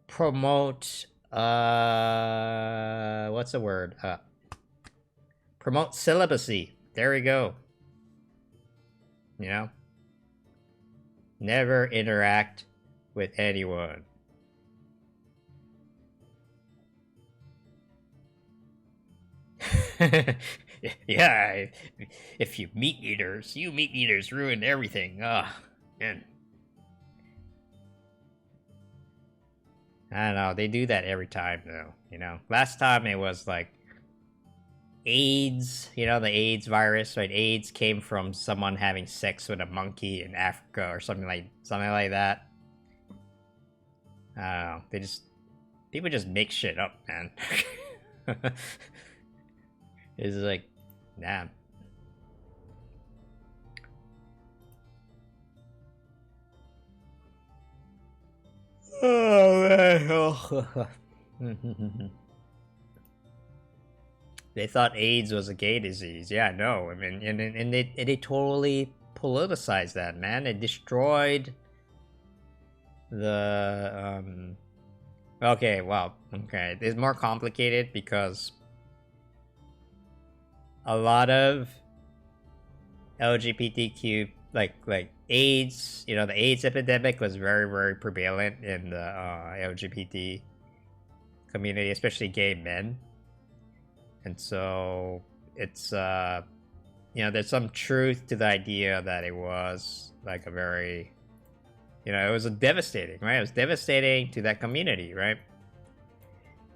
Promote what's the word? Promote celibacy. There we go. You know? Never interact with anyone. Yeah, if you meat eaters ruin everything. Man. I don't know, they do that every time though, you know. Last time it was like AIDS, you know, the AIDS virus, right? AIDS came from someone having sex with a monkey in Africa or something like that. I don't know, people just make shit up, man. It's like, damn. Oh man. They thought AIDS was a gay disease. Yeah, no. I mean, and they totally politicized that, man. It destroyed the okay, well, okay. It's more complicated because a lot of LGBTQ like AIDS, you know, the AIDS epidemic was very, very prevalent in the LGBT community, especially gay men. And so it's you know, there's some truth to the idea that it was like a very, you know, it was a devastating, right? It was devastating to that community, right?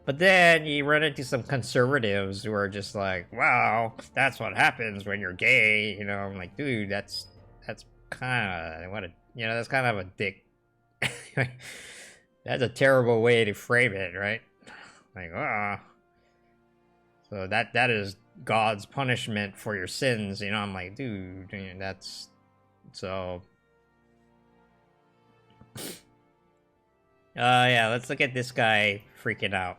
But then you run into some conservatives who are just like, wow, that's what happens when you're gay. You know, I'm like, dude, that's kind of, what a, you know, that's kind of a dick. That's a terrible way to frame it, right? Like, ah. So that is God's punishment for your sins, you know? I'm like, dude, that's, so. Yeah, let's look at this guy freaking out.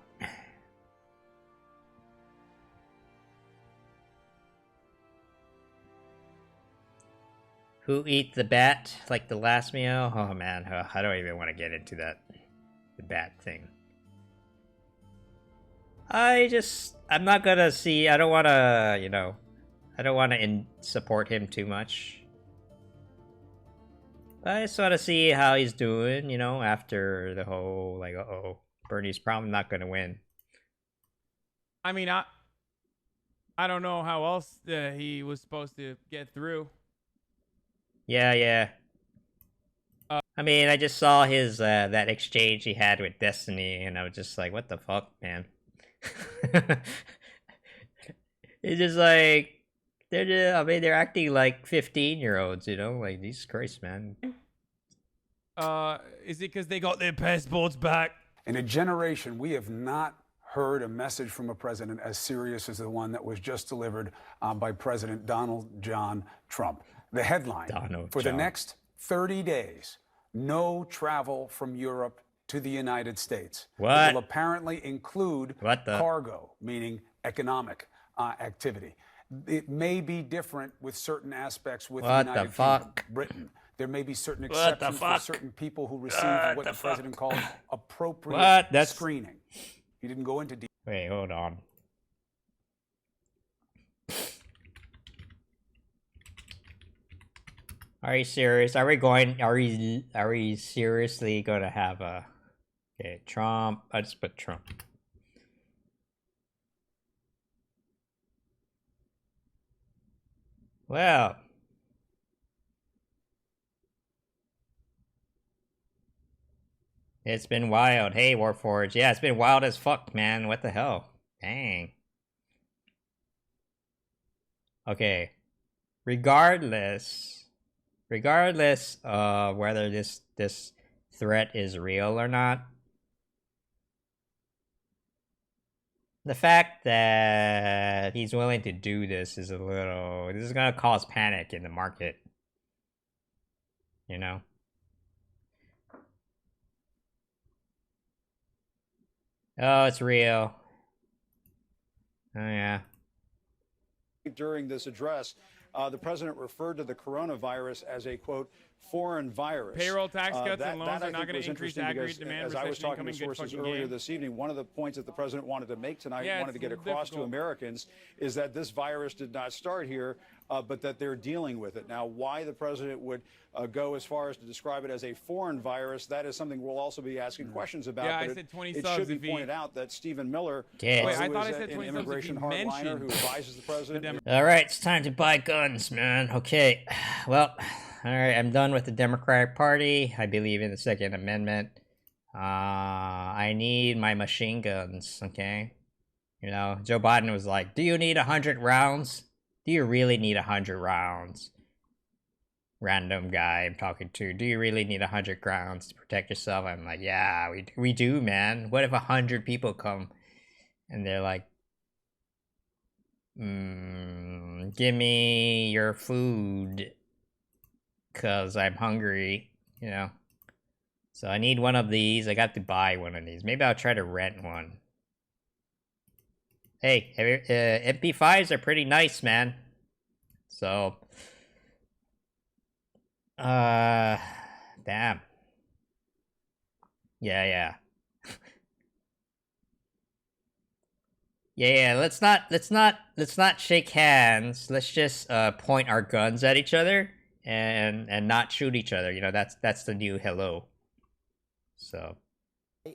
Who eat the bat like the last meal? Oh man, I don't even want to get into that, the bat thing. I'm not gonna see, I don't want to, you know, I don't want to support him too much. I just want to see how he's doing, you know, after the whole, like, uh-oh, Bernie's probably not gonna win. I mean, I don't know how else he was supposed to get through. Yeah. I mean, I just saw his, that exchange he had with Destiny, and I was just like, what the fuck, man? It's just like, I mean, they're acting like 15-year-olds, you know? Like, Jesus Christ, man. Is it because they got their passports back? In a generation, we have not heard a message from a president as serious as the one that was just delivered by President Donald John Trump. The headline, for the next 30 days, no travel from Europe to the United States. What? It will apparently include cargo, meaning economic activity. It may be different with certain aspects with the United Kingdom, Britain. There may be certain exceptions for certain people who receive what the president calls appropriate screening. He didn't go into detail. Wait, hold on. Are you serious? Are we seriously gonna have a, okay, Trump, I just put Trump. Well. It's been wild. Hey, Warforged. Yeah, it's been wild as fuck, man. What the hell? Dang. Okay. Regardless of whether this threat is real or not, the fact that he's willing to do this is this is gonna cause panic in the market. You know? Oh, it's real. Oh, yeah. During this address, the president referred to the coronavirus as a, quote, foreign virus. Payroll tax cuts and loans are not going to increase aggregate demand. As I was talking to sources earlier this evening, one of the points that the president wanted to make tonight, wanted to get across to Americans, is that this virus did not start here, but that they're dealing with it. Now, why the president would go as far as to describe it as a foreign virus, that is something we'll also be asking questions about. Yeah, but I said 20 it subs should be pointed out that Stephen Miller, Yes. Wait, I who thought is I said an 20 subs if immigration he hardliner who mentioned advises the president. All right, it's time to buy guns, man. Okay, well, all right, I'm done with the Democratic Party. I believe in the Second Amendment. I need my machine guns, okay? You know, Joe Biden was like, do you need 100 rounds? Do you really need 100 rounds? Random guy I'm talking to, do you really need 100 rounds to protect yourself? I'm like, yeah, we do, man. What if 100 people come and they're like, give me your food because I'm hungry, you know? So I need one of these. I got to buy one of these. Maybe I'll try to rent one. Hey, MP5s are pretty nice, man. So, damn. Yeah. Yeah, let's not shake hands. Let's just point our guns at each other and not shoot each other. You know, that's the new hello. So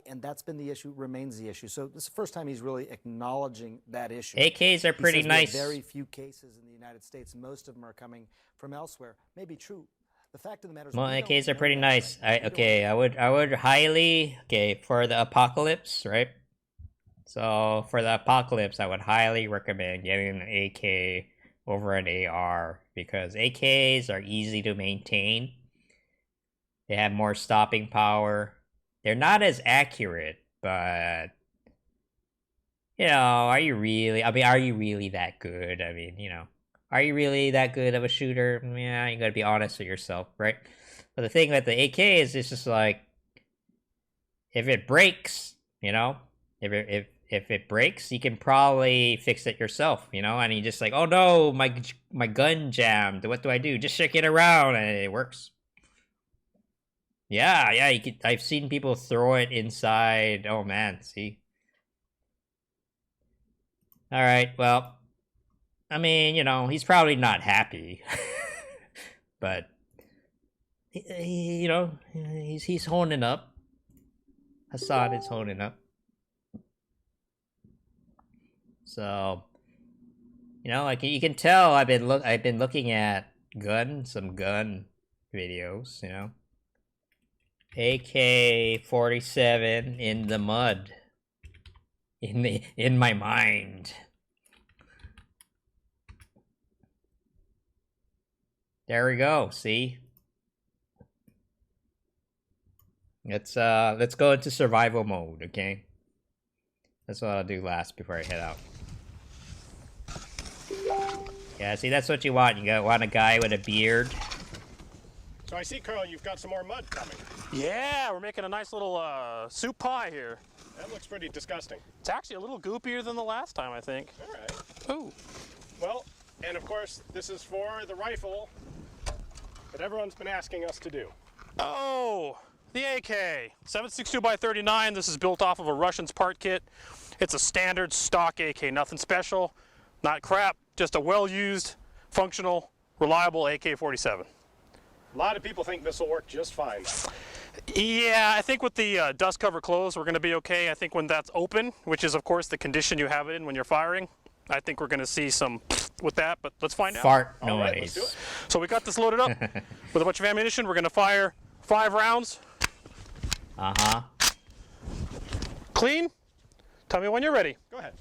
And that's been the issue, remains the issue. So this is the first time he's really acknowledging that issue. AKs are pretty He says we have nice. very few cases in the United States. Most of them are coming from elsewhere. Maybe true. The fact of the matter is, Well, we don't AKs are know pretty that nice. right now. I would highly, for the apocalypse, right? So for the apocalypse, I would highly recommend getting an AK over an AR because AKs are easy to maintain. They have more stopping power. They're not as accurate, but you know, are you really that good? I mean, you know, are you really that good of a shooter? Yeah, you gotta be honest with yourself, right? But the thing with the AK is it's just like if it breaks, you know, if it breaks, you can probably fix it yourself, you know, and you just like, oh no, my gun jammed. What do I do? Just shake it around and it works. Yeah, you could, I've seen people throw it inside. Oh man, see. All right, well, I mean, you know, he's probably not happy, but you know, he's honing up. Hassan is honing up. So, you know, like you can tell, I've been looking at some gun videos, you know. AK-47 in the mud. In my mind. There we go, see? Let's go into survival mode, okay? That's what I'll do last before I head out. Yeah, see, that's what you want. You want a guy with a beard. So I see, Carl, you've got some more mud coming. Yeah, we're making a nice little soup pie here. That looks pretty disgusting. It's actually a little goopier than the last time, I think. All right. Ooh. Well, and of course, this is for the rifle that everyone's been asking us to do. Oh, the AK. 7.62x39. This is built off of a Russian's part kit. It's a standard stock AK. Nothing special, not crap, just a well-used, functional, reliable AK-47. A lot of people think this will work just fine. Yeah, I think with the dust cover closed, we're going to be okay. I think when that's open, which is of course the condition you have it in when you're firing, I think we're going to see some with that, but let's find out. Fart All right, noise. let's do it. So we got this loaded up with a bunch of ammunition. We're going to fire 5 rounds. Uh-huh. Clean. Tell me when you're ready. Go ahead.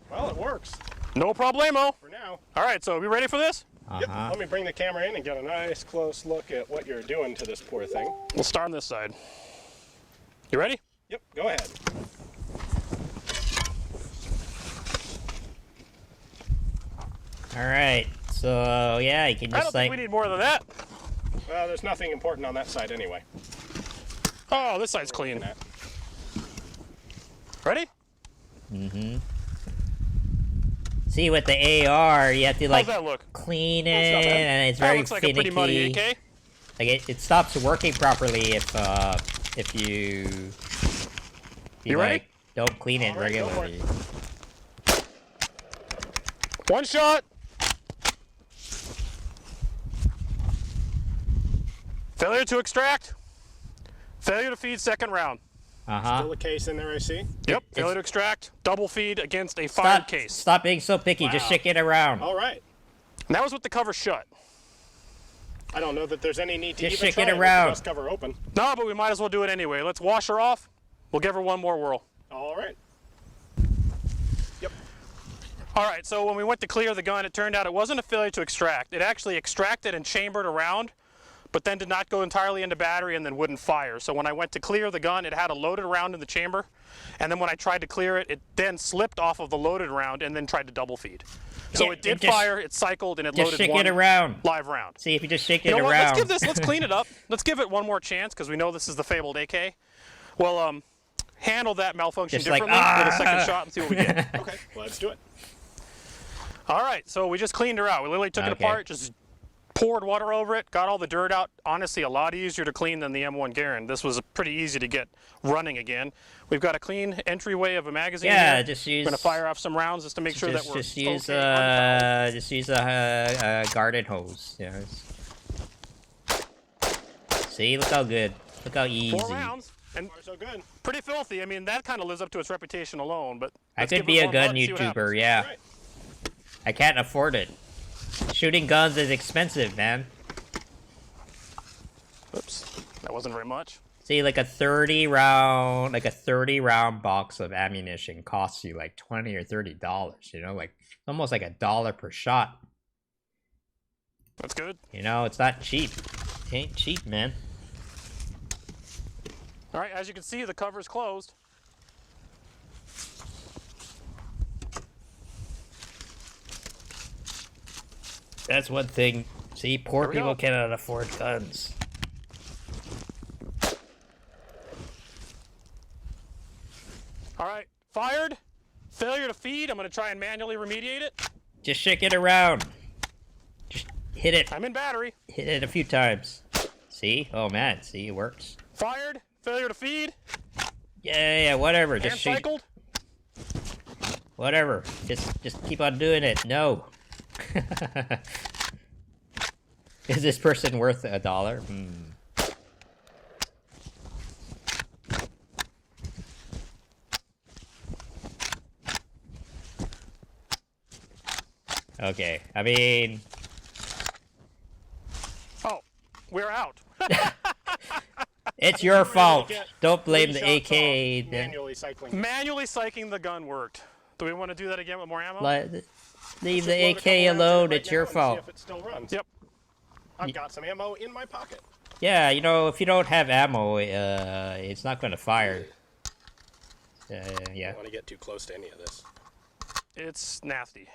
Well, it works. No problemo. For now. All right, so are we ready for this? Yep. Let me bring the camera in and get a nice close look at what you're doing to this poor thing. We'll start on this side. You ready? Yep, go ahead. All right. So yeah, you can I just don't think we need more than that. Well, there's nothing important on that side anyway. Oh, this side's clean. Ready? Mm-hmm. See, with the AR, you have to like How's that look? clean That's it, not bad. and it's That very looks like a finicky. pretty muddy AK. Like it stops working properly if you You ready? like, don't clean it All right, go for regularly. One shot. Failure to extract. Failure to feed second round. Still a case in there, I see. Yep. Failure to extract. Double feed against a fired case. Stop being so picky. Just shake it around. All right. And that was with the cover shut. I don't know that there's any need to Just even shake try it it with around. the dust cover open. No, but we might as well do it anyway. Let's wash her off. We'll give her one more whirl. All right. All right, so when we went to clear the gun, it turned out it wasn't a failure to extract. It actually extracted and chambered around, but then did not go entirely into battery and then wouldn't fire. So when I went to clear the gun, it had a loaded round in the chamber, and then when I tried to clear it, it then slipped off of the loaded round and then tried to double feed. So Yeah, it did just- fire, it cycled, and it Just loaded shake one it around. live round. See if you just shake You it know what? around. Let's clean it up. Let's give it one more chance because we know this is the fabled AK. Well, handle that malfunction Just like, differently with a second shot and see what we get. Okay, let's do it. All right, so we just cleaned her out. We literally took it Okay. apart, just poured water over it, got all the dirt out. Honestly, a lot easier to clean than the M1 Garand. This was pretty easy to get running again. We've got a clean entryway of a magazine. Yeah, here. just We're use. gonna fire off some rounds just to make sure that we're just use okay, just use a garden hose. Yeah. See, look how good. Look how easy. 4 rounds. And So good. pretty filthy. I mean, that kind of lives up to its reputation alone, but I let's could give be it a one gun run and see what happens. YouTuber, yeah. Right. I can't afford it. Shooting guns is expensive, man. Oops, that wasn't very much. See, like a 30 round box of ammunition costs you like $20 or $30, you know, like almost like $1 per shot. That's good. You know, it's not cheap. It ain't cheap, man. All right, as you can see, the cover's closed. That's one thing. See, poor There we people go. cannot afford guns. All right, fired. Failure to feed. I'm going to try and manually remediate it. Just shake it around. Just hit it. I'm in battery. Hit it a few times. See? Oh man, see, it works. Fired. Failure to feed. Yeah, whatever. And Just shoot. cycled. Whatever. Just keep on doing it. No. Is this person worth $1? Okay, I mean... Oh, we're out. It's your fault. Don't blame the Shots off, AK. manually cycling. Manually cycling the gun worked. Do we want to do that again with more ammo? Leave Just the load a couple AK rounds in alone. right it's your now and fault. See if it still runs. Yep. I've got some ammo in my pocket. Yeah, you know, if you don't have ammo, it's not going to fire. I Yeah. don't want to get too close to any of this. It's nasty.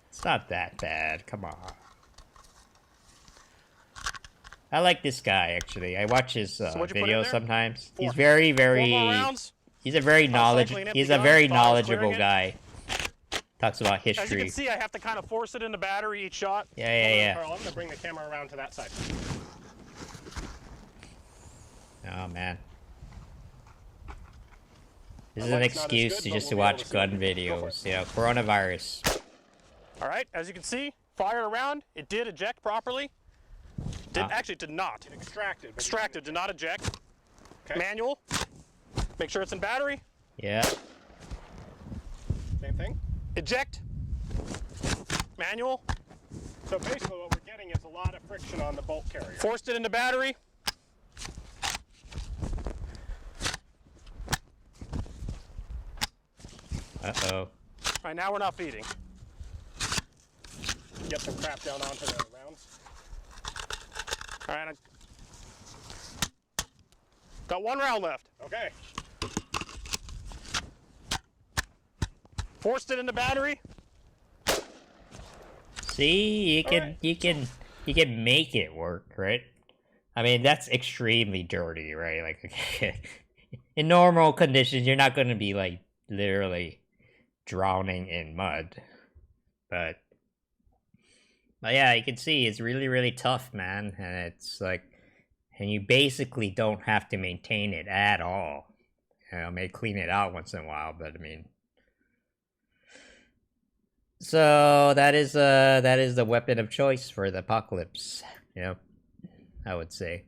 It's not that bad. Come on. I like this guy, actually. I watch his what'd you put in videos there? sometimes. 4. He's very, 4 very... more rounds. He's a very Cycling empty He's a gun, very files knowledgeable clearing it. guy. Talks about As you history. can see, I have to kind of force it into battery each shot. Yeah. Carl, I'm going to bring the camera around to that side. Oh, man. This My is an light's not as excuse good, to but just we'll be able watch to see gun it. Go for videos. You know, coronavirus. All right, as you can see, fired around. It did eject properly. Actually, it did not. It extracted. but Extracted, did not eject. Okay. Manual. Make sure it's in battery. Yeah. Same thing. Eject. Manual. So basically what we're getting is a lot of friction on the bolt carrier. Forced it into battery. Uh-oh. All right, now we're not feeding. Get some crap down onto the rounds. All right, got 1 round left. Okay. Forced it into battery. See, you can make it work, right? I mean, that's extremely dirty, right? Like, in normal conditions, you're not going to be like literally drowning in mud, but yeah, you can see it's really, really tough, man, and it's like, and you basically don't have to maintain it at all. You know, may clean it out once in a while, but I mean. So that is the weapon of choice for the apocalypse, you know, I would say.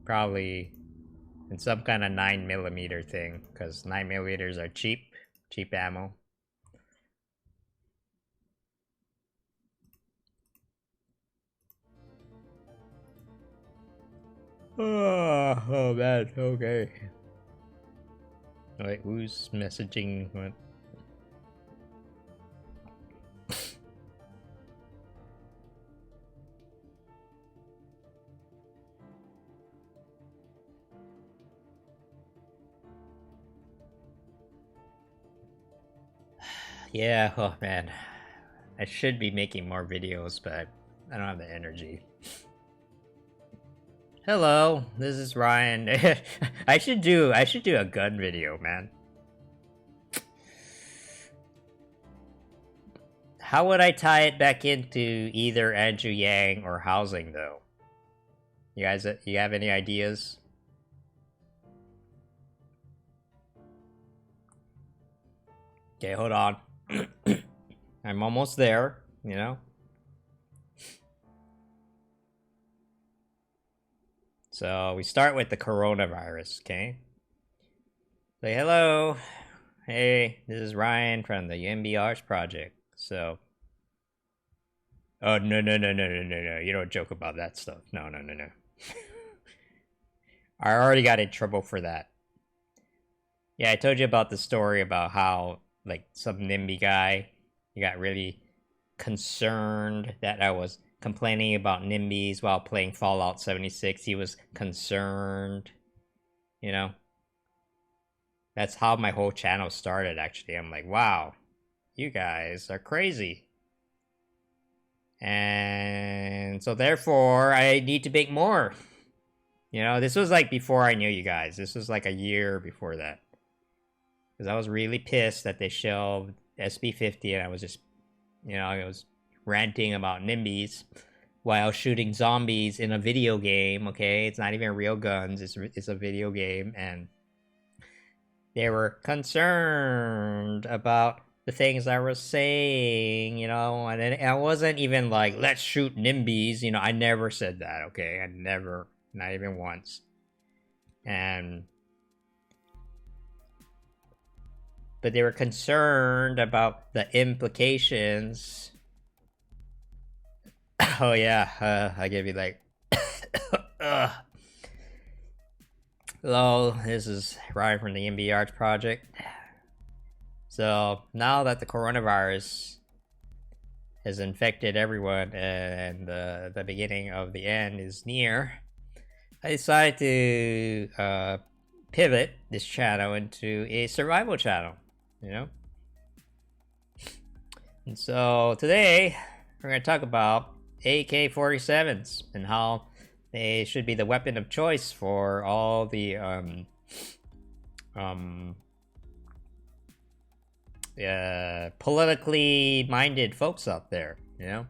Probably in some kind of 9mm thing, because 9mm are cheap ammo. Oh man, okay. Wait, who's messaging what? Yeah, oh man. I should be making more videos, but I don't have the energy. Hello, this is Ryan. I should do a gun video, man. How would I tie it back into either Andrew Yang or housing though? You guys, you have any ideas? Okay, hold on. I'm almost there, you know. So we start with the coronavirus, okay? Say hello. Hey, this is Ryan from the YIMBY Arts project. So, oh no. You don't joke about that stuff. No. I already got in trouble for that. Yeah, I told you about the story about how like some NIMBY guy, he got really concerned that I was complaining about NIMBYs while playing Fallout 76. He was concerned, you know. That's how my whole channel started, actually. I'm like, wow, you guys are crazy. And so therefore, I need to make more. You know, this was like before I knew you guys. This was like a year before that. Because I was really pissed that they shelved SB50 and I was just, you know, I was ranting about NIMBYs while shooting zombies in a video game, okay? It's not even real guns, it's a video game, and they were concerned about the things I was saying, you know, and I wasn't even like, let's shoot NIMBYs, you know, I never said that, okay? I never, not even once. But they were concerned about the implications. Oh yeah, I gave you like, hello, this is Ryan from the YIMBY Arts project. So now that the coronavirus has infected everyone and the beginning of the end is near, I decided to pivot this channel into a survival channel, you know? And so today we're going to talk about AK-47s and how they should be the weapon of choice for all the politically minded folks out there, you know?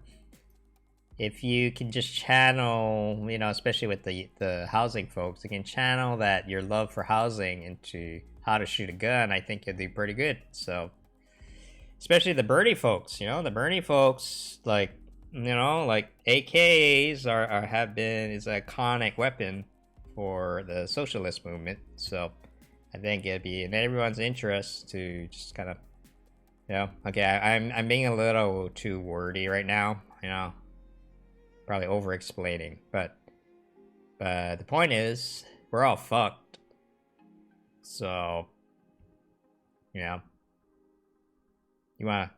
If you can just channel, you know, especially with the housing folks, you can channel that your love for housing into how to shoot a gun, I think you'll do pretty good. So, especially the Bernie folks, you know, the Bernie folks, like, you know, like AKs is an iconic weapon for the socialist movement. So, I think it'd be in everyone's interest to just kind of, you know, okay, I'm being a little too wordy right now, you know. Probably over-explaining, but the point is, we're all fucked. So, you know, you wanna.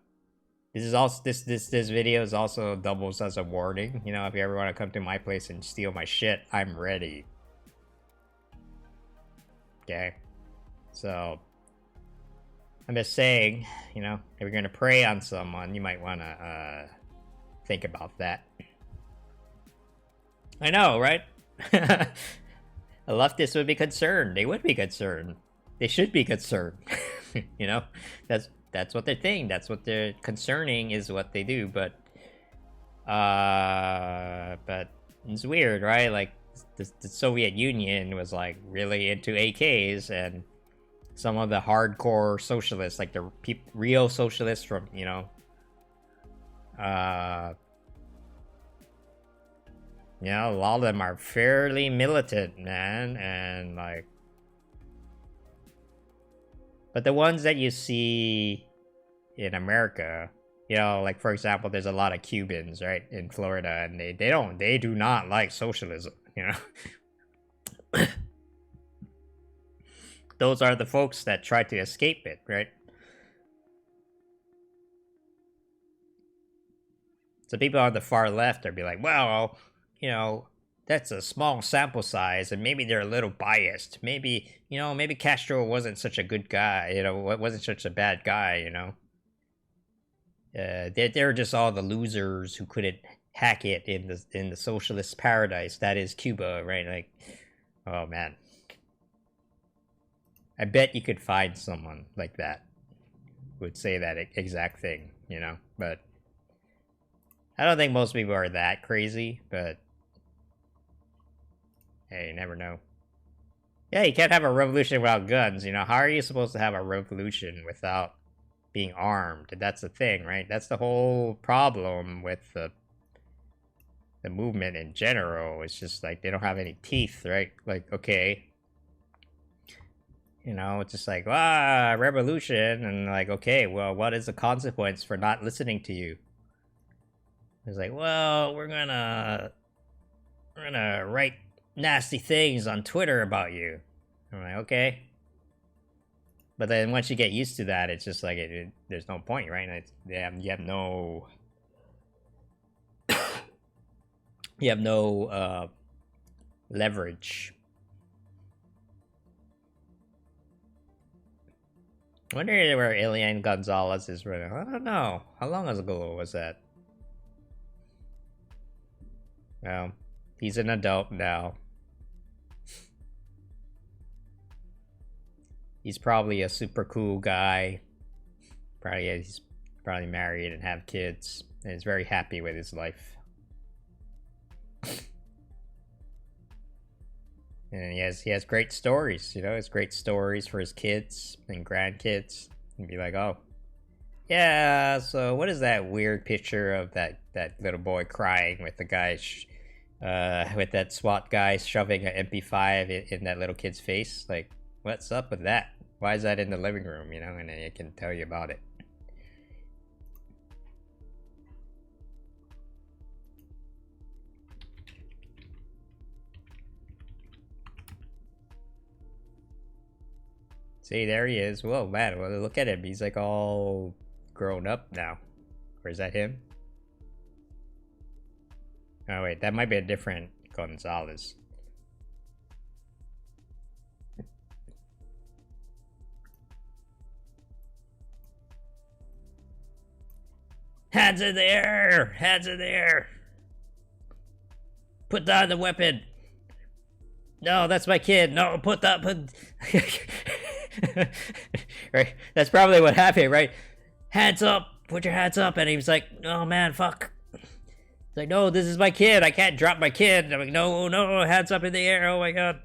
This is also this video is also doubles as a warning. You know, if you ever want to come to my place and steal my shit, I'm ready. Okay, so I'm just saying, you know, if you're gonna prey on someone, you might wanna think about that. I know, right? A leftist would be concerned. They would be concerned. They should be concerned. You know, that's what they're thinking. That's what they're concerning is what they do. But it's weird, right? Like the Soviet Union was like really into AKs, and some of the hardcore socialists, like the real socialists from, you know, you know, a lot of them are fairly militant, man, and like, but the ones that you see in America, you know, like for example, there's a lot of Cubans, right, in Florida, and they do not like socialism, you know. Those are the folks that try to escape it, right? So people on the far left are be like, well, you know, that's a small sample size, and maybe they're a little biased. Maybe, you know, maybe Castro wasn't such a good guy, you know, wasn't such a bad guy, you know. They're just all the losers who couldn't hack it in the socialist paradise that is Cuba, right? Like, oh man, I bet you could find someone like that who would say that exact thing, you know. But I don't think most people are that crazy, but hey, you never know. Yeah, you can't have a revolution without guns, you know. How are you supposed to have a revolution without being armed. That's the thing, right? That's the whole problem with the movement in general. It's just like they don't have any teeth, right? Like, okay, you know, it's just like, revolution, and like, okay, well, what is the consequence for not listening to you? It's like, well, we're gonna write nasty things on Twitter about you. I'm like, okay. But then once you get used to that, it's just like, there's no point, right? You have no... you have no leverage. I wonder where Elian Gonzalez is right now. I don't know. How long ago was that? Well, he's an adult now. He's probably a super cool guy. He's probably married and have kids. And is very happy with his life. And he has great stories, you know, it's great stories for his kids and grandkids. And be like, oh, yeah, so what is that weird picture of that little boy crying with the guy, with that SWAT guy shoving an MP5 in that little kid's face? Like, what's up with that? Why is that in the living room, you know? And then it can tell you about it. See, there he is. Whoa, man, well, look at him. He's like all grown up now. Or is that him? Oh, wait, that might be a different Gonzalez. Hands in the air! Hands in the air! Put down the weapon! No, that's my kid. No, put... Right, that's probably what happened, right? Hands up, put your hands up. And he was like, oh man, fuck. It's like, no, this is my kid, I can't drop my kid. I'm like, no, hands up in the air, oh my god.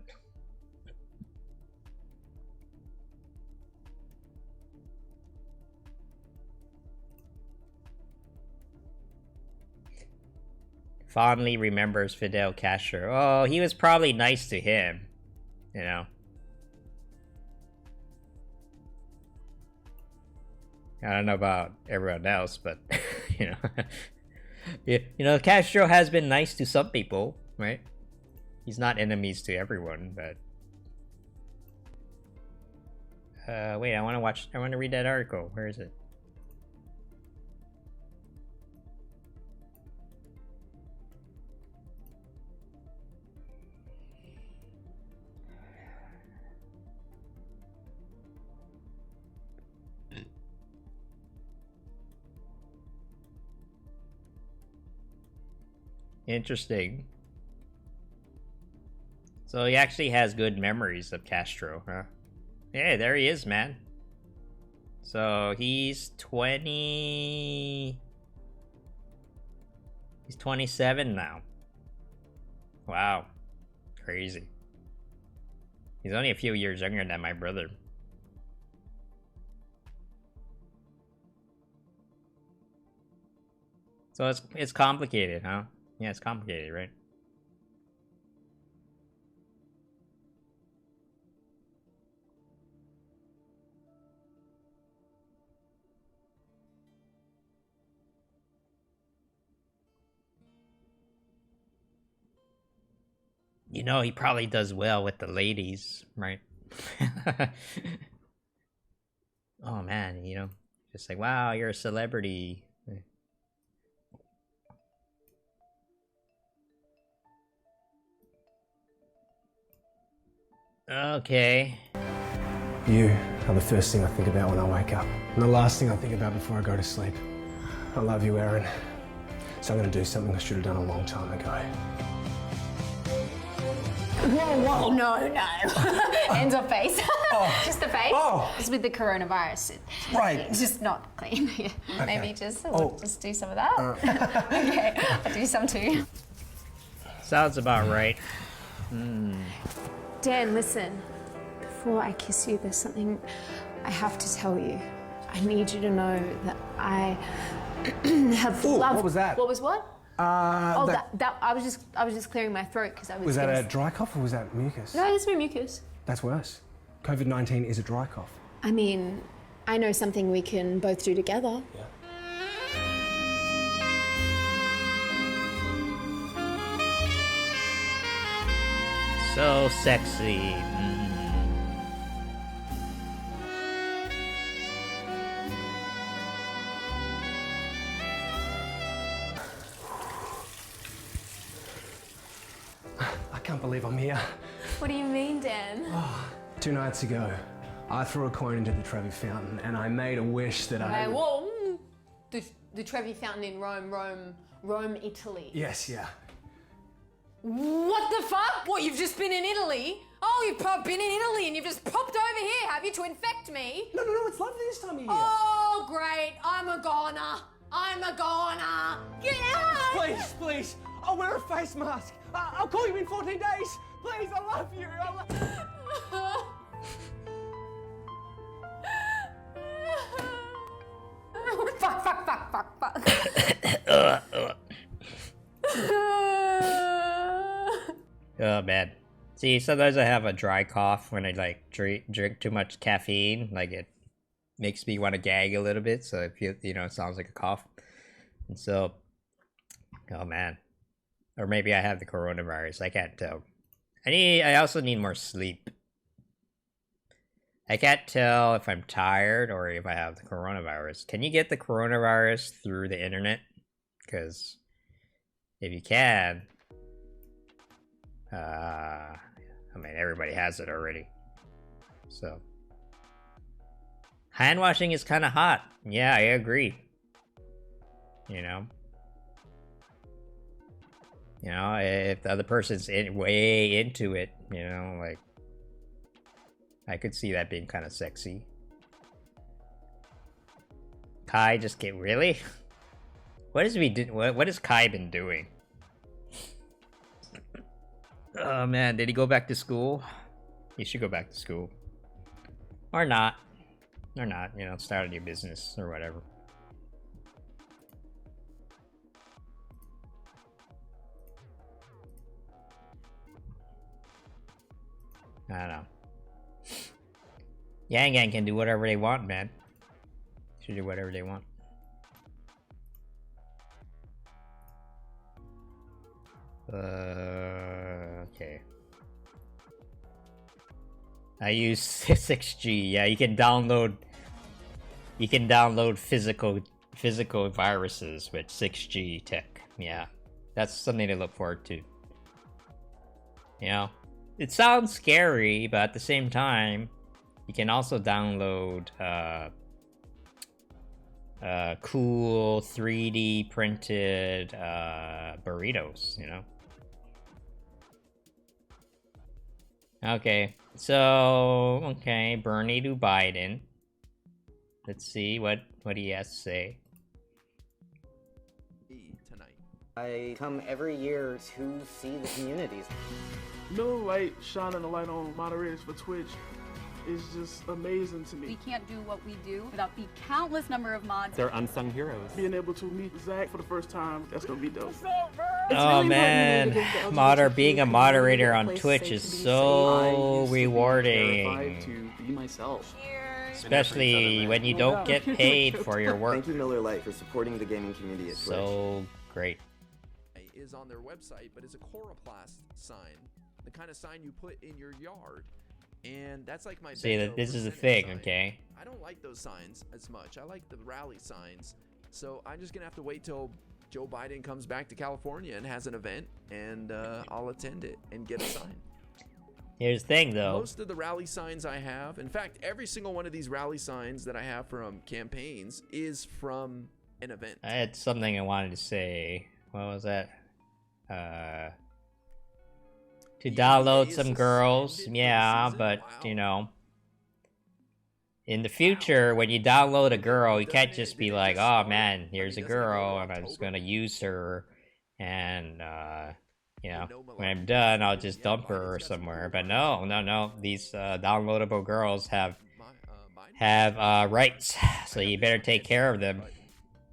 Fondly remembers Fidel Castro. Oh, he was probably nice to him, you know. I don't know about everyone else, but you know, you know, Castro has been nice to some people, right? He's not enemies to everyone, but wait, I want to read that article. Where is it? Interesting. So he actually has good memories of Castro, huh? Yeah, there he is, man. So he's 20... He's 27 now. Wow. Crazy. He's only a few years younger than my brother. So it's complicated, huh? Yeah, it's complicated, right? You know, he probably does well with the ladies, right? Oh man, you know, just like, wow, you're a celebrity. Okay. You are the first thing I think about when I wake up, and the last thing I think about before I go to sleep. I love you, Aaron. So I'm going to do something I should have done a long time ago. Whoa, no. Hands off face. Oh. Just the face. Oh. It's with the coronavirus. Right. It's just not clean. Yeah. Okay. Maybe just do some of that. Okay, I'll do some too. Sounds about right. Dan, listen. Before I kiss you, there's something I have to tell you. I need you to know that I have Ooh, loved. what was that? What was what? That I was just clearing my throat because I was. Was that a dry cough or was that mucus? No, it's my mucus. That's worse. COVID-19 is a dry cough. I mean, I know something we can both do together. Yeah. So sexy. I can't believe I'm here. What do you mean, Dan? 2 nights ago, I threw a coin into the Trevi Fountain and I made a wish that I... Okay, well, the Trevi Fountain in Rome, Italy. Yes, yeah. What the fuck? What, you've just been in Italy? Oh, you've been in Italy and you've just popped over here, have you, to infect me? No, it's lovely this time of year. Oh, great. I'm a goner. Get out! Please. I'll wear a face mask. I'll call you in 14 days. Please, I love you. Fuck. Oh man. See, sometimes I have a dry cough when I like drink too much caffeine. Like it makes me want to gag a little bit, so it feels, it sounds like a cough. And so, oh man. Or maybe I have the coronavirus. I can't tell. I also need more sleep. I can't tell if I'm tired or if I have the coronavirus. Can you get the coronavirus through the internet? Because if you can, I mean, everybody has it already. So, hand washing is kind of hot. Yeah, I agree. If the other person's way into it, like, I could see that being kind of sexy. Kai just get really? What has Kai been doing? Oh man, did he go back to school? He should go back to school. Or not. Start a new business or whatever. I don't know. Yang Gang can do whatever they want, man. Should do whatever they want. Okay. I use 6G. Yeah, you can download physical viruses with 6G tech. Yeah. That's something to look forward to. It sounds scary, but at the same time, you can also download cool 3D printed burritos, Okay, so Bernie to Biden. Let's see what he has to say. I come every year to see the communities. Miller Lite shining a light on moderators for Twitch is just amazing to me. We can't do what we do without the countless number of mods. They're unsung heroes. Being able to meet Zach for the first time, that's gonna be dope. Oh man, being a moderator on Twitch is so rewarding. To be myself. Especially when you don't get paid for your work. Thank you, Miller Lite, for supporting the gaming community at Twitch. So great. Is on their website, but it's a coroplast sign, the kind of sign you put in your yard, and that's like my. See, this is the thing, sign. okay? I don't like those signs as much. I like the rally signs, so I'm just gonna have to wait till Joe Biden comes back to California and has an event, and I'll attend it and get a sign. Here's the thing, though. Most of the rally signs I have, in fact, every single one of these rally signs that I have from campaigns is from an event. I had something I wanted to say. What was that? To download some girls, yeah, but in the future, when you download a girl, you can't just be like, oh man, here's a girl, and I'm just gonna use her, and when I'm done, I'll just dump her somewhere. But no, these downloadable girls have have rights, so you better take care of them.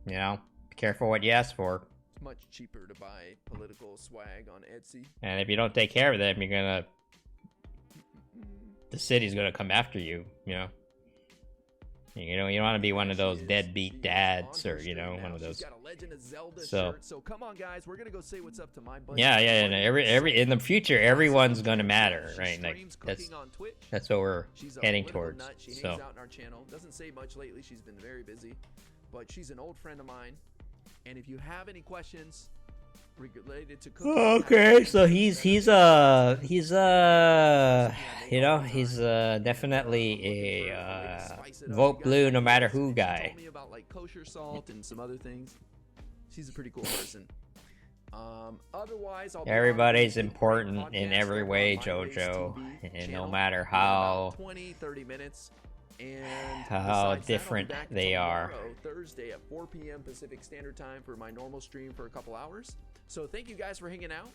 You know, be careful what you ask for. It's much cheaper to buy political swag on Etsy. And if you don't take care of them, you're gonna... the city's gonna come after you, you know? You know, you don't want to be one of those deadbeat dads, or, you know, one of those... So come on, guys, we're gonna go say what's up to my buddy. yeah, and every in the future, everyone's gonna matter, right? Like, that's what we're heading towards. She hangs So out in our channel. Doesn't say much lately. She's been very busy, but she's an old friend of mine. And if you have any questions related to cooking, okay, so he's you know, he's definitely a vote blue no matter who guy. told me about like kosher salt and some other things. She's a pretty cool person. Otherwise, Everybody's important in every way, JoJo, and no matter how 20-30 minutes. And how besides that, different I'll be back they are. tomorrow, Thursday at 4 p.m. Pacific Standard Time for my normal stream for a couple hours. So thank you guys for hanging out.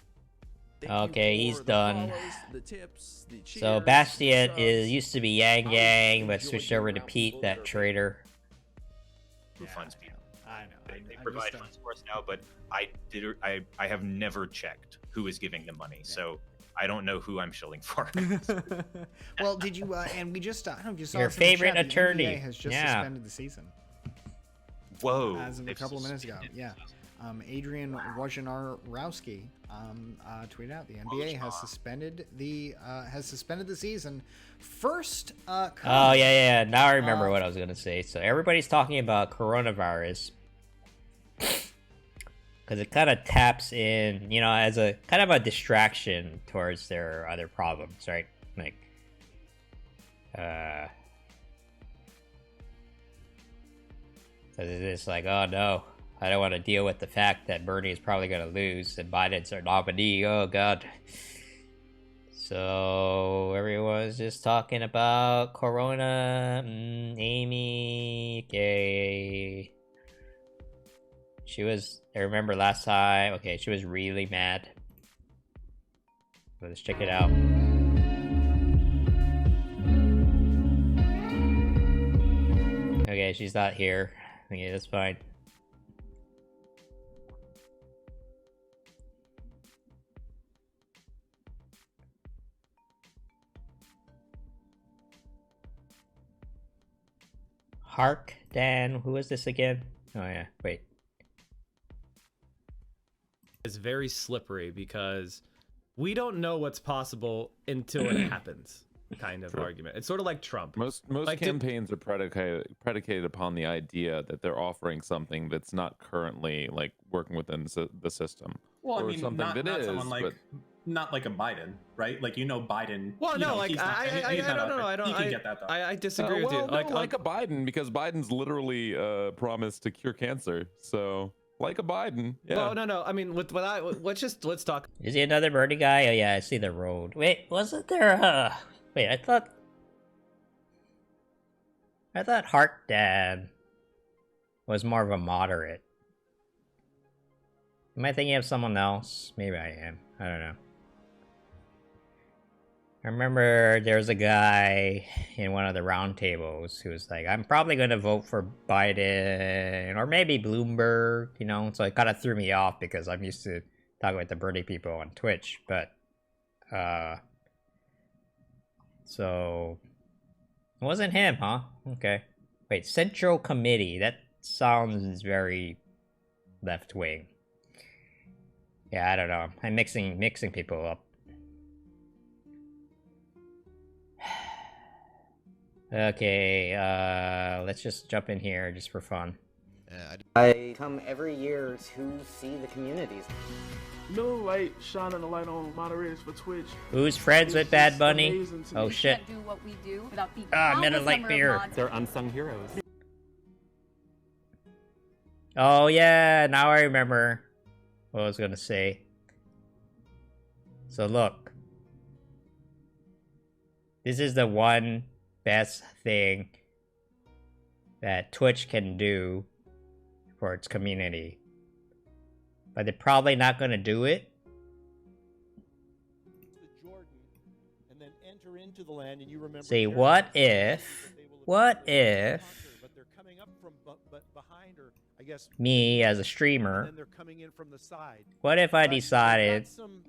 Thank Okay, you he's for the done. follows, the tips, the cheers, So the Bastiat subs. used to be Yang Yang, but enjoyed switched being over to around Pete, people that that are traitor. Who funds people. I know. They provide funds for us now, but I have never checked who is giving them money, so I don't know who I'm shilling for. Well, did you? And we just I don't know if you saw Your this in the favorite chat, the attorney. NBA has just Yeah. suspended the season. Whoa! As of a couple of minutes ago, yeah. Adrian Wojnarowski tweeted out the NBA has suspended the season. First, Oh yeah. Now I remember what I was gonna say. So everybody's talking about coronavirus because it kind of taps in, you know, as a kind of a distraction towards their other problems, right? Like, so it's like, oh no, I don't want to deal with the fact that Bernie is probably gonna lose and Biden's our nominee. Oh god. So everyone's just talking about Corona. Amy, okay. She was. I remember last time. Okay, she was really mad. Let's check it out. Okay, she's not here. Okay, that's fine. Hark, Dan, who is this again? Oh yeah, wait. It's very slippery because we don't know what's possible until it happens. Kind of argument. It's sort of like Trump. Most Like, campaigns are predicated upon the idea that they're offering something that's not currently like working within the system. Well, I or mean, something not, that not is, someone like but not like a Biden, right? Like Biden. Well, you no, know, like he's not, I he's not don't know. up I it. don't. He can get that though. I disagree with you. Well, like a Biden, because Biden's literally promised to cure cancer. So like a Biden, yeah. Well, no. I mean, let's talk. Is he another Bernie guy? Oh yeah, I see the road. Wait, wasn't there wait, I thought Hart Dad was more of a moderate. Am I thinking of someone else? Maybe I am. I don't know. I remember there was a guy in one of the roundtables who was like, I'm probably going to vote for Biden or maybe Bloomberg, you know? So it kind of threw me off because I'm used to talking with the Bernie people on Twitch. But, so it wasn't him, huh? Okay. Wait, Central Committee. That sounds very left wing. Yeah, I don't know. I'm mixing people up. Okay, let's just jump in here just for fun. I come every year to see the communities. No light shining a light on moderators for Twitch. Who's friends with Bad Bunny? amazing to Oh me. shit. Can't do what we do without the Meta countless Light number of Beer. mods. They're unsung heroes. Oh yeah, now I remember what I was gonna say. So look. This is the one best thing that Twitch can do for its community. But they're probably not gonna do it. And then enter into the land, and you remember See, what if What if but they're coming up from behind, or I guess me as a and streamer, then they're coming in from the side. what if I But they've got decided some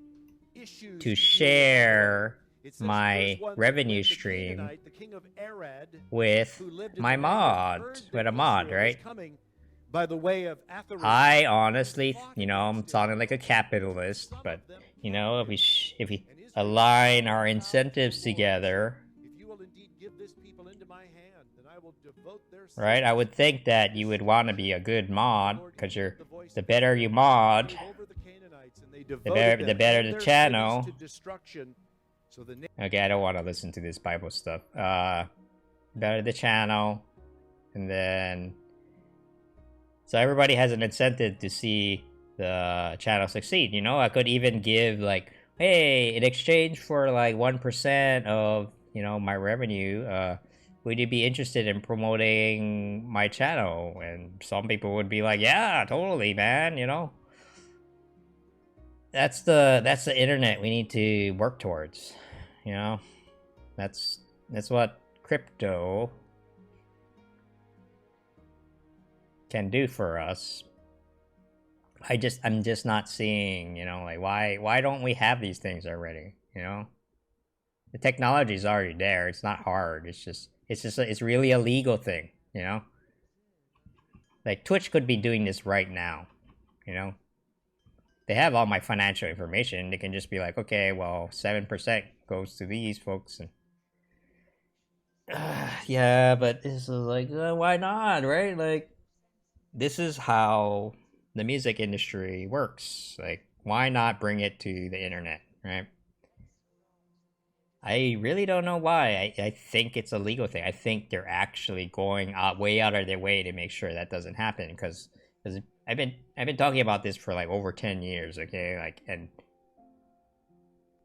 issues to deal with. share It says my here's one that revenue lived the stream Canaanite, the king of Arad, with who lived in my the land, mod, heard that with a mod, Israel was right? coming by the way of Atharim. I honestly, you know, I'm sounding like a capitalist, but you know, if we align our incentives together, If you will indeed give this people into my hand, then I will devote their right? I would think that you would want to be a good mod, because the better you mod, the better the channel. to destruction. So the Okay, I don't want to listen to this Bible stuff. Better the channel, and then so everybody has an incentive to see the channel succeed. You know, I could even give like, hey, in exchange for like 1% of, you know, my revenue, would you be interested in promoting my channel? And some people would be like, yeah, totally, man. You know, that's the internet we need to work towards. You know, that's what crypto can do for us. I'm just not seeing, you know, like why don't we have these things already? You know, the technology is already there. It's not hard. It's really a legal thing. You know, like Twitch could be doing this right now. You know, they have all my financial information. They can just be like, okay, well, 7% goes to these folks, and yeah, but this is like, why not, right? Like, this is how the music industry works. Like, why not bring it to the internet, right? I really don't know why. I think it's a legal thing. I think they're actually going way out of their way to make sure that doesn't happen, because I've been talking about this for like over 10 years, okay? Like, and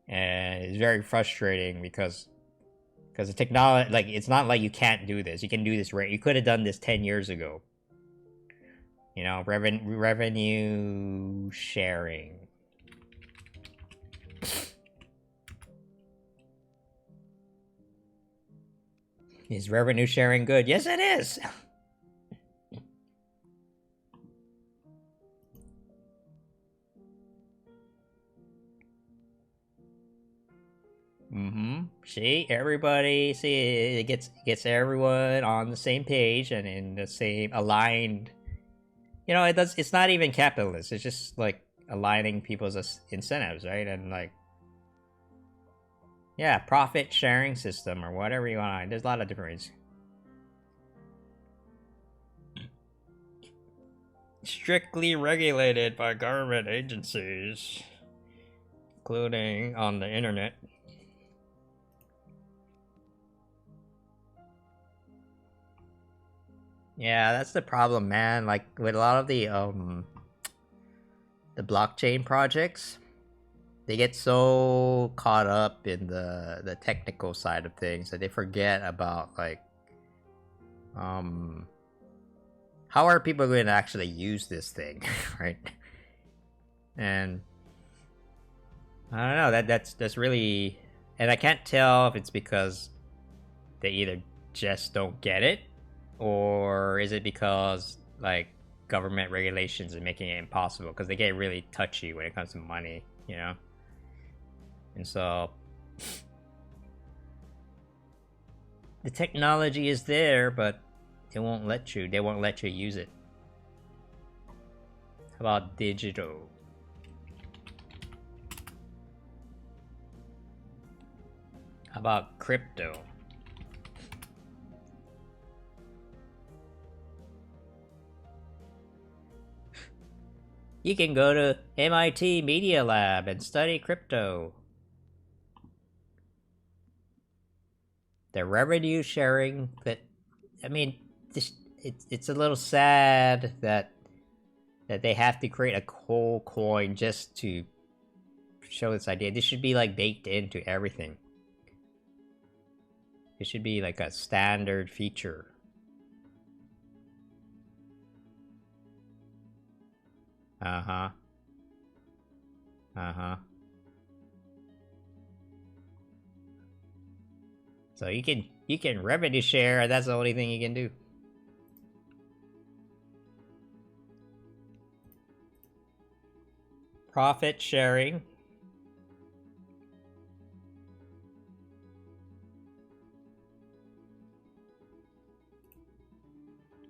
it's very frustrating because the technology, like, it's not like you can't do this. You can do this, right? You could have done this 10 years ago. You know, revenue sharing. Is revenue sharing good? Yes, it is. See, everybody, see, it gets everyone on the same page and in the same aligned. You know, it's not even capitalist. It's just like aligning people's incentives, right? And like, yeah, profit sharing system or whatever you want. There's a lot of different ways. Strictly regulated by government agencies, including on the internet. Yeah, that's the problem, man. Like, with a lot of the blockchain projects, they get so caught up in the technical side of things that they forget about, like, how are people going to actually use this thing, right? And I don't know, that's really, and I can't tell if it's because they either just don't get it, or is it because, like, government regulations are making it impossible, because they get really touchy when it comes to money, you know? And so the technology is there, but they won't let you use it. How about digital? How about crypto? You can go to MIT Media Lab and study crypto. The revenue sharing, but I mean, it's a little sad that they have to create a whole coin just to show this idea. This should be like baked into everything. It should be like a standard feature. Uh-huh. So you can You can revenue share. That's the only thing you can do. Profit sharing.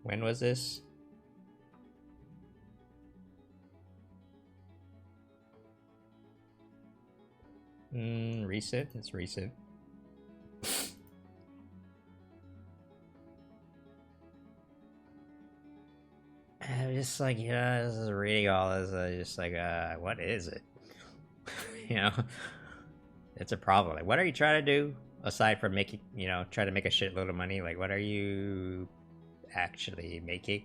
When was this? Recent? It's recent. I'm just like, this is reading all this, just like, what is it? You know? It's a problem. Like, what are you trying to do? Aside from making, try to make a shitload of money, like, what are you actually making?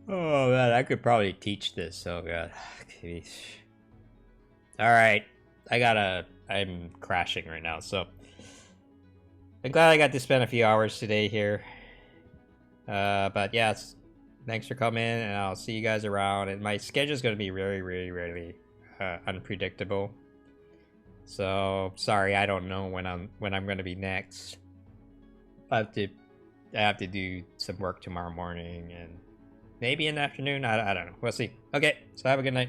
Oh man, I could probably teach this. Oh god. Alright. I'm crashing right now, so I'm glad I got to spend a few hours today here. But yeah, thanks for coming, and I'll see you guys around. And my schedule's gonna be really unpredictable. So sorry, I don't know when I'm gonna be next. I have to do some work tomorrow morning and maybe in the afternoon. I don't know. We'll see. Okay, so have a good night.